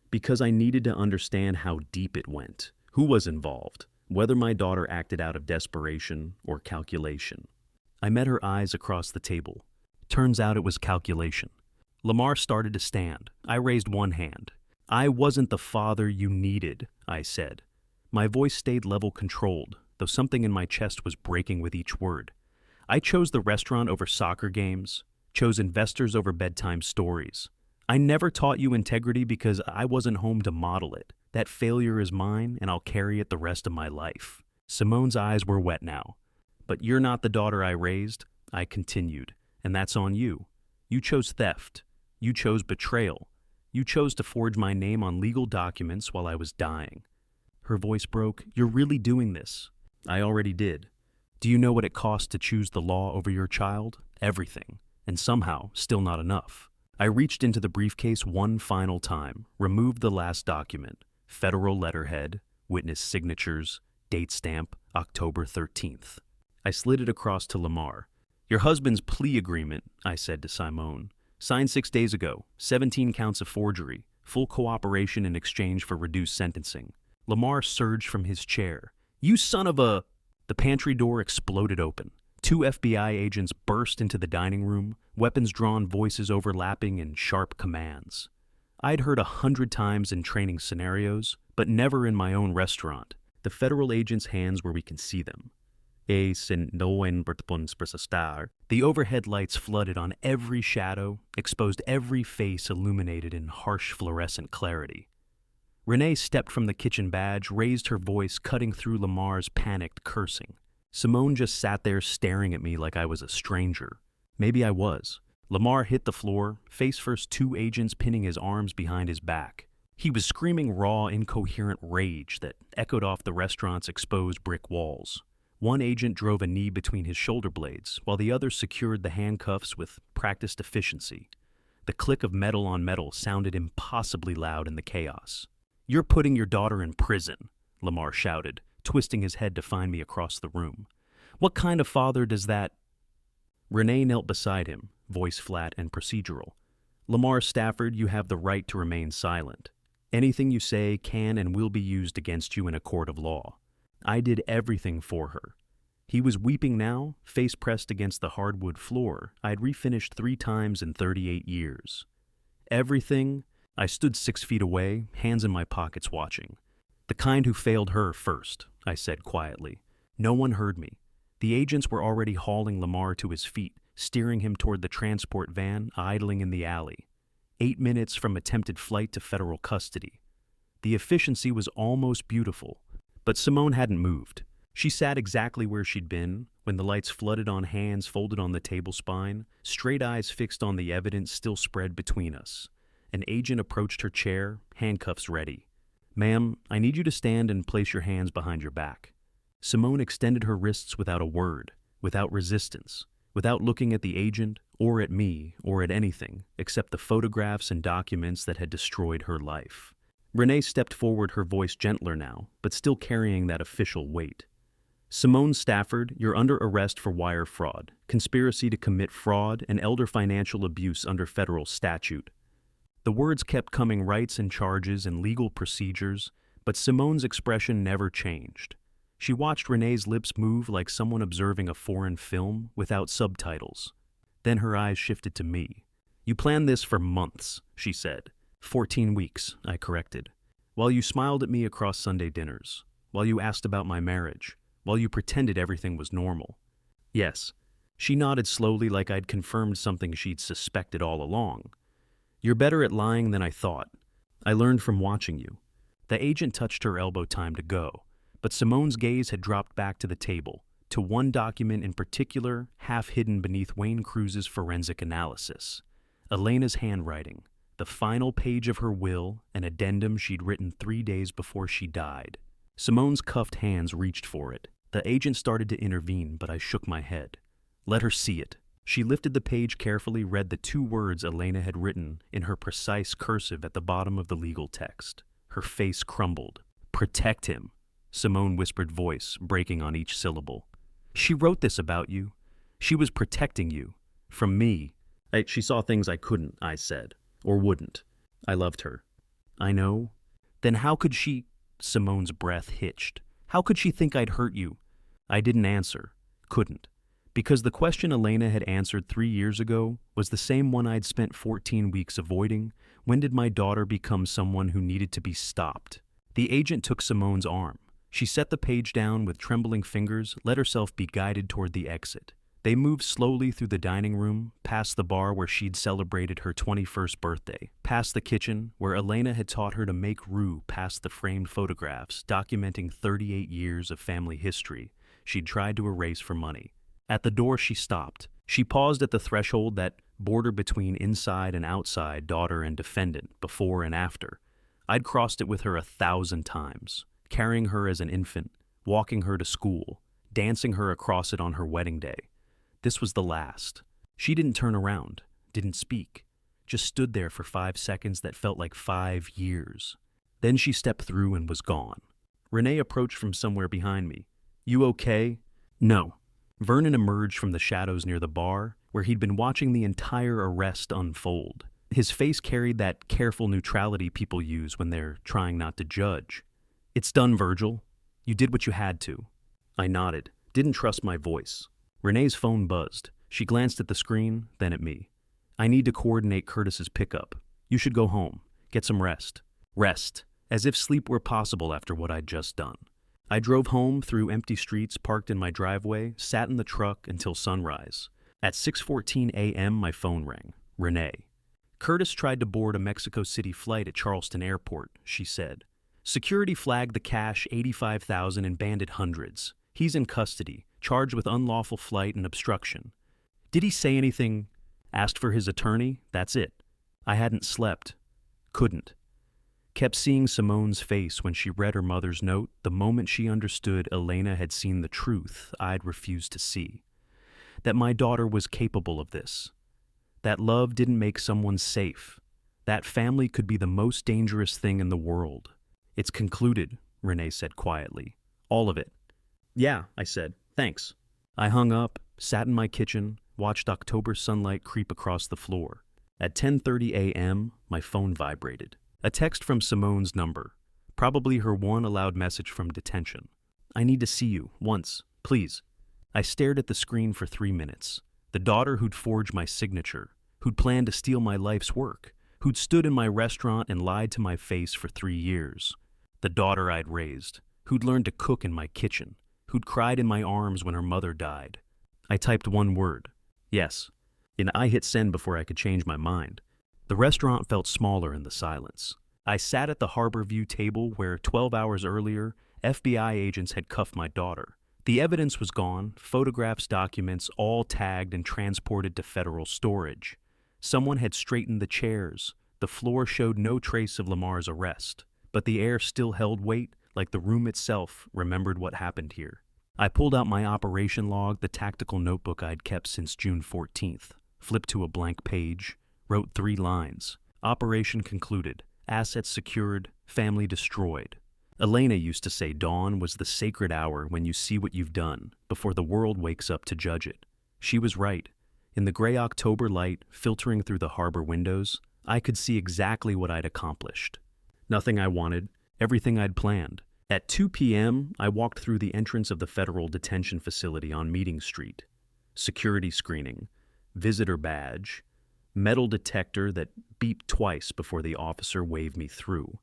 Because I needed to understand how deep it went, who was involved, whether my daughter acted out of desperation or calculation. I met her eyes across the table. Turns out it was calculation. Lamar started to stand. I raised one hand. I wasn't the father you needed, I said. My voice stayed level controlled, though something in my chest was breaking with each word. I chose the restaurant over soccer games, chose investors over bedtime stories. I never taught you integrity because I wasn't home to model it. That failure is mine, and I'll carry it the rest of my life. Simone's eyes were wet now. But you're not the daughter I raised, I continued, and that's on you. You chose theft. You chose betrayal. You chose to forge my name on legal documents while I was dying. Her voice broke. You're really doing this. I already did. Do you know what it costs to choose the law over your child? Everything. And somehow, still not enough. I reached into the briefcase one final time, removed the last document, federal letterhead, witness signatures, date stamp, October 13th. I slid it across to Lamar. Your husband's plea agreement, I said to Simone. Signed 6 days ago, 17 counts of forgery, full cooperation in exchange for reduced sentencing. Lamar surged from his chair. You son of a... The pantry door exploded open. 2 FBI agents burst into the dining room, weapons drawn, voices overlapping in sharp commands. I'd heard 100 times in training scenarios, but never in my own restaurant. The federal agents' hands where we can see them. The overhead lights flooded on every shadow, exposed every face illuminated in harsh fluorescent clarity. Renee stepped from the kitchen badge, raised her voice, cutting through Lamar's panicked cursing. Simone just sat there staring at me like I was a stranger. Maybe I was. Lamar hit the floor, face first, 2 agents pinning his arms behind his back. He was screaming raw, incoherent rage that echoed off the restaurant's exposed brick walls. One agent drove a knee between his shoulder blades, while the other secured the handcuffs with practiced efficiency. The click of metal on metal sounded impossibly loud in the chaos. "You're putting your daughter in prison," Lamar shouted, twisting his head to find me across the room. "What kind of father does that—" Renee knelt beside him, voice flat and procedural. "Lamar Stafford, you have the right to remain silent. Anything you say can and will be used against you in a court of law. I did everything for her." He was weeping now, face pressed against the hardwood floor I'd refinished 3 times in 38 years. "Everything?" I stood 6 feet away, hands in my pockets watching. "The kind who failed her first," I said quietly. No one heard me. The agents were already hauling Lamar to his feet, steering him toward the transport van idling in the alley. 8 minutes from attempted flight to federal custody. The efficiency was almost beautiful, but Simone hadn't moved. She sat exactly where she'd been when the lights flooded on hands folded on the table spine, straight eyes fixed on the evidence still spread between us. An agent approached her chair, handcuffs ready. "Ma'am, I need you to stand and place your hands behind your back." Simone extended her wrists without a word, without resistance, without looking at the agent or at me or at anything except the photographs and documents that had destroyed her life. Renee stepped forward, her voice gentler now, but still carrying that official weight. "Simone Stafford, you're under arrest for wire fraud, conspiracy to commit fraud, and elder financial abuse under federal statute." The words kept coming, rights and charges and legal procedures, but Simone's expression never changed. She watched Renee's lips move like someone observing a foreign film without subtitles. Then her eyes shifted to me. "You planned this for months," she said. 14 weeks, I corrected. "While you smiled at me across Sunday dinners, while you asked about my marriage, while you pretended everything was normal." "Yes." She nodded slowly like I'd confirmed something she'd suspected all along. "You're better at lying than I thought. I learned from watching you." The agent touched her elbow, time to go, but Simone's gaze had dropped back to the table, to one document in particular, half hidden beneath Wayne Cruz's forensic analysis. Elena's handwriting, the final page of her will, an addendum she'd written 3 days before she died. Simone's cuffed hands reached for it. The agent started to intervene, but I shook my head. "Let her see it." She lifted the page carefully, read the 2 words Elena had written in her precise cursive at the bottom of the legal text. Her face crumbled. "Protect him," Simone whispered, voice breaking on each syllable. "She wrote this about you. She was protecting you. From me." She saw things I couldn't," I said. "Or wouldn't. I loved her." "I know." "Then how could she—" Simone's breath hitched. "How could she think I'd hurt you?" I didn't answer. Couldn't. Because the question Elena had answered 3 years ago was the same one I'd spent 14 weeks avoiding. When did my daughter become someone who needed to be stopped? The agent took Simone's arm. She set the page down with trembling fingers, let herself be guided toward the exit. They moved slowly through the dining room, past the bar where she'd celebrated her 21st birthday, past the kitchen where Elena had taught her to make roux, past the framed photographs documenting 38 years of family history she'd tried to erase for money. At the door she stopped. She paused at the threshold, that border between inside and outside daughter and defendant, before and after. I'd crossed it with her 1,000 times, carrying her as an infant, walking her to school, dancing her across it on her wedding day. This was the last. She didn't turn around, didn't speak, just stood there for 5 seconds that felt like 5 years. Then she stepped through and was gone. Renee approached from somewhere behind me. "You okay?" "No." Vernon emerged from the shadows near the bar, where he'd been watching the entire arrest unfold. His face carried that careful neutrality people use when they're trying not to judge. "It's done, Virgil. You did what you had to." I nodded, didn't trust my voice. Renee's phone buzzed. She glanced at the screen, then at me. "I need to coordinate Curtis's pickup. You should go home. Get some rest." Rest. As if sleep were possible after what I'd just done. I drove home through empty streets, parked in my driveway, sat in the truck until sunrise. At 6:14 a.m. my phone rang. Renee. "Curtis tried to board a Mexico City flight at Charleston Airport," she said. "Security flagged the cash, $85,000, and banded hundreds. He's in custody, charged with unlawful flight and obstruction." "Did he say anything?" "Asked for his attorney, that's it." I hadn't slept. Couldn't. Kept seeing Simone's face when she read her mother's note the moment she understood Elena had seen the truth I'd refused to see. That my daughter was capable of this. That love didn't make someone safe. That family could be the most dangerous thing in the world. It's concluded, Renee said quietly. All of it. Yeah, I said. Thanks. I hung up, sat in my kitchen, watched October sunlight creep across the floor. At 10:30 a.m., my phone vibrated. A text from Simone's number. Probably her one allowed message from detention. I need to see you, once, please. I stared at the screen for 3 minutes. The daughter who'd forged my signature, who'd planned to steal my life's work, who'd stood in my restaurant and lied to my face for 3 years. The daughter I'd raised, who'd learned to cook in my kitchen, who'd cried in my arms when her mother died. I typed one word. Yes. And I hit send before I could change my mind. The restaurant felt smaller in the silence. I sat at the Harbor View table where 12 hours earlier, FBI agents had cuffed my daughter. The evidence was gone, photographs, documents, all tagged and transported to federal storage. Someone had straightened the chairs. The floor showed no trace of Lamar's arrest, but the air still held weight, like the room itself remembered what happened here. I pulled out my operation log, the tactical notebook I'd kept since June 14th, flipped to a blank page, wrote 3 lines. Operation concluded. Assets secured. Family destroyed. Elena used to say dawn was the sacred hour when you see what you've done, before the world wakes up to judge it. She was right. In the gray October light filtering through the harbor windows, I could see exactly what I'd accomplished. Nothing I wanted, everything I'd planned. At 2 p.m., I walked through the entrance of the federal detention facility on Meeting Street. Security screening, visitor badge, metal detector that beeped twice before the officer waved me through.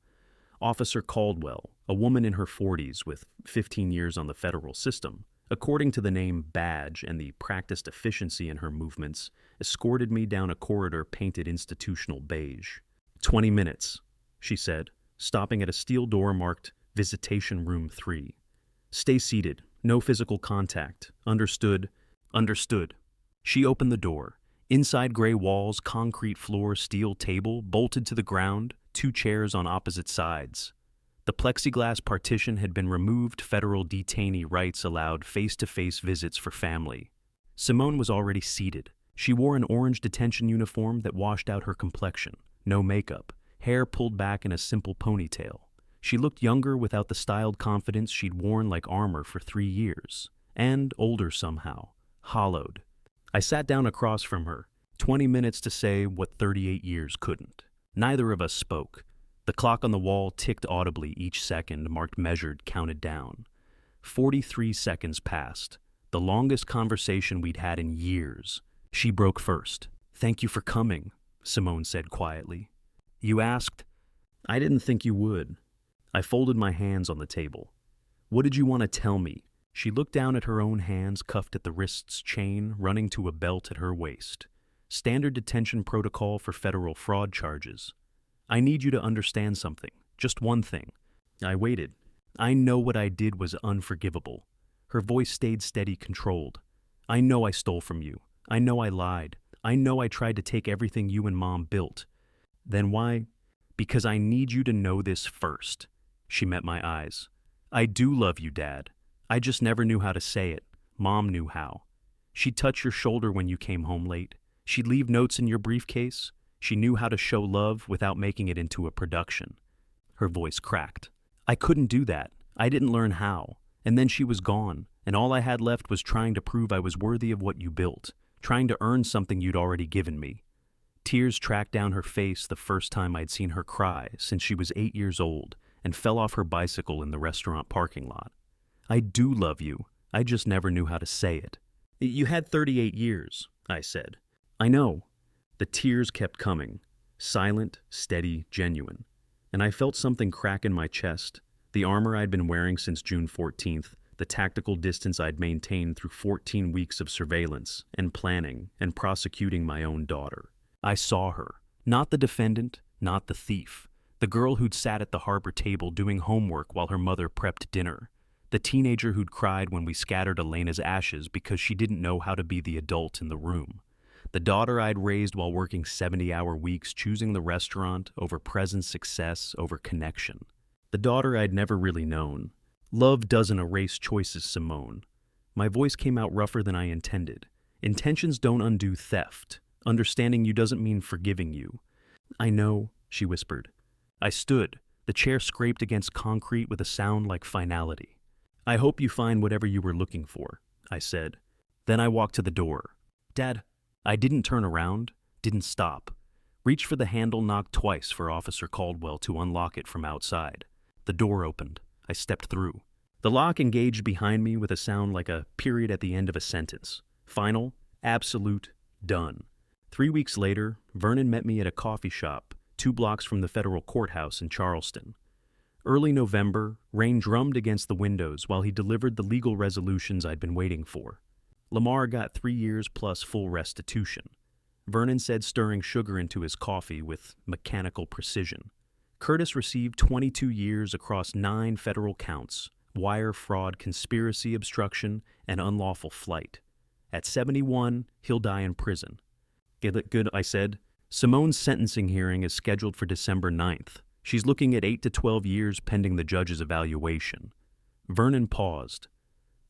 Officer Caldwell, a woman in her 40s with 15 years on the federal system, according to the name badge and the practiced efficiency in her movements, escorted me down a corridor painted institutional beige. 20 minutes, she said, stopping at a steel door marked Visitation Room 3. Stay seated. No physical contact. Understood. Understood. She opened the door. Inside gray walls, concrete floor, steel table, bolted to the ground, 2 chairs on opposite sides. The plexiglass partition had been removed. Federal detainee rights allowed face-to-face visits for family. Simone was already seated. She wore an orange detention uniform that washed out her complexion. No makeup. Hair pulled back in a simple ponytail. She looked younger without the styled confidence she'd worn like armor for 3 years. And older somehow. Hollowed. I sat down across from her. 20 minutes to say what 38 years couldn't. Neither of us spoke. The clock on the wall ticked audibly each second, marked measured, counted down. 43 seconds passed. The longest conversation we'd had in years. She broke first. "Thank you for coming," Simone said quietly. "You asked?" "I didn't think you would." I folded my hands on the table. "What did you want to tell me?" She looked down at her own hands, cuffed at the wrist's chain, running to a belt at her waist. Standard detention protocol for federal fraud charges. "I need you to understand something. Just one thing." I waited. "I know what I did was unforgivable." Her voice stayed steady, controlled. "I know I stole from you. I know I lied. I know I tried to take everything you and Mom built." "Then why?" "Because I need you to know this first." She met my eyes. "I do love you, Dad. I just never knew how to say it. Mom knew how. She'd touch your shoulder when you came home late. She'd leave notes in your briefcase. She knew how to show love without making it into a production." Her voice cracked. "I couldn't do that. I didn't learn how. And then she was gone, and all I had left was trying to prove I was worthy of what you built, trying to earn something you'd already given me." Tears tracked down her face the first time I'd seen her cry since she was 8 years old and fell off her bicycle in the restaurant parking lot. "I do love you. I just never knew how to say it." "You had 38 years, I said. "I know." The tears kept coming, silent, steady, genuine. And I felt something crack in my chest, the armor I'd been wearing since June 14th, the tactical distance I'd maintained through 14 weeks of surveillance and planning and prosecuting my own daughter. I saw her, not the defendant, not the thief, the girl who'd sat at the harbor table doing homework while her mother prepped dinner. The teenager who'd cried when we scattered Elena's ashes because she didn't know how to be the adult in the room. The daughter I'd raised while working 70-hour weeks, choosing the restaurant over present success, over connection. The daughter I'd never really known. Love doesn't erase choices, Simone. My voice came out rougher than I intended. Intentions don't undo theft. Understanding you doesn't mean forgiving you. I know, she whispered. I stood. The chair scraped against concrete with a sound like finality. I hope you find whatever you were looking for, I said. Then I walked to the door. Dad, I didn't turn around, didn't stop. Reached for the handle, knocked twice for Officer Caldwell to unlock it from outside. The door opened. I stepped through. The lock engaged behind me with a sound like a period at the end of a sentence. Final, absolute, done. 3 weeks later, Vernon met me at a coffee shop 2 blocks from the federal courthouse in Charleston. Early November, rain drummed against the windows while he delivered the legal resolutions I'd been waiting for. Lamar got 3 years plus full restitution. Vernon said, stirring sugar into his coffee with mechanical precision. Curtis received 22 years across 9 federal counts: wire fraud, conspiracy, obstruction, and unlawful flight. At 71, he'll die in prison. Good, I said. Simone's sentencing hearing is scheduled for December 9th. She's looking at 8 to 12 years pending the judge's evaluation. Vernon paused.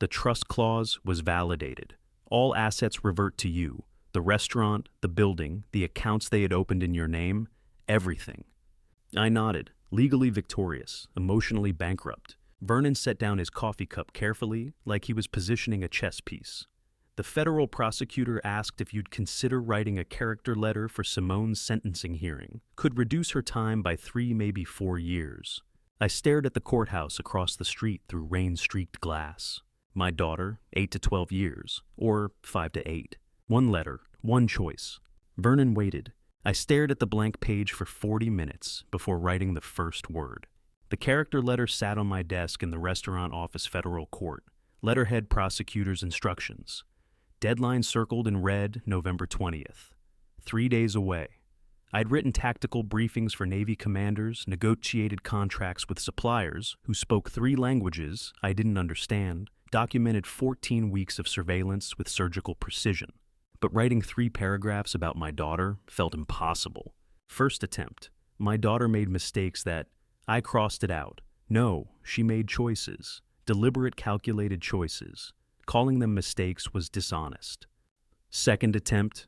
The trust clause was validated. All assets revert to you. The restaurant, the building, the accounts they had opened in your name, everything. I nodded, legally victorious, emotionally bankrupt. Vernon set down his coffee cup carefully, like he was positioning a chess piece. The federal prosecutor asked if you'd consider writing a character letter for Simone's sentencing hearing. Could reduce her time by 3, maybe 4 years. I stared at the courthouse across the street through rain-streaked glass. My daughter, 8 to 12 years, or 5 to 8. 1 letter, 1 choice. Vernon waited. I stared at the blank page for 40 minutes before writing the first word. The character letter sat on my desk in the restaurant office federal court. Letterhead prosecutor's instructions. Deadline circled in red, November 20th. 3 days away. I'd written tactical briefings for Navy commanders, negotiated contracts with suppliers who spoke 3 languages I didn't understand, documented 14 weeks of surveillance with surgical precision. But writing 3 paragraphs about my daughter felt impossible. First attempt. My daughter made mistakes that I crossed it out. No, she made choices. Deliberate, calculated choices. Calling them mistakes was dishonest. Second attempt.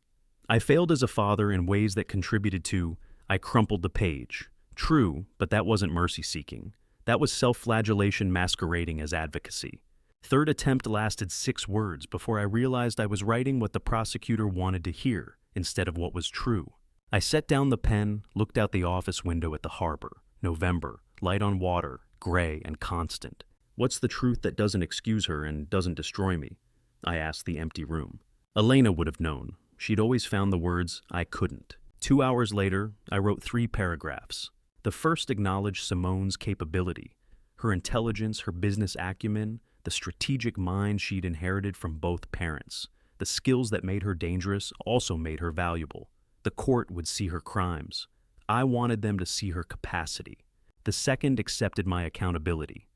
I failed as a father in ways that contributed to, I crumpled the page. True, but that wasn't mercy-seeking. That was self-flagellation masquerading as advocacy. Third attempt lasted 6 words before I realized I was writing what the prosecutor wanted to hear instead of what was true. I set down the pen, looked out the office window at the harbor. November, light on water, gray and constant. What's the truth that doesn't excuse her and doesn't destroy me? I asked the empty room. Elena would have known. She'd always found the words I couldn't. 2 hours later, I wrote 3 paragraphs. The first acknowledged Simone's capability, her intelligence, her business acumen, the strategic mind she'd inherited from both parents. The skills that made her dangerous also made her valuable. The court would see her crimes. I wanted them to see her capacity. The second accepted my accountability.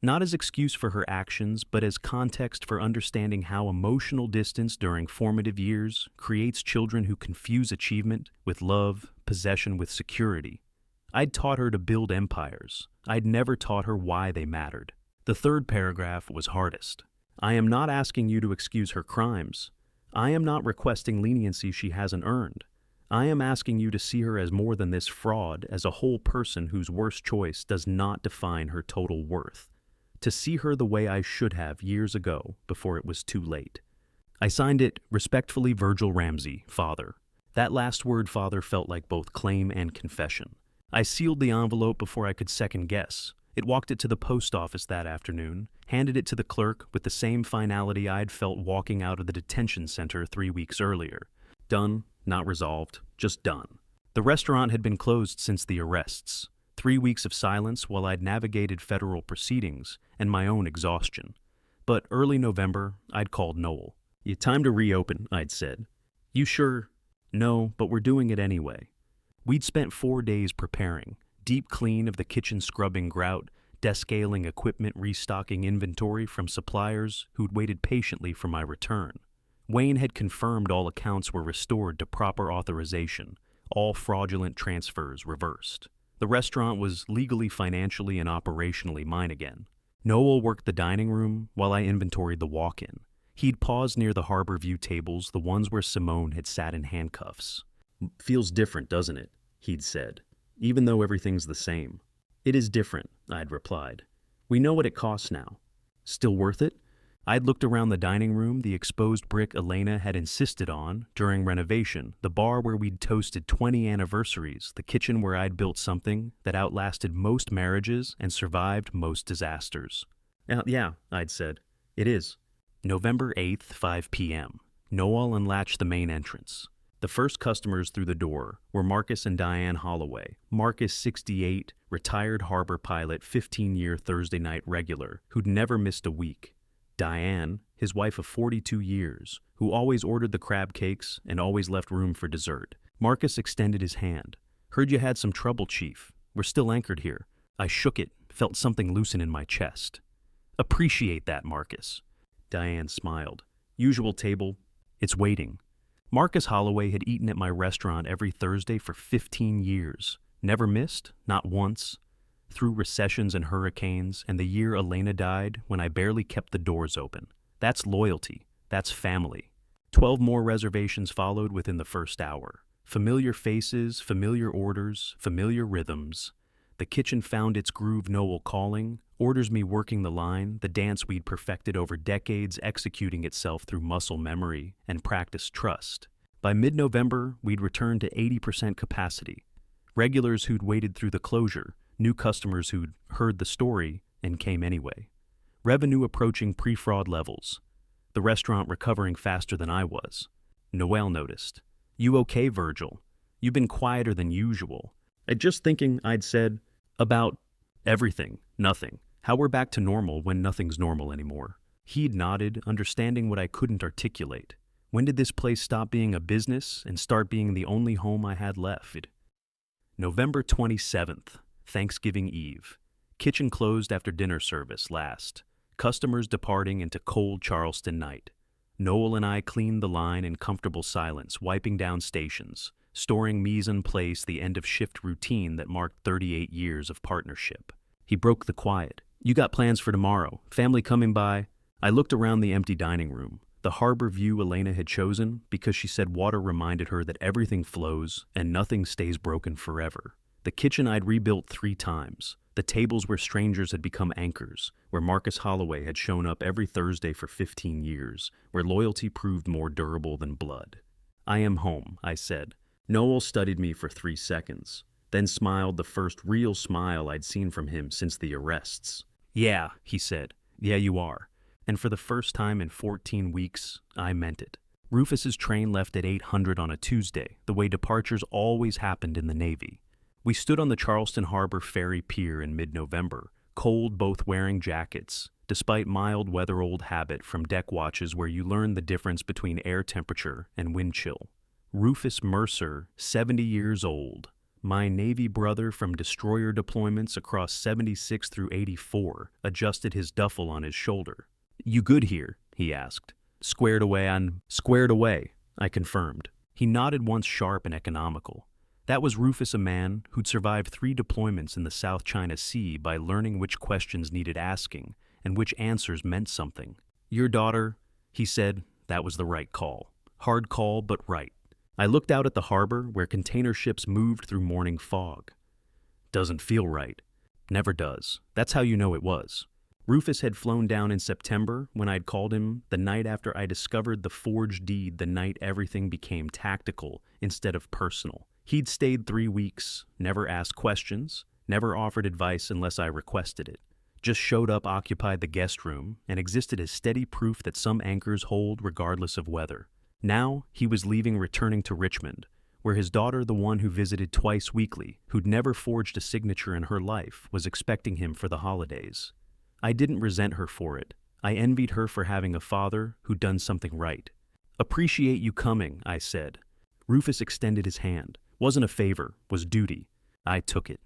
Not as excuse for her actions, but as context for understanding how emotional distance during formative years creates children who confuse achievement with love, possession with security. I'd taught her to build empires. I'd never taught her why they mattered. The third paragraph was hardest. I am not asking you to excuse her crimes. I am not requesting leniency she hasn't earned. I am asking you to see her as more than this fraud, as a whole person whose worst choice does not define her total worth. To see her the way I should have years ago, before it was too late. I signed it, respectfully, Virgil Ramsey, Father. That last word, Father, felt like both claim and confession. I sealed the envelope before I could second guess. It walked it to the post office that afternoon, handed it to the clerk with the same finality I'd felt walking out of the detention center 3 weeks earlier. Done, not resolved, just done. The restaurant had been closed since the arrests. 3 weeks of silence while I'd navigated federal proceedings and my own exhaustion. But early November, I'd called Noel. Time to reopen, I'd said. You sure? No, but we're doing it anyway. We'd spent 4 days preparing. Deep clean of the kitchen, scrubbing grout, descaling equipment, restocking inventory from suppliers who'd waited patiently for my return. Wayne had confirmed all accounts were restored to proper authorization, all fraudulent transfers reversed. The restaurant was legally, financially, and operationally mine again. Noel worked the dining room while I inventoried the walk-in. He'd paused near the harbor view tables, the ones where Simone had sat in handcuffs. "Feels different, doesn't it?" he'd said, "even though everything's the same." "It is different," I'd replied. "We know what it costs now." "Still worth it?" I'd looked around the dining room, the exposed brick Elena had insisted on during renovation, the bar where we'd toasted 20 anniversaries, the kitchen where I'd built something that outlasted most marriages and survived most disasters. Yeah, I'd said. "It is." November 8th, 5 p.m. Noel unlatched the main entrance. The first customers through the door were Marcus and Diane Holloway. Marcus, 68, retired harbor pilot, 15-year Thursday night regular, who'd never missed a week. Diane, his wife of 42 years, who always ordered the crab cakes and always left room for dessert. Marcus extended his hand. "Heard you had some trouble, Chief. We're still anchored here." I shook it, felt something loosen in my chest. "Appreciate that, Marcus." Diane smiled. "Usual table. It's waiting." Marcus Holloway had eaten at my restaurant every Thursday for 15 years. Never missed, not once. Through recessions and hurricanes, and the year Elena died when I barely kept the doors open. That's loyalty. That's family. 12 more reservations followed within the first hour. Familiar faces, familiar orders, familiar rhythms. The kitchen found its groove, Noel calling, orders me working the line, the dance we'd perfected over decades executing itself through muscle memory and practiced trust. By mid-November, we'd returned to 80% capacity. Regulars who'd waited through the closure, new customers who'd heard the story and came anyway. Revenue approaching pre-fraud levels. The restaurant recovering faster than I was. Noel noticed. "You okay, Virgil? You've been quieter than usual." Just thinking, I'd said, about everything, nothing. How we're back to normal when nothing's normal anymore. He'd nodded, understanding what I couldn't articulate. When did this place stop being a business and start being the only home I had left? November 27th, Thanksgiving Eve. Kitchen closed after dinner service last. Customers departing into cold Charleston night. Noel and I cleaned the line in comfortable silence, wiping down stations, storing mise en place the end-of-shift routine that marked 38 years of partnership. He broke the quiet. "You got plans for tomorrow? Family coming by?" I looked around the empty dining room. The harbor view Elena had chosen because she said water reminded her that everything flows and nothing stays broken forever. The kitchen I'd rebuilt 3 times. The tables where strangers had become anchors, where Marcus Holloway had shown up every Thursday for 15 years, where loyalty proved more durable than blood. "I am home," I said. Noel studied me for 3 seconds, then smiled, the first real smile I'd seen from him since the arrests. "Yeah," he said. "Yeah, you are." And for the first time in 14 weeks, I meant it. Rufus's train left at 800 on a Tuesday, the way departures always happened in the Navy. We stood on the Charleston Harbor Ferry Pier in mid-November, cold, both wearing jackets, despite mild weather-old habit from deck watches where you learn the difference between air temperature and wind chill. Rufus Mercer, 70 years old, my Navy brother from destroyer deployments across 76 through 84, adjusted his duffel on his shoulder. "You good here?" he asked. Squared away, I confirmed. He nodded once, sharp and economical. That was Rufus, a man who'd survived 3 deployments in the South China Sea by learning which questions needed asking and which answers meant something. "Your daughter," he said. That was the right call. Hard call, but right. I looked out at the harbor where container ships moved through morning fog. "Doesn't feel right." "Never does. That's how you know it was." Rufus had flown down in September when I'd called him the night after I discovered the forged deed, the night everything became tactical instead of personal. He'd stayed 3 weeks, never asked questions, never offered advice unless I requested it. Just showed up, occupied the guest room, and existed as steady proof that some anchors hold regardless of weather. Now he was leaving, returning to Richmond, where his daughter, the one who visited twice weekly, who'd never forged a signature in her life, was expecting him for the holidays. I didn't resent her for it. I envied her for having a father who'd done something right. "Appreciate you coming," I said. Rufus extended his hand. Wasn't a favor, was duty. I took it.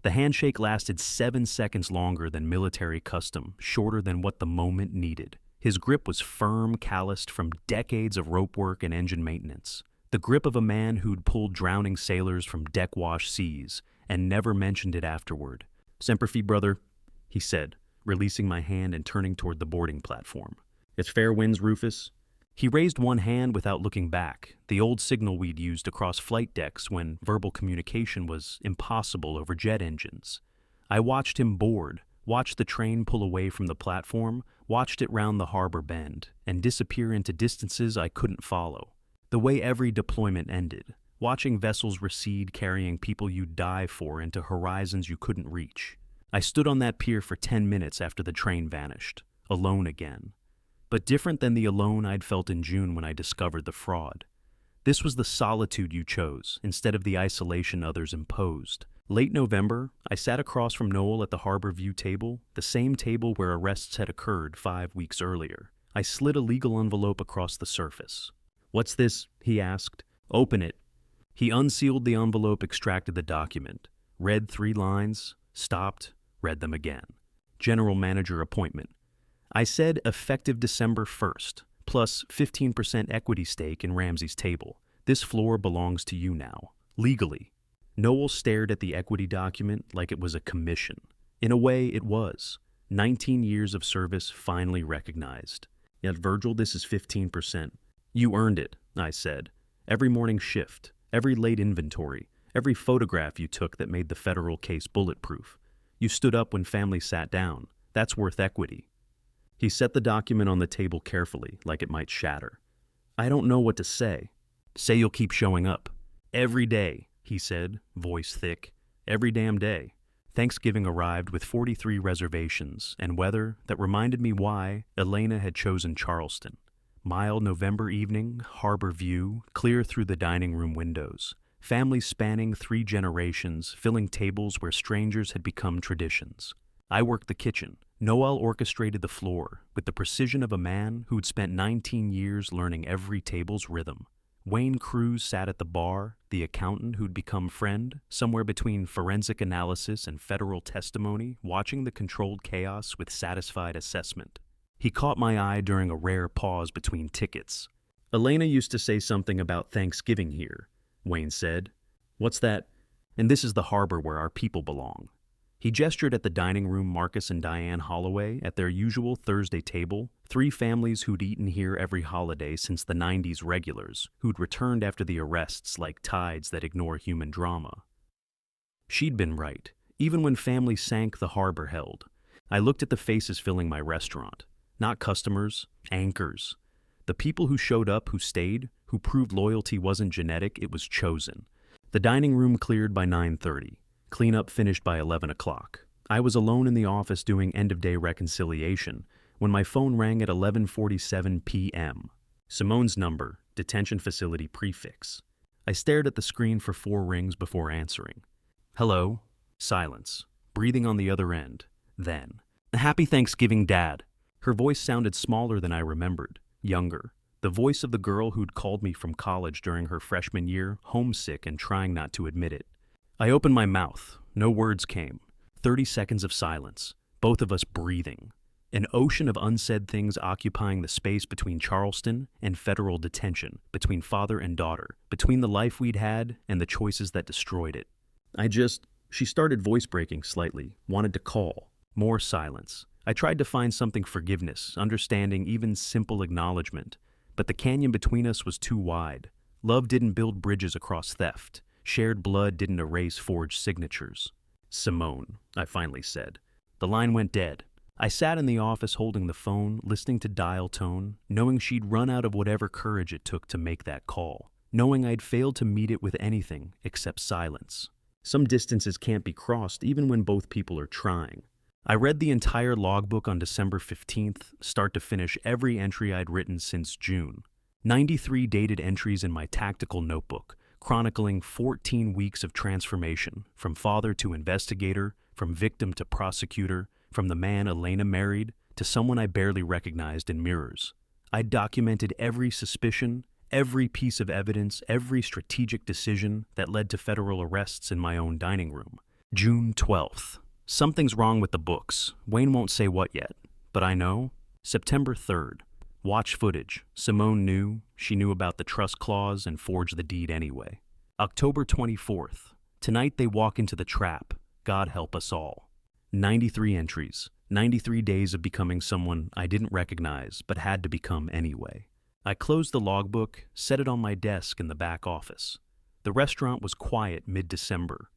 The handshake lasted 7 seconds longer than military custom, shorter than what the moment needed. His grip was firm, calloused from decades of rope work and engine maintenance. The grip of a man who'd pulled drowning sailors from deck-wash seas and never mentioned it afterward. "Semper Fi, brother," he said, releasing my hand and turning toward the boarding platform. "It's fair winds, Rufus." He raised one hand without looking back, the old signal we'd used across flight decks when verbal communication was impossible over jet engines. I watched him board, watched the train pull away from the platform, watched it round the harbor bend, and disappear into distances I couldn't follow. The way every deployment ended, watching vessels recede carrying people you'd die for into horizons you couldn't reach. I stood on that pier for 10 minutes after the train vanished, alone again. But different than the alone I'd felt in June when I discovered the fraud. This was the solitude you chose, instead of the isolation others imposed. Late November, I sat across from Noel at the Harbor View table, the same table where arrests had occurred 5 weeks earlier. I slid a legal envelope across the surface. "What's this?" he asked. "Open it." He unsealed the envelope, extracted the document, read 3 lines, stopped, read them again. "General manager appointment." I said effective December 1st, plus 15% equity stake in Ramsey's table. This floor belongs to you now, legally. Noel stared at the equity document like it was a commission. In a way, it was. 19 years of service finally recognized. Yet, Virgil, this is 15%. "You earned it," I said. "Every morning shift, every late inventory, every photograph you took that made the federal case bulletproof. You stood up when family sat down. That's worth equity." He set the document on the table carefully, like it might shatter. "I don't know what to say." "Say you'll keep showing up." "Every day," he said, voice thick. "Every damn day." Thanksgiving arrived with 43 reservations and weather that reminded me why Elena had chosen Charleston. Mild November evening, harbor view, clear through the dining room windows. Families spanning 3 generations, filling tables where strangers had become traditions. I worked the kitchen. Noel orchestrated the floor with the precision of a man who'd spent 19 years learning every table's rhythm. Wayne Cruz sat at the bar, the accountant who'd become friend, somewhere between forensic analysis and federal testimony, watching the controlled chaos with satisfied assessment. He caught my eye during a rare pause between tickets. "Elena used to say something about Thanksgiving here," Wayne said. "What's that?" "And this is the harbor where our people belong." He gestured at the dining room Marcus and Diane Holloway at their usual Thursday table, 3 families who'd eaten here every holiday since the 90s regulars, who'd returned after the arrests like tides that ignore human drama. She'd been right, even when family sank the harbor held. I looked at the faces filling my restaurant. Not customers, anchors. The people who showed up, who stayed, who proved loyalty wasn't genetic, it was chosen. The dining room cleared by 9:30. Cleanup finished by 11 o'clock. I was alone in the office doing end-of-day reconciliation when my phone rang at 11:47 p.m. Simone's number, detention facility prefix. I stared at the screen for 4 rings before answering. "Hello." Silence. Breathing on the other end. Then, "Happy Thanksgiving, Dad." Her voice sounded smaller than I remembered, younger. The voice of the girl who'd called me from college during her freshman year, homesick and trying not to admit it. I opened my mouth. No words came. 30 seconds of silence, both of us breathing. An ocean of unsaid things occupying the space between Charleston and federal detention, between father and daughter, between the life we'd had and the choices that destroyed it. She started voice breaking slightly, wanted to call. More silence. I tried to find something forgiveness, understanding, even simple acknowledgement. But the canyon between us was too wide. Love didn't build bridges across theft. Shared blood didn't erase forged signatures. "Simone," I finally said. The line went dead. I sat in the office holding the phone, listening to dial tone, knowing she'd run out of whatever courage it took to make that call, knowing I'd failed to meet it with anything except silence. Some distances can't be crossed even when both people are trying. I read the entire logbook on December 15th, start to finish every entry I'd written since June. 93 dated entries in my tactical notebook, chronicling 14 weeks of transformation, from father to investigator, from victim to prosecutor, from the man Elena married to someone I barely recognized in mirrors. I documented every suspicion, every piece of evidence, every strategic decision that led to federal arrests in my own dining room. June 12th. Something's wrong with the books. Wayne won't say what yet, but I know September 3rd. Watch footage. Simone knew. She knew about the trust clause and forged the deed anyway. October 24th. Tonight they walk into the trap. God help us all. 93 entries. 93 days of becoming someone I didn't recognize but had to become anyway. I closed the logbook, set it on my desk in the back office. The restaurant was quiet mid-December.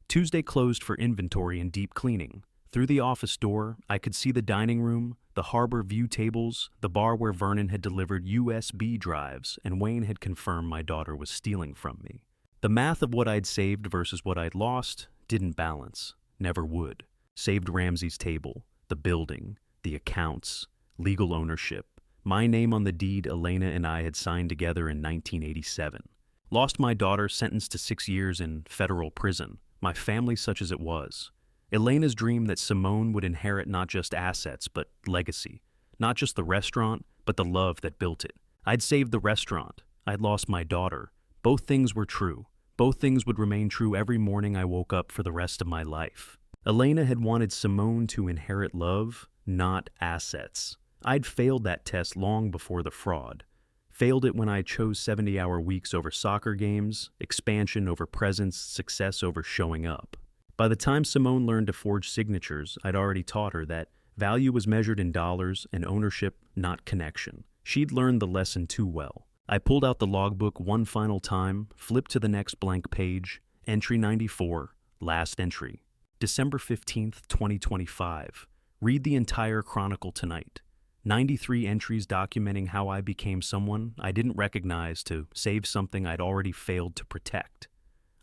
Tuesday closed for inventory and deep cleaning. Through the office door, I could see the dining room, the harbor view tables, the bar where Vernon had delivered USB drives and Wayne had confirmed my daughter was stealing from me. The math of what I'd saved versus what I'd lost didn't balance. Never would. Saved Ramsey's table, the building, the accounts, legal ownership, my name on the deed Elena and I had signed together in 1987. Lost my daughter, sentenced to 6 years in federal prison, my family such as it was. Elena's dream that Simone would inherit not just assets, but legacy. Not just the restaurant, but the love that built it. I'd saved the restaurant. I'd lost my daughter. Both things were true. Both things would remain true every morning I woke up for the rest of my life. Elena had wanted Simone to inherit love, not assets. I'd failed that test long before the fraud. Failed it when I chose 70-hour weeks over soccer games, expansion over presence, success over showing up. By the time Simone learned to forge signatures, I'd already taught her that value was measured in dollars and ownership, not connection. She'd learned the lesson too well. I pulled out the logbook one final time, flipped to the next blank page, entry 94, last entry. December 15th, 2025. Read the entire chronicle tonight. 93 entries documenting how I became someone I didn't recognize to save something I'd already failed to protect.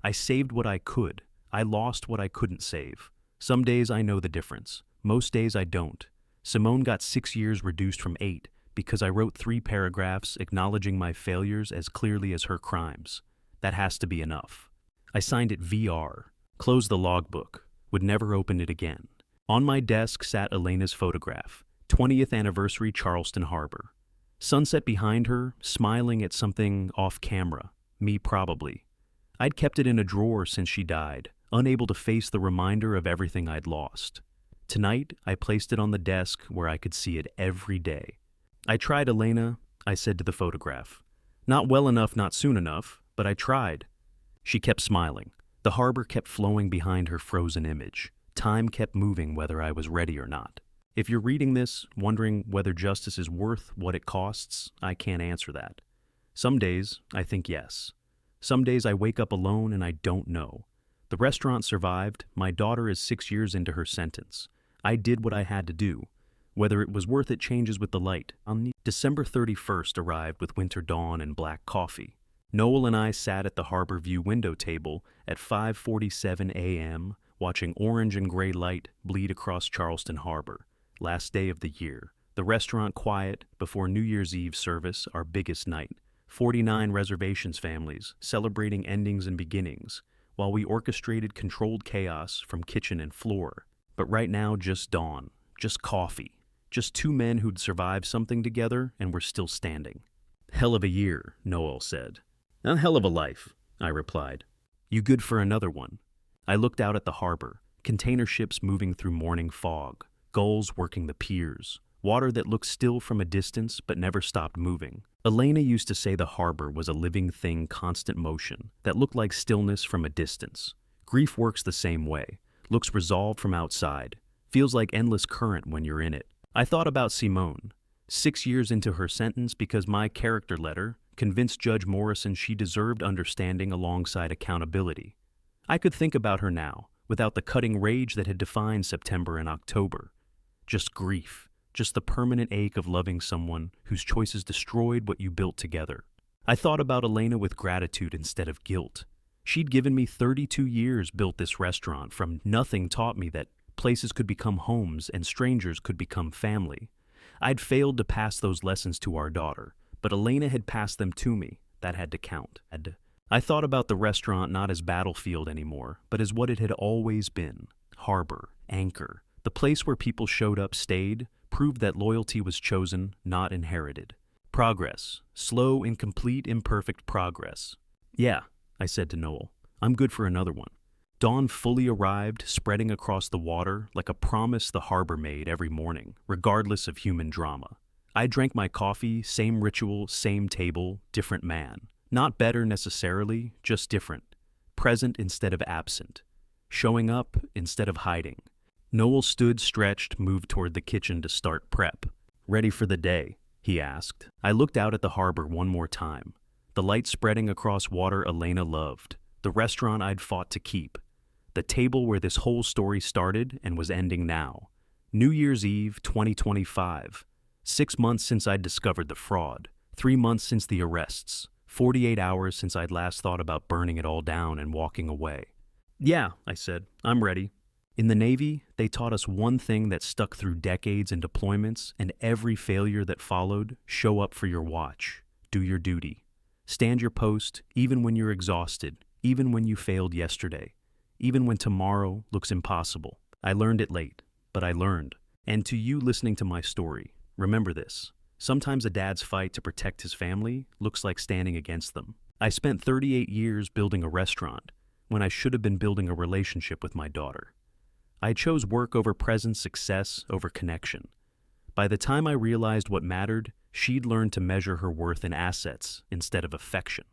I saved what I could. I lost what I couldn't save. Some days I know the difference. Most days I don't. Simone got 6 years reduced from 8 because I wrote 3 paragraphs acknowledging my failures as clearly as her crimes. That has to be enough. I signed it VR, closed the logbook, would never open it again. On my desk sat Elena's photograph, 20th anniversary Charleston Harbor. Sunset behind her, smiling at something off camera. Me probably. I'd kept it in a drawer since she died, unable to face the reminder of everything I'd lost. Tonight, I placed it on the desk where I could see it every day. I tried, Elena, I said to the photograph. Not well enough, not soon enough, but I tried. She kept smiling. The harbor kept flowing behind her frozen image. Time kept moving whether I was ready or not. If you're reading this, wondering whether justice is worth what it costs, I can't answer that. Some days, I think yes. Some days I wake up alone and I don't know. The restaurant survived. My daughter is 6 years into her sentence. I did what I had to do. Whether it was worth it changes with the light. December 31st arrived with winter dawn and black coffee. Noel and I sat at the harbor view window table at 5:47 a.m., watching orange and gray light bleed across Charleston Harbor. Last day of the year. The restaurant quiet before New Year's Eve service, our biggest night. 49 reservations families, celebrating endings and beginnings, while we orchestrated controlled chaos from kitchen and floor. But right now, just dawn, just coffee, just 2 men who'd survived something together and were still standing. Hell of a year, Noel said. A hell of a life, I replied. You good for another one? I looked out at the harbor, container ships moving through morning fog, gulls working the piers, water that looked still from a distance but never stopped moving. Elena used to say the harbor was a living thing, constant motion, that looked like stillness from a distance. Grief works the same way, looks resolved from outside, feels like endless current when you're in it. I thought about Simone, 6 years into her sentence because my character letter convinced Judge Morrison she deserved understanding alongside accountability. I could think about her now, without the cutting rage that had defined September and October. Just grief. Just the permanent ache of loving someone whose choices destroyed what you built together. I thought about Elena with gratitude instead of guilt. She'd given me 32 years, built this restaurant. From nothing taught me that places could become homes and strangers could become family. I'd failed to pass those lessons to our daughter, but Elena had passed them to me. That had to count. I thought about the restaurant not as battlefield anymore, but as what it had always been. Harbor, anchor, the place where people showed up, stayed, proved that loyalty was chosen, not inherited. Progress. Slow, incomplete, imperfect progress. Yeah, I said to Noel. I'm good for another one. Dawn fully arrived, spreading across the water like a promise the harbor made every morning, regardless of human drama. I drank my coffee, same ritual, same table, different man. Not better necessarily, just different. Present instead of absent. Showing up instead of hiding. Noel stood stretched, moved toward the kitchen to start prep. "Ready for the day?" he asked. I looked out at the harbor one more time. The light spreading across water Elena loved. The restaurant I'd fought to keep. The table where this whole story started and was ending now. New Year's Eve, 2025. 6 months since I'd discovered the fraud. 3 months since the arrests. 48 hours since I'd last thought about burning it all down and walking away. "Yeah," I said, "I'm ready." In the Navy, they taught us one thing that stuck through decades and deployments, and every failure that followed: show up for your watch. Do your duty. Stand your post, even when you're exhausted, even when you failed yesterday, even when tomorrow looks impossible. I learned it late, but I learned. And to you listening to my story, remember this. Sometimes a dad's fight to protect his family looks like standing against them. I spent 38 years building a restaurant when I should have been building a relationship with my daughter. I chose work over present, success over connection. By the time I realized what mattered, she'd learned to measure her worth in assets instead of affection.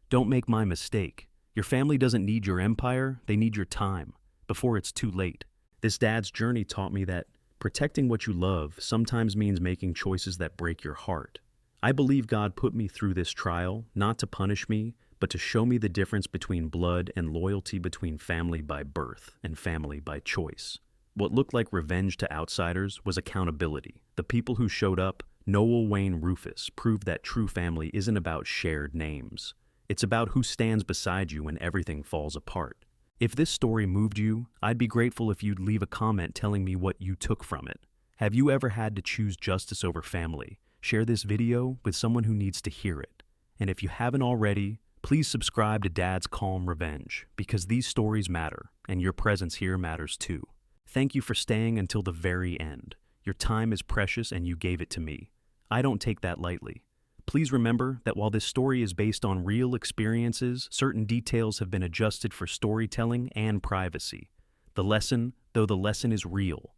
Don't make my mistake. Your family doesn't need your empire, they need your time, before it's too late. This dad's journey taught me that protecting what you love sometimes means making choices that break your heart. I believe God put me through this trial, not to punish me, but to show me the difference between blood and loyalty, between family by birth and family by choice. What looked like revenge to outsiders was accountability. The people who showed up, Noel, Wayne, Rufus, proved that true family isn't about shared names. It's about who stands beside you when everything falls apart. If this story moved you, I'd be grateful if you'd leave a comment telling me what you took from it. Have you ever had to choose justice over family? Share this video with someone who needs to hear it. And if you haven't already, please subscribe to Dad's Calm Revenge, because these stories matter, and your presence here matters too. Thank you for staying until the very end. Your time is precious and you gave it to me. I don't take that lightly. Please remember that while this story is based on real experiences, certain details have been adjusted for storytelling and privacy. Though the lesson is real,